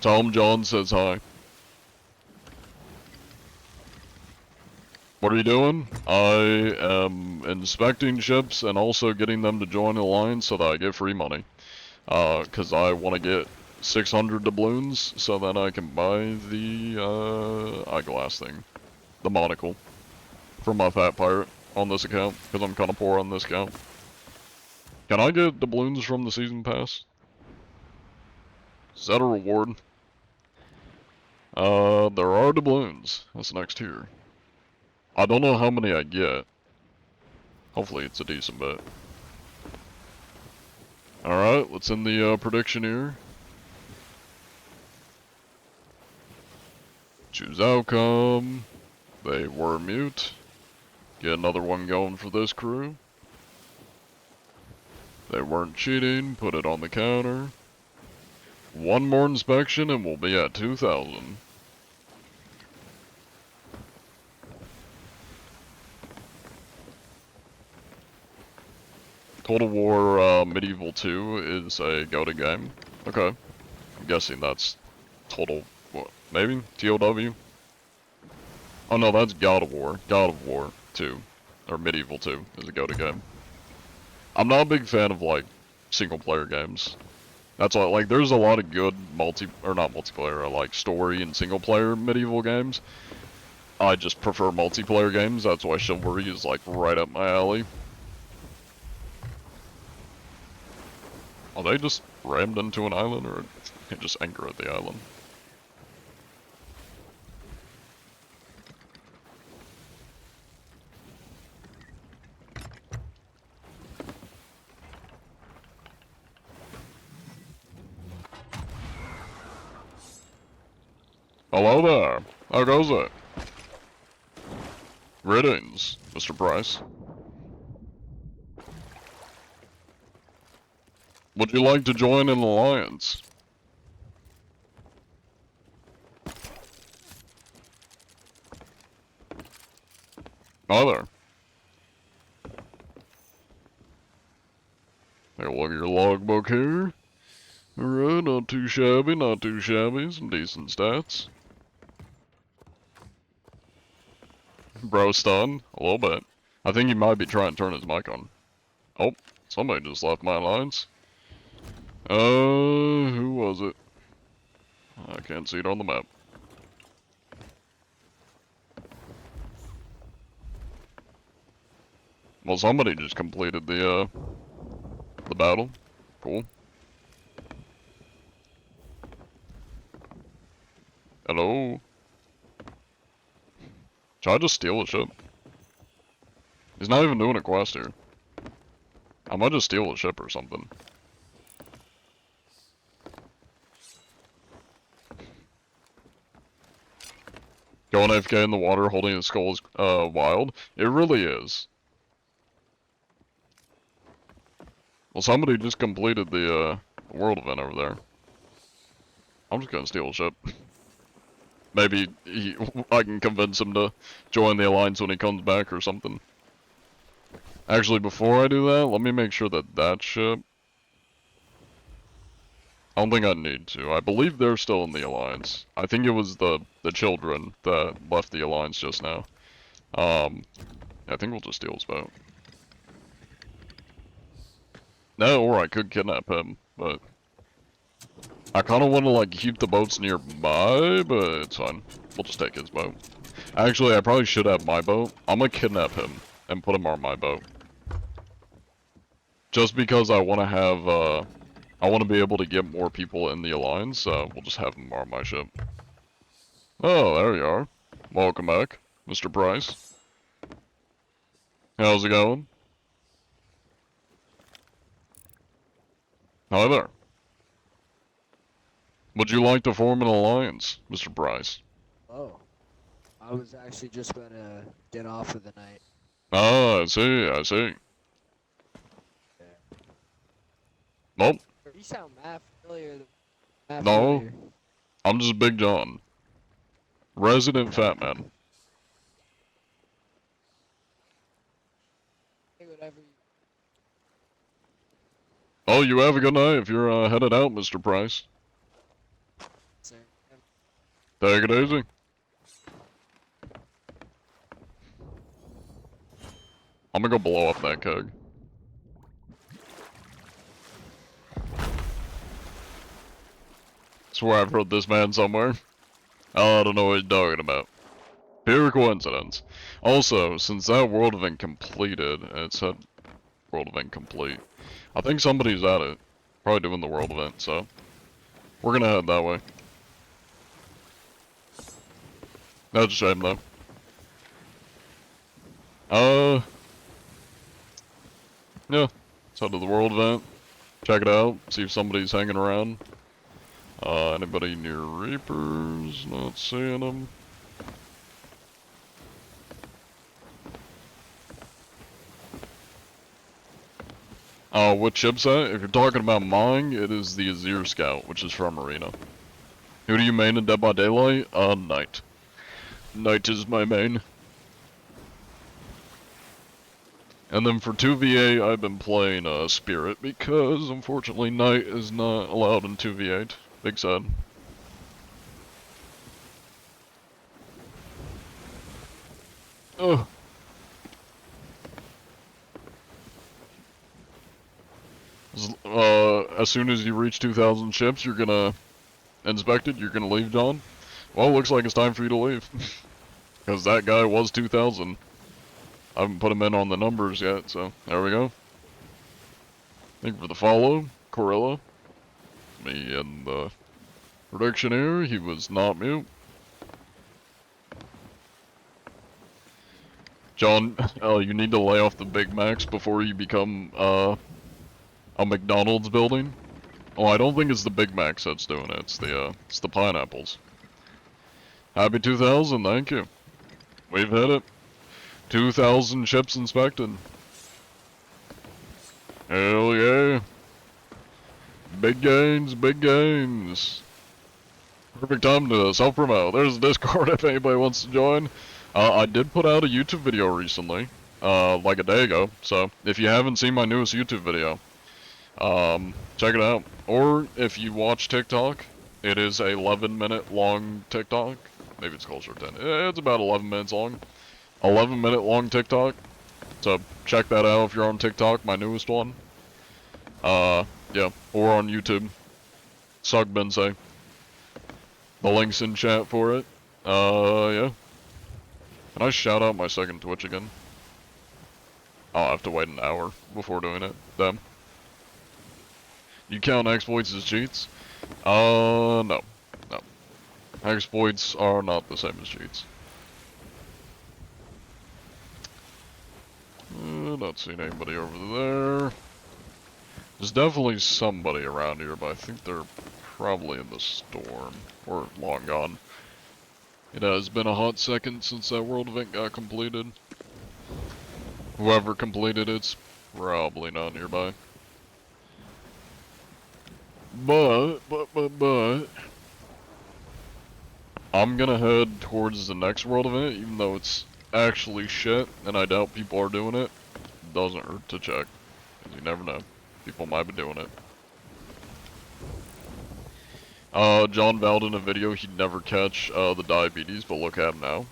Tom John says hi. What are you doing? I am inspecting ships and also getting them to join the alliance so that I get free money. Cause I want to get 600 doubloons so that I can buy the, eyeglass thing. The monocle. For my fat pirate on this account, because I'm kind of poor on this account. Can I get doubloons from the season pass? Is that a reward? There are doubloons. That's next here. I don't know how many I get. Hopefully it's a decent bit. Alright, let's end the prediction here. Choose outcome. They were mute. Get another one going for this crew. They weren't cheating. Put it on the counter. One more inspection and we'll be at 2,000. Total War Medieval 2 is a go-to game. Okay. I'm guessing that's Total, what, maybe? TOW? Oh no, that's God of War. God of War 2. Or Medieval 2 is a go-to game. I'm not a big fan of, like, single-player games. That's why, like, there's a lot of good not multiplayer, like, story and single-player medieval games. I just prefer multiplayer games, that's why Chivalry is, like, right up my alley. Are they just rammed into an island, or can just anchor at the island? Hello there. How goes it? Greetings, Mr. Price. Would you like to join an alliance? Hi there. Take a look at your logbook here. Alright, not too shabby, not too shabby. Some decent stats. Bro stunned? A little bit. I think he might be trying to turn his mic on. Oh, somebody just left my lines. Who was it? I can't see it on the map. Well, somebody just completed the battle. Cool. Hello? Should I just steal a ship? He's not even doing a quest here. I might just steal a ship or something. Going AFK in the water holding his skull is wild. It really is. Well, somebody just completed the world event over there. I'm just gonna steal a ship. Maybe I can convince him to join the alliance when he comes back or something. Actually, before I do that, let me make sure that that ship... I don't think I need to. I believe they're still in the alliance. I think it was the children that left the alliance just now. I think we'll just steal his boat. No, or I could kidnap him, but... I kind of want to, like, keep the boats nearby, but it's fine. We'll just take his boat. Actually, I probably should have my boat. I'm gonna kidnap him and put him on my boat. Just because I want to have, I want to be able to get more people in the alliance, so we'll just have him on my ship. Oh, there you are. Welcome back, Mr. Price. How's it going? Hi there. Would you like to form an alliance, Mr. Price? Oh, I was actually just gonna get off for the night. Ah, I see, I see. Yeah. Nope. You sound mad familiar. Mad No. familiar. I'm just Big John. Resident Fat Man. Hey, whatever. Oh, you have a good night if you're headed out, Mr. Price. Sir. Take it easy. I'm gonna go blow up that keg. Swear I've heard this man somewhere. I don't know what he's talking about. Pure coincidence. Also, since that world event completed, it said world event complete. I think somebody's at it. Probably doing the world event, so. We're gonna head that way. That's a shame though. Yeah. Let's head to the world event. Check it out. See if somebody's hanging around. Anybody near Reapers? Not seeing them. What chipset? If you're talking about mine, it is the Azir Scout, which is from Arena. Who do you main in Dead by Daylight? Knight. Knight is my main. And then for 2v8, I've been playing Spirit, because unfortunately Knight is not allowed in 2v8. Big sad. Ugh. As soon as you reach 2,000 chips, you're gonna inspect it, you're gonna leave, John? Well, looks like it's time for you to leave. Because that guy was 2,000. I haven't put him in on the numbers yet, so there we go. Thank you for the follow, Corilla. Me and the prediction here, he was not mute. John, you need to lay off the Big Macs before you become a McDonald's building. Oh, I don't think it's the Big Macs that's doing it. It's the pineapples. Happy 2,000, thank you. We've hit it. 2,000 chips inspected. Hell yeah. Big gains, big gains. Perfect time to self-promote. There's Discord if anybody wants to join. I did put out a YouTube video recently, like a day ago. So if you haven't seen my newest YouTube video, check it out. Or if you watch TikTok, it is a 11-minute long TikTok. Maybe it's closer to 10. It's about 11 minutes long. 11-minute long TikTok. So check that out if you're on TikTok, my newest one. Yeah, or on YouTube. Sug Bensei. The link's in chat for it. Yeah. Can I shout out my second Twitch again? I'll have to wait an hour before doing it. Damn. You count exploits as cheats? No. No. Exploits are not the same as cheats. Not seeing anybody over there. There's definitely somebody around here, but I think they're probably in the storm. Or long gone. It has been a hot second since that world event got completed. Whoever completed it's probably not nearby. But I'm gonna head towards the next world event, even though it's actually shit, and I doubt people are doing it. Doesn't hurt to check, because you never know. People might be doing it. John vowed in a video he'd never catch the diabetes, but look at him now.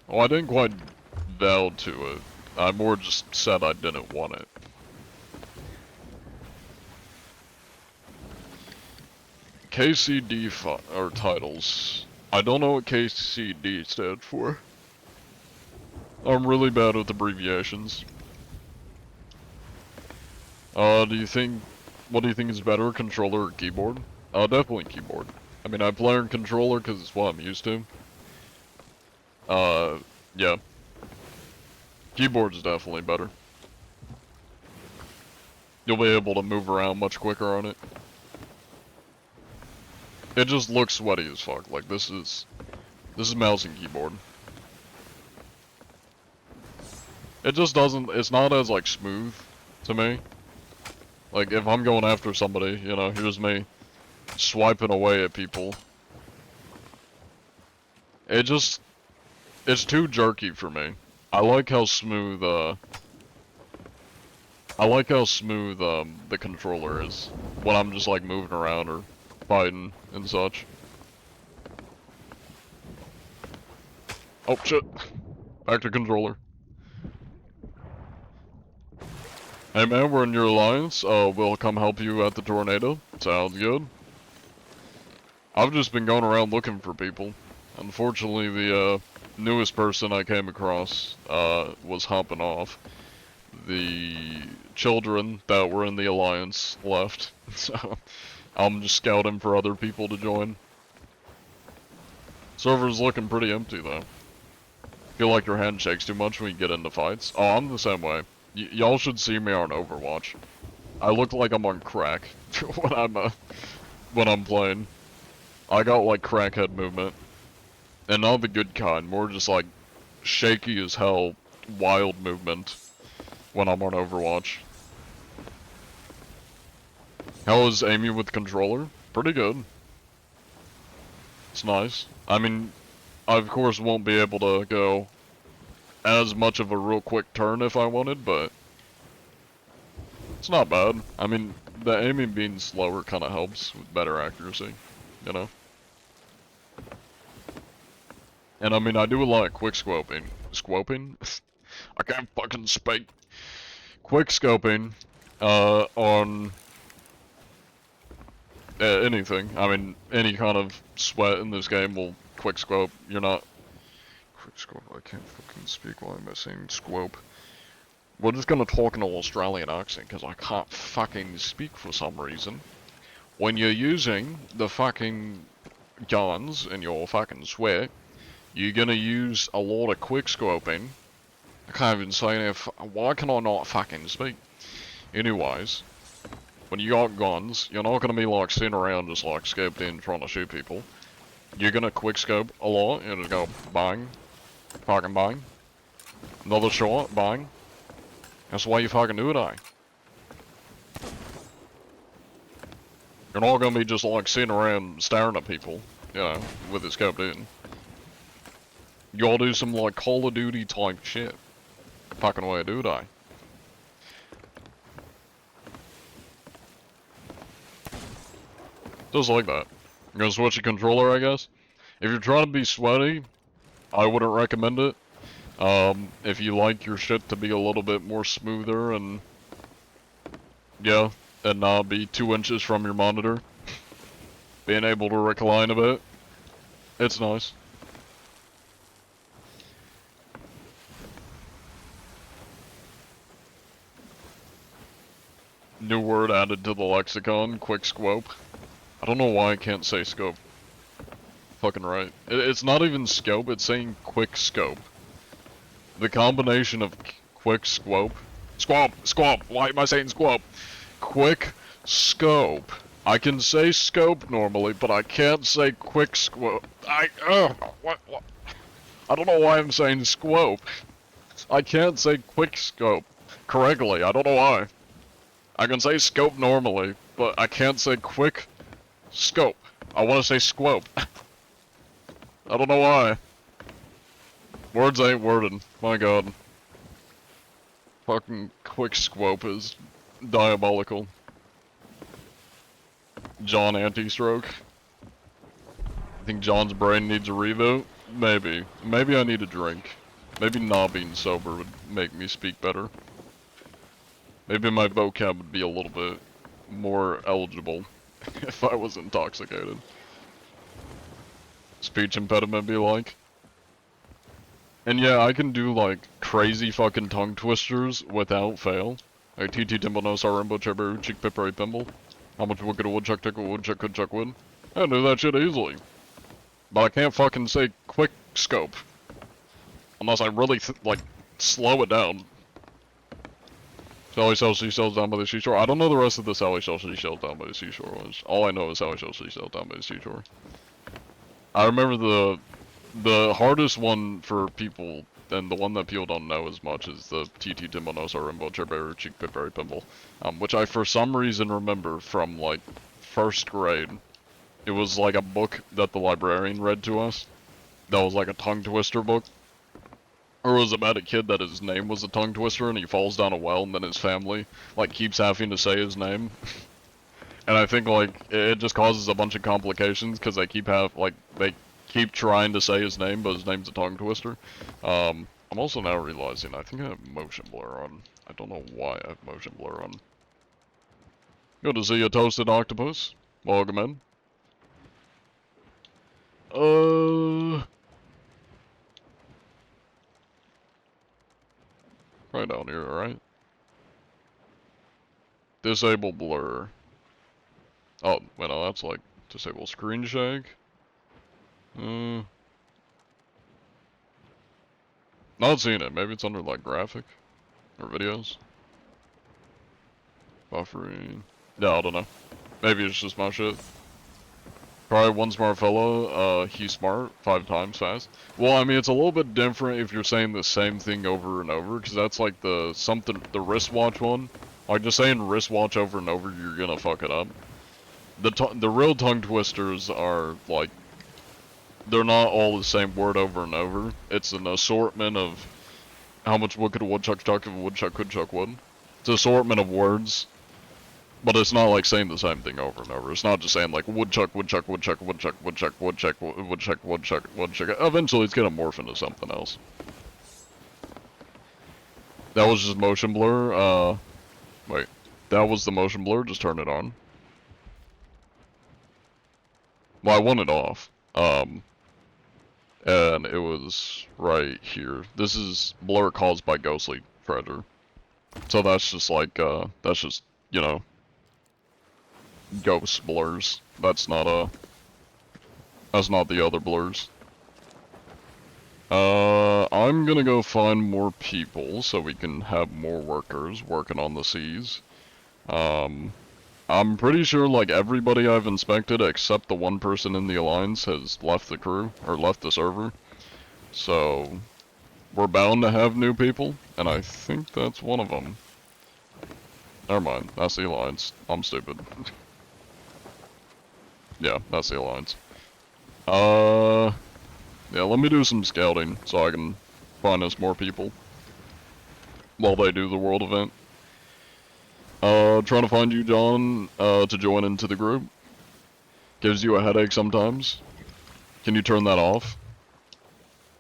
Oh, I didn't quite vow to it. I more just said I didn't want it. KCD or titles. I don't know what KCD stands for. I'm really bad with abbreviations. What do you think is better, controller or keyboard? Definitely keyboard. I mean, I play on controller because it's what I'm used to. Yeah. Keyboard's definitely better. You'll be able to move around much quicker on it. It just looks sweaty as fuck. Like, this is mouse and keyboard. It just doesn't, it's not as, like, smooth to me. Like, if I'm going after somebody, you know, here's me swiping away at people. It's too jerky for me. I like how smooth, the controller is when I'm just, like, moving around or fighting and such. Oh, shit. Back to controller. Hey man, we're in your alliance. We'll come help you at the tornado. Sounds good. I've just been going around looking for people. Unfortunately, the newest person I came across was hopping off. The children that were in the alliance left, so I'm just scouting for other people to join. Server's looking pretty empty though. Feel like your hand shakes too much when you get into fights. Oh, I'm the same way. Y'all should see me on Overwatch. I look like I'm on crack when I'm playing. I got like crackhead movement, and not the good kind. More just like shaky as hell, wild movement when I'm on Overwatch. How is aiming with controller? Pretty good. It's nice. I mean, I of course won't be able to go as much of a real quick turn if I wanted, but it's not bad. I mean, the aiming being slower kind of helps with better accuracy, you know? And I mean, I do a lot of quick scoping. Scoping? I can't fucking speak. Quick scoping, on anything. I mean, any kind of sweat in this game will quick scope. You're not... Quick scope, I can't fucking speak while I'm saying scope. We're just gonna talk in an Australian accent, because I can't fucking speak for some reason. When you're using the fucking guns in your fucking sweat, you're gonna use a lot of quick scoping. I can't even say it. Why can I not fucking speak? Anyways, when you got guns, you're not gonna be like sitting around just like scoped in trying to shoot people. You're gonna quick scope a lot, and it'll go bang, fucking bang. Another shot, bang. That's why you fucking do it, eh? You're not gonna be just like sitting around staring at people, you know, with it scoped in. You all do some like Call of Duty type shit. Fucking way to do it, eh? Just like that. You're gonna switch your controller, I guess. If you're trying to be sweaty, I wouldn't recommend it. If you like your shit to be a little bit more smoother and... yeah, and not be 2 inches from your monitor. Being able to recline a bit. It's nice. New word added to the lexicon, quick scope. I don't know why I can't say scope. Fucking right. It's not even scope, it's saying quick scope. The combination of quick scope. Scope! Why am I saying scope? Quick scope. I can say scope normally, but I can't say quick scope. What? I don't know why I'm saying scope. I can't say quick scope correctly, I don't know why. I can say scope normally, but I can't say quick scope. I want to say scope. I don't know why. Words ain't worded. My god. Fucking quick scope is diabolical. John anti-stroke. I think John's brain needs a reboot. Maybe. Maybe I need a drink. Maybe not being sober would make me speak better. Maybe my vocab would be a little bit more eligible if I was intoxicated. Speech impediment be like. And yeah, I can do like crazy fucking tongue twisters without fail. Like TT Timble no Sarimbo Cheberu Cheek Pippery Pimble. How much wood could a woodchuck tickle woodchuck could chuck wood? I can do that shit easily. But I can't fucking say quick scope. Unless I really like slow it down. Sally sells seashells down by the seashore. I don't know the rest of the Sally sells seashells down by the seashore was. All I know is Sally sells seashells down by the seashore. I remember the hardest one for people, and the one that people don't know as much, is the TT Timonos Rimbo Cherberu Cheek Pippery Pimple. Which I for some reason remember from like 1st grade. It was like a book that the librarian read to us. That was like a tongue twister book. Or it was about a kid that his name was a tongue twister and he falls down a well and then his family like keeps having to say his name. And I think like it just causes a bunch of complications because they keep trying to say his name, but his name's a tongue twister. I'm also now realizing I think I have motion blur on. I don't know why I have motion blur on. Good to see you, Toasted Octopus. Welcome in. Right down here, alright? Disable blur. Oh, wait, no, that's like disable screen shake. Not seeing it. Maybe it's under like graphic or videos. Buffering. Yeah, I don't know. Maybe it's just my shit. Probably one smart fellow, he's smart 5 times fast. Well, I mean, it's a little bit different if you're saying the same thing over and over, because that's like the wristwatch one. Like, just saying wristwatch over and over, you're gonna fuck it up. The real tongue twisters are, like, they're not all the same word over and over. It's an assortment of how much wood could a woodchuck chuck if a woodchuck could chuck wood. It's an assortment of words, but it's not like saying the same thing over and over. It's not just saying like woodchuck, woodchuck, woodchuck, woodchuck, woodchuck, woodchuck, woodchuck, woodchuck, woodchuck. Eventually it's gonna morph into something else. That was just motion blur, wait. That was the motion blur, just turn it on. Well, I want it off. And it was right here. This is blur caused by ghostly treasure. So that's just like, that's just, you know, ghost blurs. That's not the other blurs. I'm gonna go find more people so we can have more workers working on the seas. I'm pretty sure like everybody I've inspected except the one person in the alliance has left the crew, or left the server. So, we're bound to have new people, and I think that's one of them. Never mind, that's the alliance. I'm stupid. Yeah, that's the alliance. Yeah, let me do some scouting so I can find us more people while they do the world event. Trying to find you, John, to join into the group. Gives you a headache sometimes. Can you turn that off?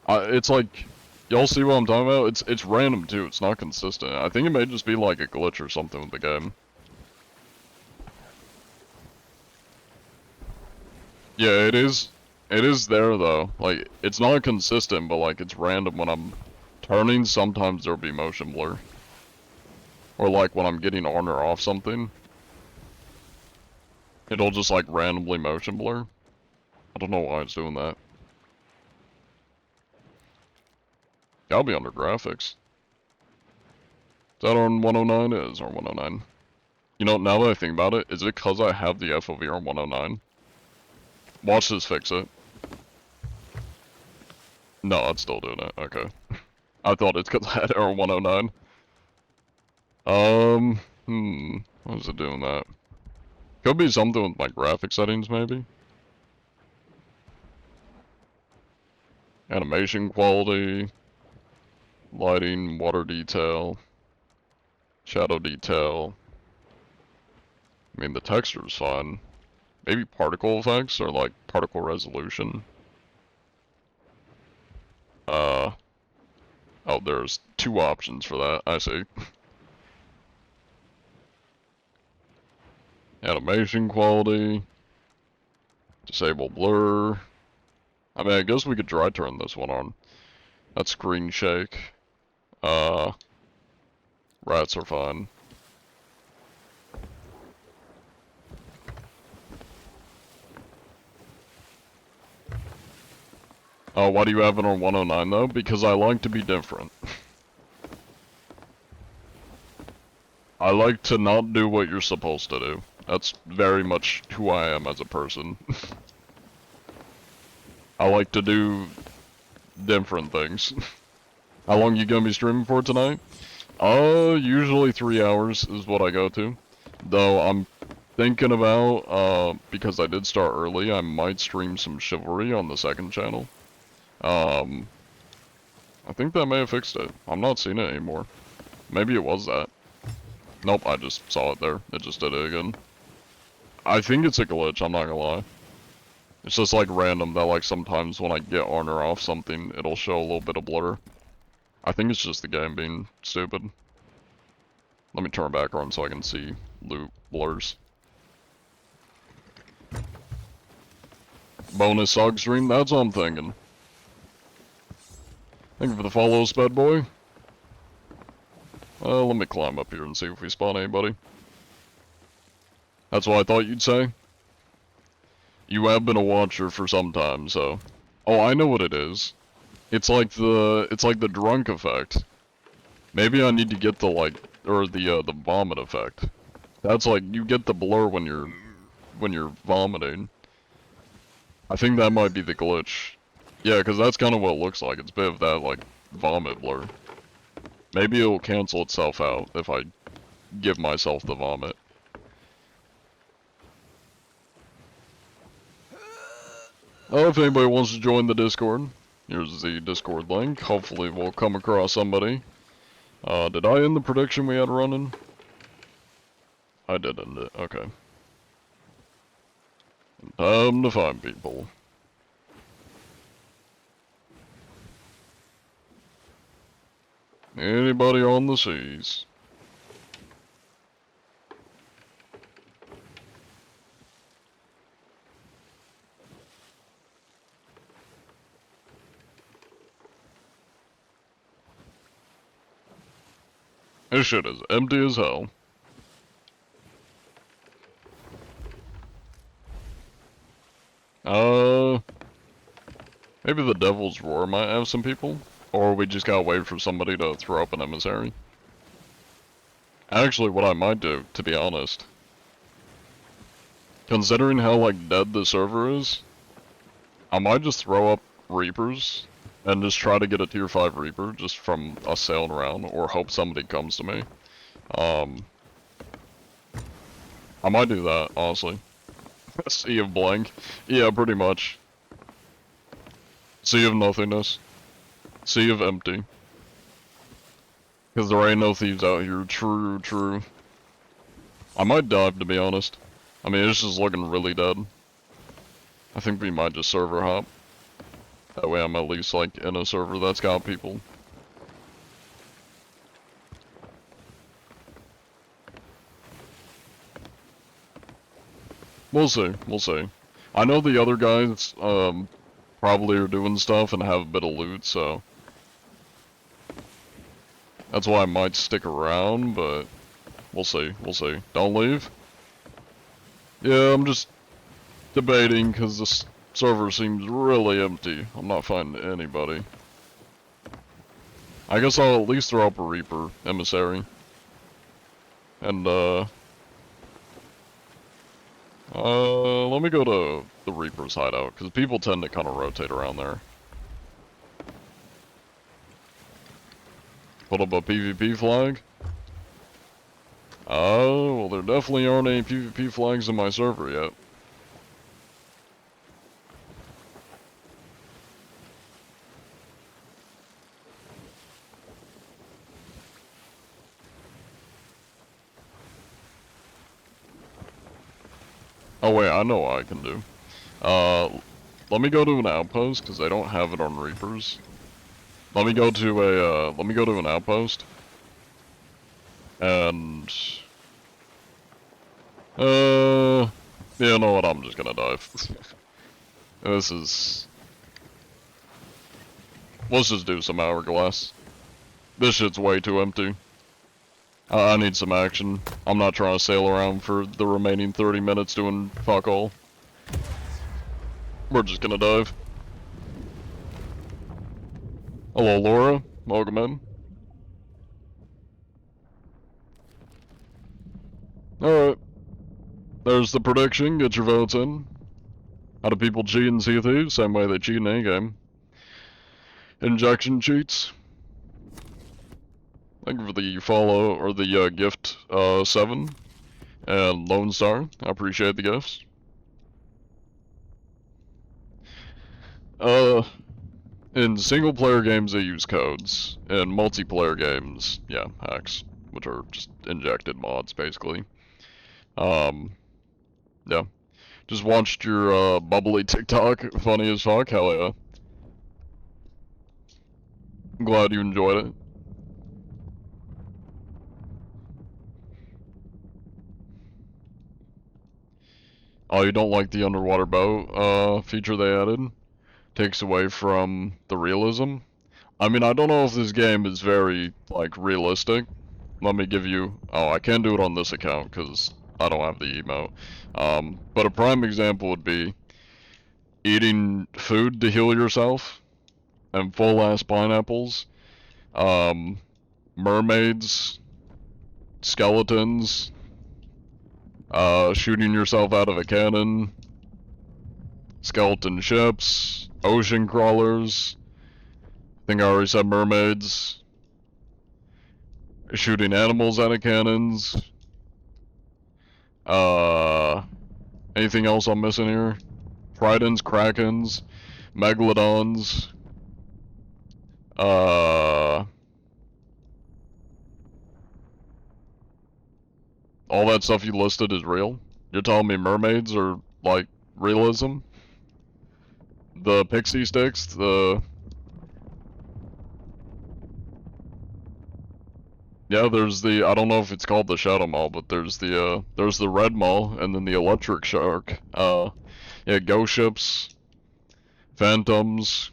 It's like, y'all see what I'm talking about? It's random too, it's not consistent. I think it may just be like a glitch or something with the game. Yeah, it is there though. Like, it's not consistent, but like, it's random when I'm turning, sometimes there'll be motion blur. Or like when I'm getting on or off something, it'll just like randomly motion blur. I don't know why it's doing that. Gotta be under graphics. Is that on 109? It is on 109. You know, now that I think about it, is it because I have the FOV on 109? Watch this fix it. No, it's still doing it. Okay. I thought it's because I had it on 109. Why is it doing that? Could be something with my graphic settings, maybe? Animation quality, lighting, water detail, shadow detail. I mean, the texture's fine. Maybe particle effects or like particle resolution. Oh, there's two options for that, I see. Animation quality, disable blur. I mean, I guess we could dry turn this one on. That's screen shake. Rats are fine. Why do you have it on 109 though? Because I like to be different. I like to not do what you're supposed to do. That's very much who I am as a person. I like to do different things. How long you gonna be streaming for tonight? Usually 3 hours is what I go to. Though I'm thinking about, because I did start early, I might stream some Chivalry on the second channel. I think that may have fixed it. I'm not seeing it anymore. Maybe it was that. Nope, I just saw it there. It just did it again. I think it's a glitch, I'm not gonna lie. It's just like random that like sometimes when I get on or off something, it'll show a little bit of blur. I think it's just the game being stupid. Let me turn it back on so I can see loot blurs. Bonus SOG stream, that's what I'm thinking. Thank you for the follow, Sped Boy. Let me climb up here and see if we spawn anybody. That's what I thought you'd say. You have been a watcher for some time, so. Oh, I know what it is. It's like the drunk effect. Maybe I need to get the the vomit effect. That's like you get the blur when you're vomiting. I think that might be the glitch. Yeah, because that's kind of what it looks like. It's a bit of that like vomit blur. Maybe it'll cancel itself out if I give myself the vomit. If anybody wants to join the Discord, here's the Discord link. Hopefully we'll come across somebody. Did I end the prediction we had running? I did end it, okay. Time to find people. Anybody on the seas? This shit is empty as hell. Maybe the Devil's Roar might have some people? Or we just gotta wait for somebody to throw up an emissary? Actually, what I might do, to be honest, considering how, like, dead the server is, I might just throw up Reapers, and just try to get a tier 5 Reaper, just from us sailing around, or hope somebody comes to me. I might do that, honestly. Sea of blank. Yeah, pretty much. Sea of nothingness. Sea of empty. Because there ain't no thieves out here. True, true. I might dive, to be honest. I mean, it's just looking really dead. I think we might just server hop. That way I'm at least, like, in a server that's got people. We'll see, we'll see. I know the other guys, probably are doing stuff and have a bit of loot, so... That's why I might stick around, but... We'll see, we'll see. Don't leave? Yeah, I'm just debating, because this server seems really empty. I'm not finding anybody. I guess I'll at least throw up a Reaper emissary. And, let me go to the Reaper's hideout, because people tend to kind of rotate around there. Put up a PvP flag? Oh, well there definitely aren't any PvP flags in my server yet. Oh wait, I know what I can do. Let me go to an outpost, because they don't have it on Reapers. Let me go to a, an outpost. And... yeah, you know what, I'm just gonna dive. This is... Let's just do some hourglass. This shit's way too empty. I need some action. I'm not trying to sail around for the remaining 30 minutes doing fuck all. We're just gonna dive. Hello, Laura. Welcome in. Alright. There's the prediction. Get your votes in. How do people cheat in Sea of Thieves? Same way they cheat in any game. Injection cheats. Thank you for the follow, or the gift, 7. And Lone Star. I appreciate the gifts. In single-player games, they use codes. In multiplayer games, yeah, hacks, which are just injected mods, basically. Yeah. Just watched your, bubbly TikTok, funny as fuck, hell yeah. I'm glad you enjoyed it. Oh, you don't like the underwater boat, feature they added? Takes away from the realism? I mean, I don't know if this game is very, like, realistic. Let me give you... Oh, I can't do it on this account, because I don't have the emote. But a prime example would be eating food to heal yourself, and full-ass pineapples, mermaids, skeletons, shooting yourself out of a cannon, skeleton ships, ocean crawlers, I think I already said mermaids, Shooting animals out of cannons. Anything else I'm missing here? Tridents, krakens, megalodons. All that stuff you listed is real? You're telling me mermaids are, like, realism? The pixie sticks, yeah, there's the, I don't know if it's called the Shadow Mall, but there's the Red Mall, and then the Electric Shark. Yeah, ghost ships, phantoms.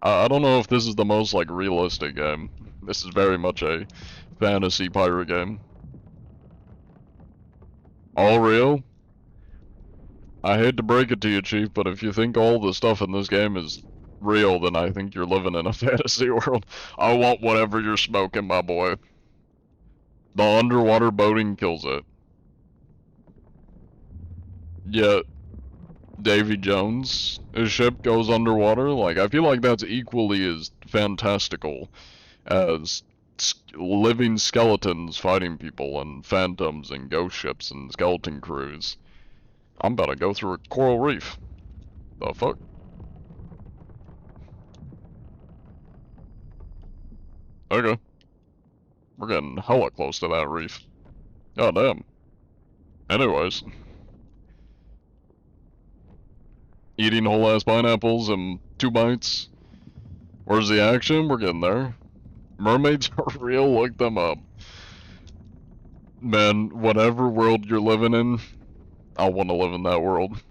I don't know if this is the most, like, realistic game. This is very much a fantasy pirate game. All real? I hate to break it to you, Chief, but if you think all the stuff in this game is real, then I think you're living in a fantasy world. I want whatever you're smoking, my boy. The underwater boating kills it. Yet, Davy Jones, his ship goes underwater. Like, I feel like that's equally as fantastical as living skeletons fighting people and phantoms and ghost ships and skeleton crews. I'm about to go through a coral reef. The fuck? Okay. We're getting hella close to that reef. God damn. Anyways. Eating whole ass pineapples in 2 bites. Where's the action? We're getting there. Mermaids are real, look them up. Man, whatever world you're living in, I want to live in that world.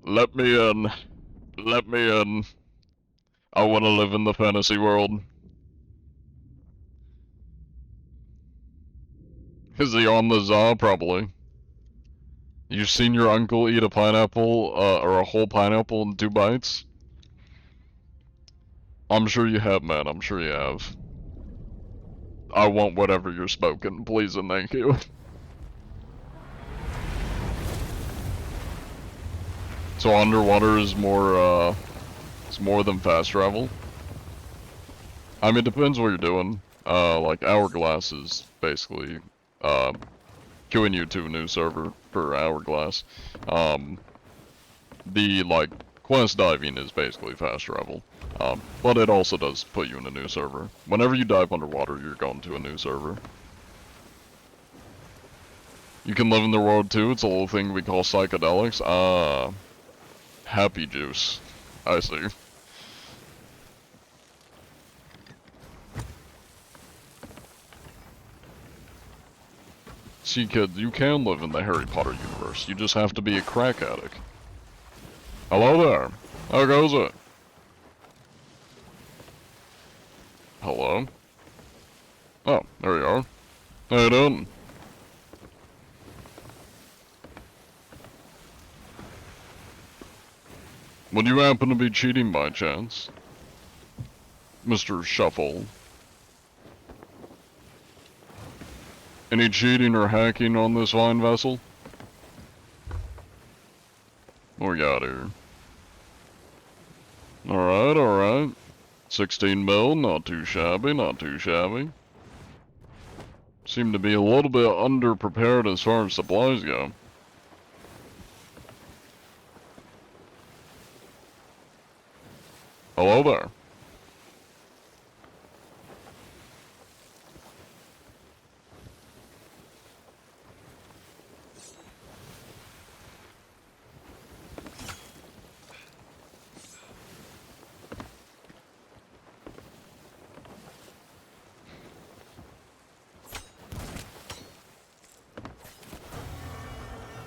Let me in. Let me in. I want to live in the fantasy world. Is he on the za? Probably. You've seen your uncle eat a pineapple, or a whole pineapple in 2 bites? I'm sure you have, man. I'm sure you have. I want whatever you're smoking, please and thank you. So underwater is more, it's more than fast travel? I mean, it depends what you're doing. Like, Hourglass is basically, queuing you to a new server for Hourglass. The, like, quest diving is basically fast travel. But it also does put you in a new server. Whenever you dive underwater, you're going to a new server. You can live in the world too, it's a little thing we call psychedelics. Happy juice. I see. See, kid, you can live in the Harry Potter universe. You just have to be a crack addict. Hello there. How goes it? Hello? Oh, there you are. How you doing? Would you happen to be cheating by chance? Mr. Shuffle? Any cheating or hacking on this fine vessel? What we got here? Alright, alright. 16 mil, not too shabby, not too shabby. Seem to be a little bit underprepared as far as supplies go. Hello there.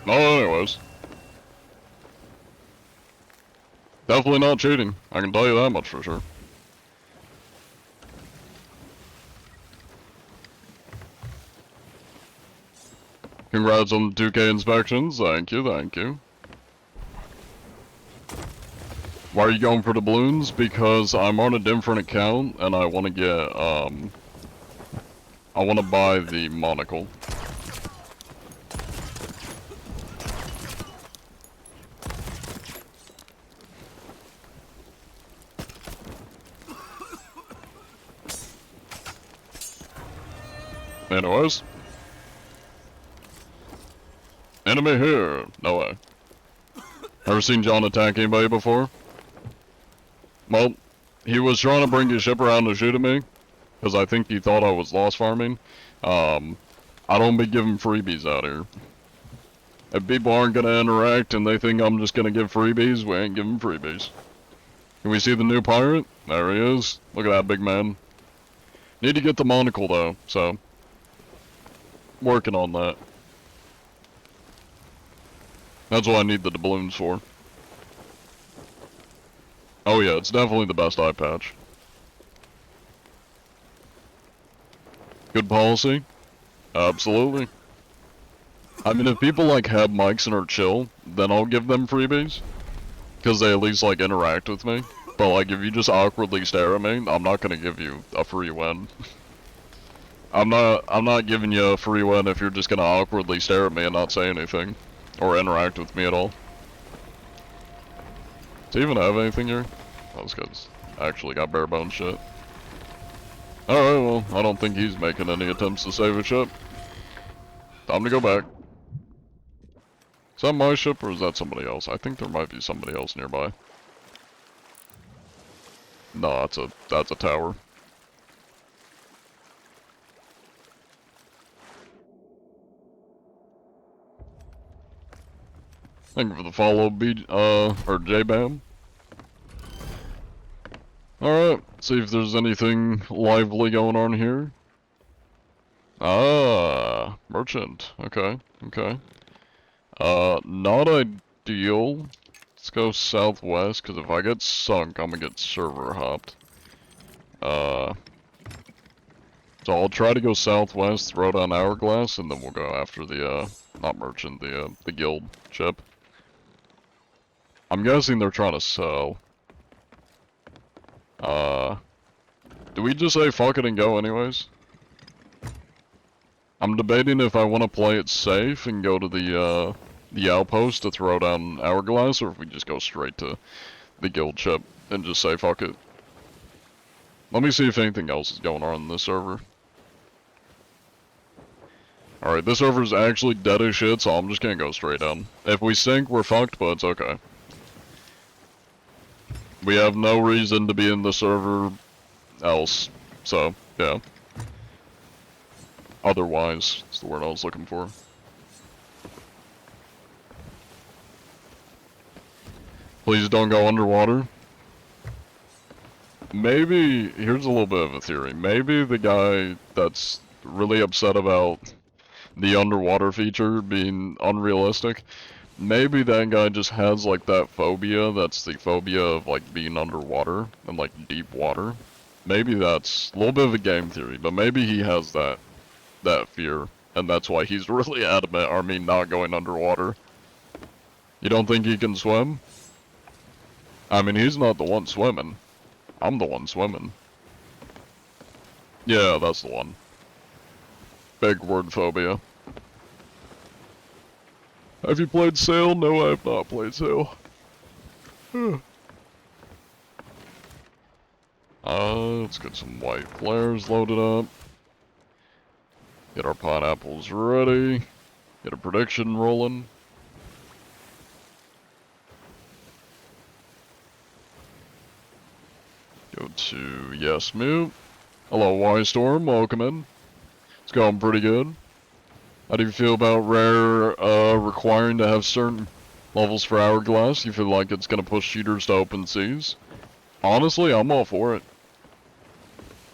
No, anyways. Definitely not cheating. I can tell you that much for sure. Congrats on the 2K inspections. Thank you, thank you. Why are you going for the balloons? Because I'm on a different account and I want to get, I want to buy the monocle. Anyways. Enemy here. No way. Ever seen John attack anybody before? Well, he was trying to bring his ship around to shoot at me, because I think he thought I was lost farming. I don't be giving freebies out here. If people aren't gonna interact and they think I'm just gonna give freebies, we ain't giving freebies. Can we see the new pirate? There he is. Look at that big man. Need to get the monocle though, so working on that. That's what I need the doubloons for. Oh yeah, it's definitely the best eye patch. Good policy? Absolutely. I mean, if people like have mics and are chill, then I'll give them freebies. Because they at least like interact with me. But like, if you just awkwardly stare at me, I'm not gonna give you a free win. I'm not giving you a free win if you're just gonna awkwardly stare at me and not say anything. Or interact with me at all. Does he even have anything here? Oh, this guy's actually got bare bones shit. Alright, well, I don't think he's making any attempts to save a ship. Time to go back. Is that my ship or is that somebody else? I think there might be somebody else nearby. No, that's a tower. Thank you for the follow, or J-Bam. Alright, see if there's anything lively going on here. Ah, merchant. Okay, okay. Not ideal. Let's go southwest, because if I get sunk, I'm gonna get server hopped. So I'll try to go southwest, throw down Hourglass, and then we'll go after the, not merchant, the guild ship. I'm guessing they're trying to sell. Do we just say fuck it and go anyways? I'm debating if I want to play it safe and go to the outpost to throw down Hourglass, or if we just go straight to the guild ship and just say fuck it. Let me see if anything else is going on in this server. Alright, this server's actually dead as shit, so I'm just gonna go straight down. If we sink, we're fucked, but it's okay. We have no reason to be in the server else, so, yeah. Otherwise, is the word I was looking for. Please don't go underwater. Maybe, here's a little bit of a theory. Maybe the guy that's really upset about the underwater feature being unrealistic, maybe that guy just has like that phobia, that's the phobia of like being underwater and like deep water. Maybe that's a little bit of a game theory, but maybe he has that fear, and that's why he's really adamant, I mean, not going underwater. You don't think he can swim? I mean, he's not the one swimming. I'm the one swimming. Yeah, that's the one. Big word phobia. Have you played Sail? No, I have not played Sail. Let's get some white flares loaded up. Get our pineapples ready. Get a prediction rolling. Go to yes mute. Hello Y-Storm, welcome in. It's going pretty good. How do you feel about Rare requiring to have certain levels for Hourglass? You feel like it's gonna push cheaters to open seas? Honestly, I'm all for it.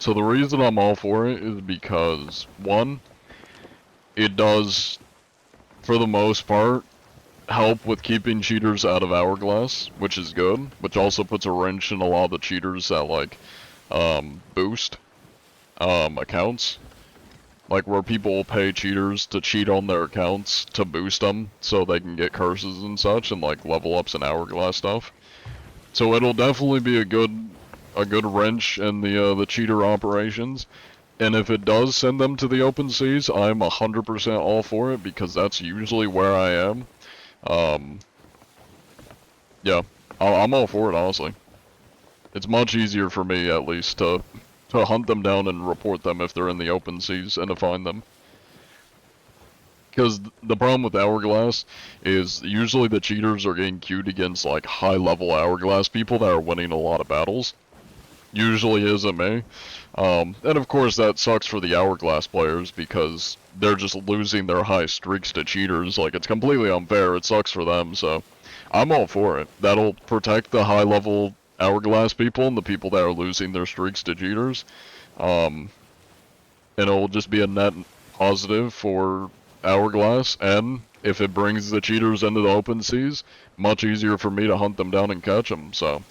So the reason I'm all for it is because, one, it does, for the most part, help with keeping cheaters out of Hourglass, which is good, which also puts a wrench in a lot of the cheaters that, like, boost, accounts. Like, where people will pay cheaters to cheat on their accounts to boost them, so they can get curses and such, and, like, level ups and Hourglass stuff. So it'll definitely be a good wrench in the cheater operations. And if it does send them to the open seas, I'm 100% all for it, because that's usually where I am. Yeah, I'm all for it, honestly. It's much easier for me, at least, to to hunt them down and report them if they're in the open seas and to find them. Because the problem with Hourglass is usually the cheaters are getting queued against like high-level Hourglass people that are winning a lot of battles. Usually isn't me. And of course that sucks for the Hourglass players because they're just losing their high streaks to cheaters. Like, it's completely unfair. It sucks for them, so I'm all for it. That'll protect the high-level Hourglass people and the people that are losing their streaks to cheaters. And it'll just be a net positive for Hourglass, and if it brings the cheaters into the open seas, much easier for me to hunt them down and catch them, so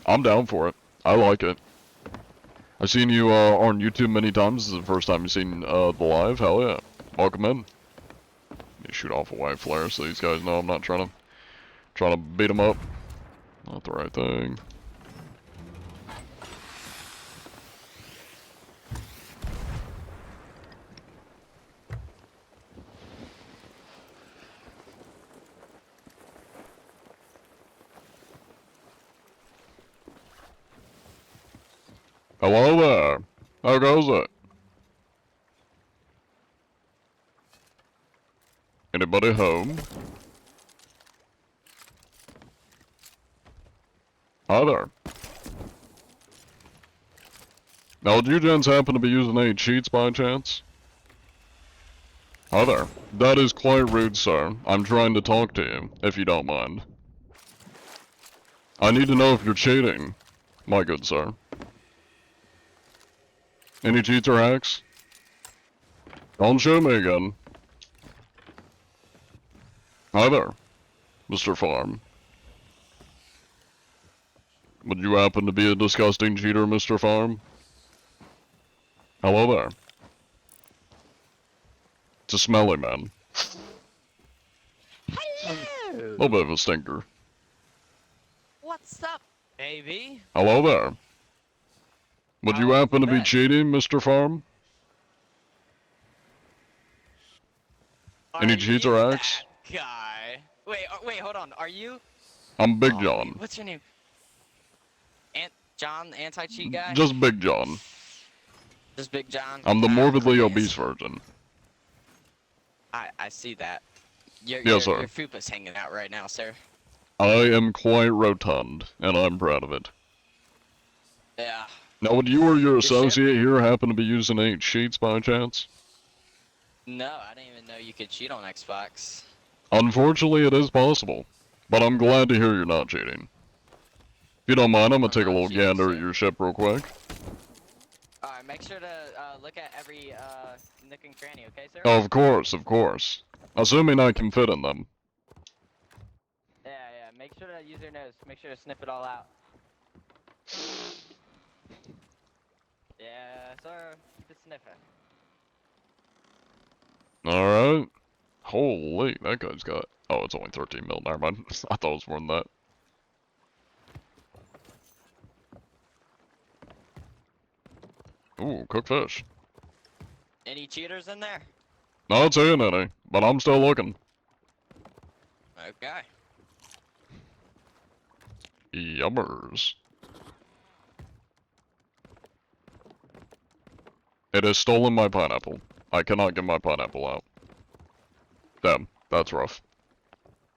I'm down for it. I like it. I've seen you on YouTube many times. This is the first time you've seen the live. Hell yeah. Welcome in. Let me shoot off a white flare so these guys know I'm not trying to beat them up. Not the right thing. Hello there. How goes it? Anybody home? Hi there. Now, do you gents happen to be using any cheats by chance? Hi there. That is quite rude, sir. I'm trying to talk to you, if you don't mind. I need to know if you're cheating, my good sir. Any cheats or hacks? Don't shoot me again. Hi there, Mr. Farm. Would you happen to be a disgusting cheater, Mr. Farm? Hello there. It's a smelly man. Hello! A little bit of a stinker. What's up, baby? Hello there. Would you How's happen to be that? cheating, Mr. Farm? Any Are cheats you or hacks? that guy? Wait, hold on. Are you? I'm Big Oh, John. what's your name? John, the anti-cheat guy? Just Big John. Just Big John? I'm the morbidly Okay, obese virgin. I see that. Yes, sir. Your fupa's hanging out right now, sir. I am quite rotund, and I'm proud of it. Yeah. Now, would you or your Your ship? associate here happen to be using any cheats by chance? No, I didn't even know you could cheat on Xbox. Unfortunately, it is possible. But I'm glad to hear you're not cheating. If you don't mind, I'm gonna take a not little cheating, gander sir. at your ship real quick. Alright, make sure to look at every nook and cranny, okay, sir? Of course, of course. Assuming I can fit in them. Yeah, make sure to use your nose. Make sure to sniff it all out. Yeah, sir. Keep it sniffing. Alright. Holy, that guy's got... Oh, it's only 13 mil, never mind. I thought it was more than that. Ooh, cooked fish. Any cheaters in there? Not seeing any, but I'm still looking. Okay. Yummers. It has stolen my pineapple. I cannot get my pineapple out. Damn, that's rough.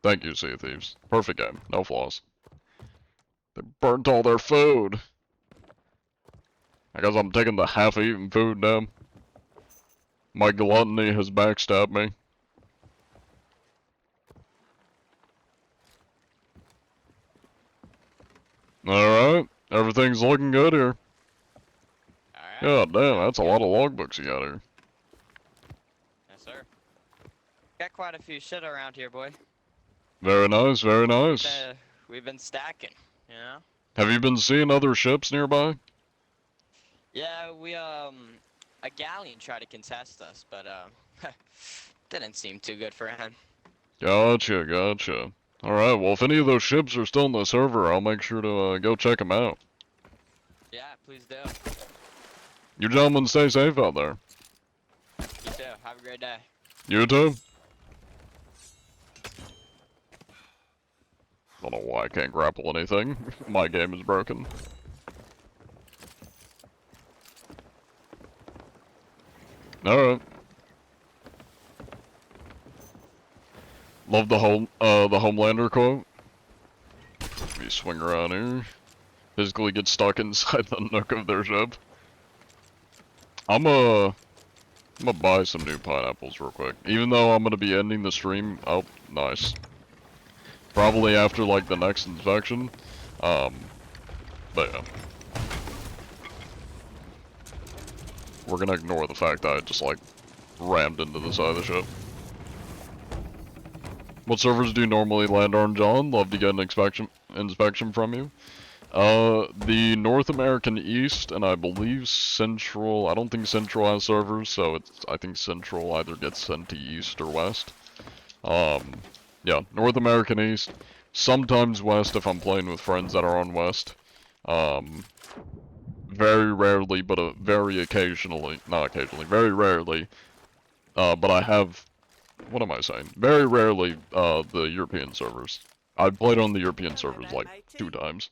Thank you, Sea of Thieves. Perfect game, no flaws. They burnt all their food. I guess I'm taking the half-eaten food now. My gluttony has backstabbed me. Alright, everything's looking good here. Alright. God damn, that's a lot of logbooks you got here. Yes, sir. Got quite a few shit around here, boy. Very nice, very nice. We've been stacking, you know? Have you been seeing other ships nearby? Yeah, a galleon tried to contest us, but, didn't seem too good for him. Gotcha, gotcha. Alright, well if any of those ships are still in the server, I'll make sure to go check them out. Yeah, please do. You gentlemen stay safe out there. You too. Have a great day. You too? Don't know why I can't grapple anything. My game is broken. Alright. Love the Homelander quote. Let me swing around here. Physically get stuck inside the nook of their ship. I'm gonna buy some new pineapples real quick. Even though I'm gonna be ending the stream. Oh, nice. Probably after like the next inspection. But yeah. We're gonna ignore the fact that I just like rammed into the side of the ship. What servers do you normally land on, John? Love to get an inspection from you. The North American East, and I believe Central, I don't think Central has servers, so I think Central either gets sent to East or West. Yeah, North American East, sometimes West if I'm playing with friends that are on West. Very rarely, but very occasionally, not occasionally, very rarely, but I have, what am I saying? Very rarely, the European servers. I've played on the European servers like 2 times.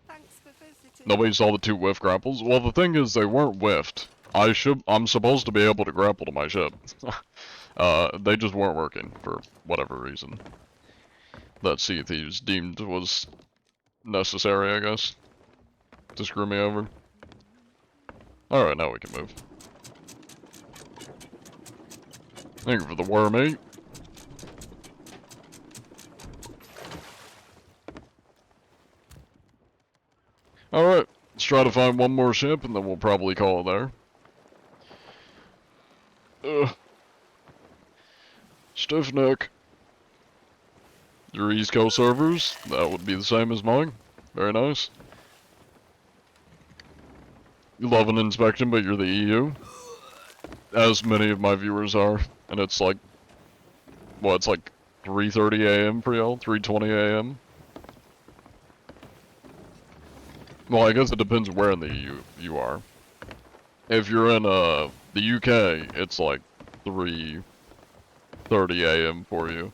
Thanks for visiting. Nobody saw the 2 whiff grapples? Well, the thing is, they weren't whiffed. I'm supposed to be able to grapple to my ship. They just weren't working, for whatever reason. That Sea Thieves deemed was necessary, I guess. To screw me over. Alright, now we can move. Thank you for the worm, mate. Alright, let's try to find one more ship and then we'll probably call it there. Stiff neck. Your East Coast servers, that would be the same as mine. Very nice. You love an inspection, but you're the EU. As many of my viewers are. And it's like, well, it's like 3:30 a.m. for y'all, 3:20 a.m. Well, I guess it depends where in the EU you are. If you're in the UK, it's like 3:30 a.m. for you.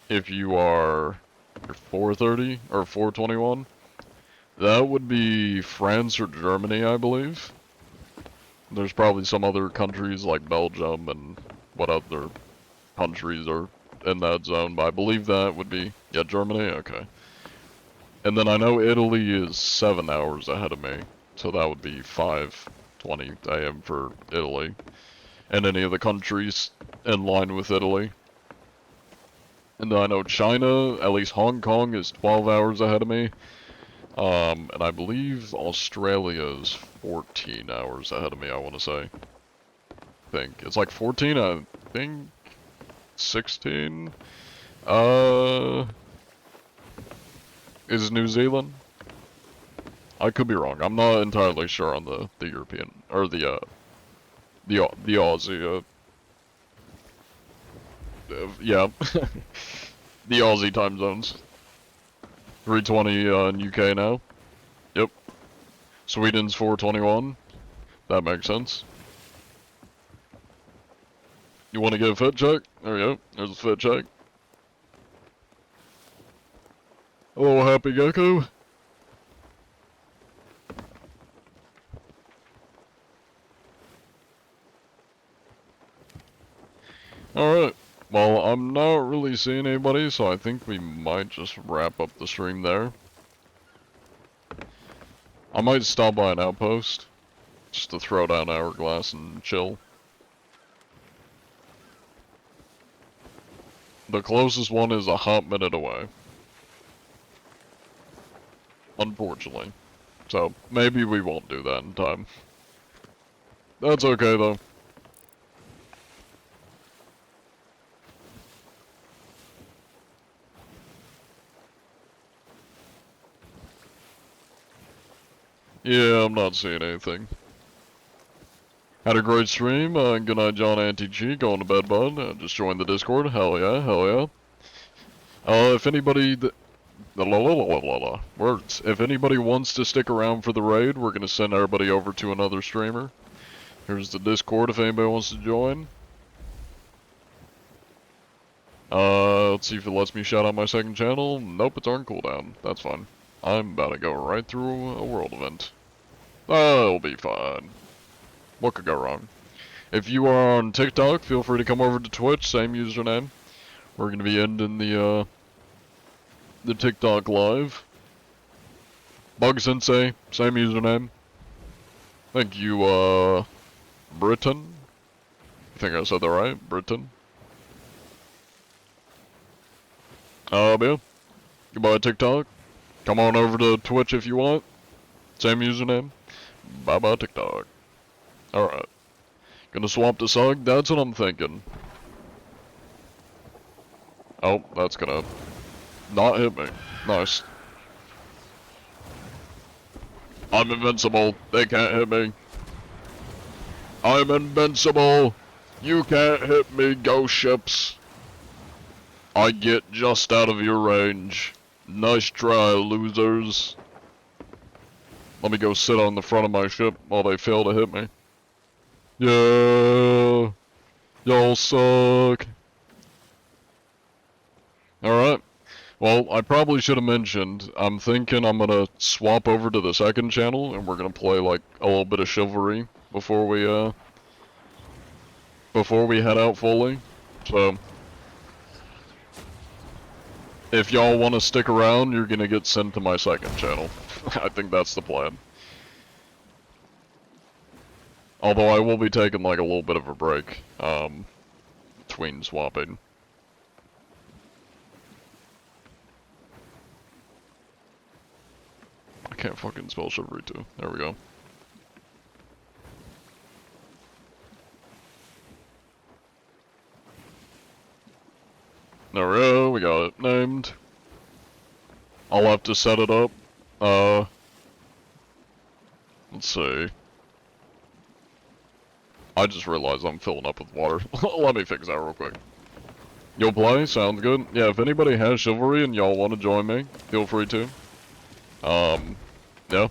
If you are 4:30 or 4:21, that would be France or Germany, I believe. There's probably some other countries like Belgium and what other countries are in that zone, but I believe that would be, yeah, Germany, okay. And then I know Italy is 7 hours ahead of me, so that would be 5:20 a.m. for Italy. And any of the countries in line with Italy. And then I know China, at least Hong Kong, is 12 hours ahead of me. And I believe Australia is 14 hours ahead of me, I want to say. I think. It's like 14, I think 16? Is New Zealand? I could be wrong. I'm not entirely sure on the European, or the Aussie, yeah. The Aussie time zones. 3:20 in UK now. Yep. Sweden's 4:21. That makes sense. You want to get a fit check? There we go. There's a fit check. Hello, Happy Gecko. Alright. Well, I'm not really seeing anybody, so I think we might just wrap up the stream there. I might stop by an outpost, just to throw down Hourglass and chill. The closest one is a hot minute away. Unfortunately. So, maybe we won't do that in time. That's okay though. Yeah, I'm not seeing anything. Had a great stream. Good night, John Anti-G. Going to bed, bud. Just joined the Discord. Hell yeah, hell yeah. If anybody... Words. If anybody wants to stick around for the raid, we're gonna send everybody over to another streamer. Here's the Discord if anybody wants to join. Let's see if it lets me shout out my second channel. Nope, it's on cooldown. That's fine. I'm about to go right through a world event. It'll be fine. What could go wrong? If you are on TikTok, feel free to come over to Twitch, same username. We're gonna be ending the TikTok live. Bug Sensei, same username. Thank you, Britain. I think I said that right, Britain. But yeah. Goodbye, TikTok. Come on over to Twitch if you want. Same username. Bye-bye, TikTok. Alright. Gonna swap to Sug? That's what I'm thinking. Oh, that's gonna not hit me. Nice. I'm invincible. They can't hit me. I'm invincible. You can't hit me, ghost ships. I get just out of your range. Nice try, losers. Let me go sit on the front of my ship while they fail to hit me. Yeah. Y'all suck. Alright. Well, I probably should have mentioned, I'm thinking I'm gonna swap over to the second channel, and we're gonna play, like, a little bit of chivalry before we head out fully. So, if y'all want to stick around, you're gonna get sent to my second channel. I think that's the plan. Although I will be taking, like, a little bit of a break, between swapping. I can't fucking spell chivalry too. There we go. There we go, we got it named. I'll have to set it up. Let's see. I just realized I'm filling up with water. Let me fix that real quick. You'll play? Sounds good. Yeah, if anybody has chivalry and y'all want to join me, feel free to. Yeah.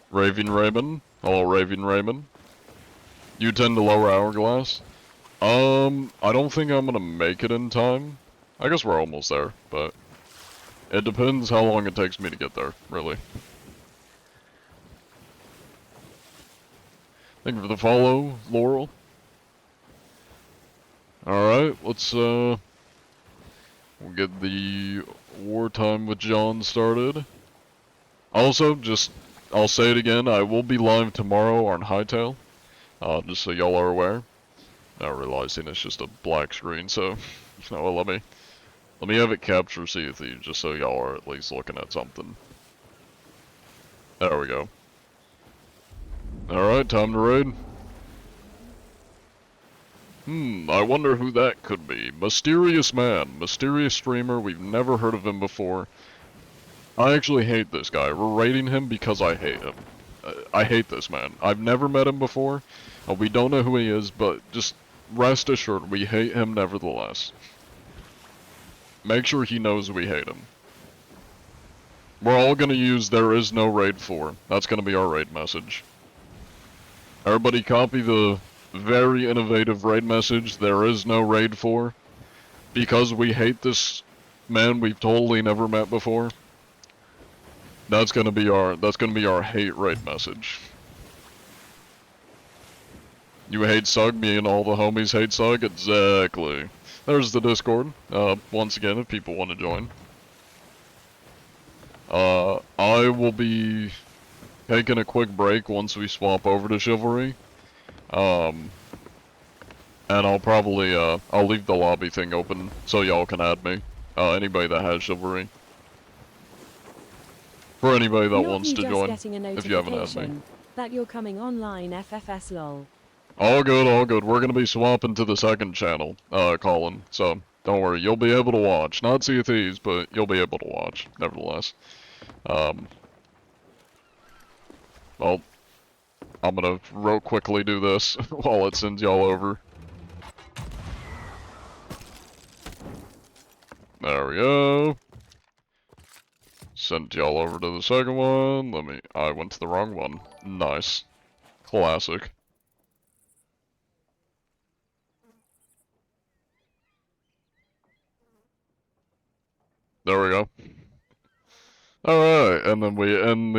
Raving Raymond. Hello, Raving Raymond. You tend to lower hourglass? I don't think I'm gonna make it in time. I guess we're almost there, but it depends how long it takes me to get there, really. Thank you for the follow, Laurel. Alright, let's, we'll get the Wartime with John started. Also, I'll say it again, I will be live tomorrow on Hightail, just so y'all are aware. Not realizing it's just a black screen, so, you know what, let me have it capture Sea of Thieves, just so y'all are at least looking at something. There we go. Alright, time to raid. I wonder who that could be. Mysterious man. Mysterious streamer, we've never heard of him before. I actually hate this guy. We're raiding him because I hate him. I hate this man. I've never met him before. We don't know who he is, but just rest assured, we hate him nevertheless. Make sure he knows we hate him. We're all gonna use "there is no raid for." That's gonna be our raid message. Everybody copy the very innovative raid message, "there is no raid for," because we hate this man we've totally never met before. That's gonna be our hate raid message. You hate Sug, me and all the homies hate Sug? Exactly. There's the Discord, once again, if people want to join. I will be taking a quick break once we swap over to Chivalry. And I'll probably, I'll leave the lobby thing open so y'all can add me. Anybody that has Chivalry. For anybody that wants to join, if you haven't asked me. That you're coming online, FFS lol. All good, all good. We're gonna be swapping to the second channel, Colin. So, don't worry, you'll be able to watch. Not Sea of Thieves, but you'll be able to watch, nevertheless. Well, I'm gonna real quickly do this while it sends y'all over. There we go. Sent y'all over to the second one. I went to the wrong one. Nice. Classic. There we go. Alright, and then we end the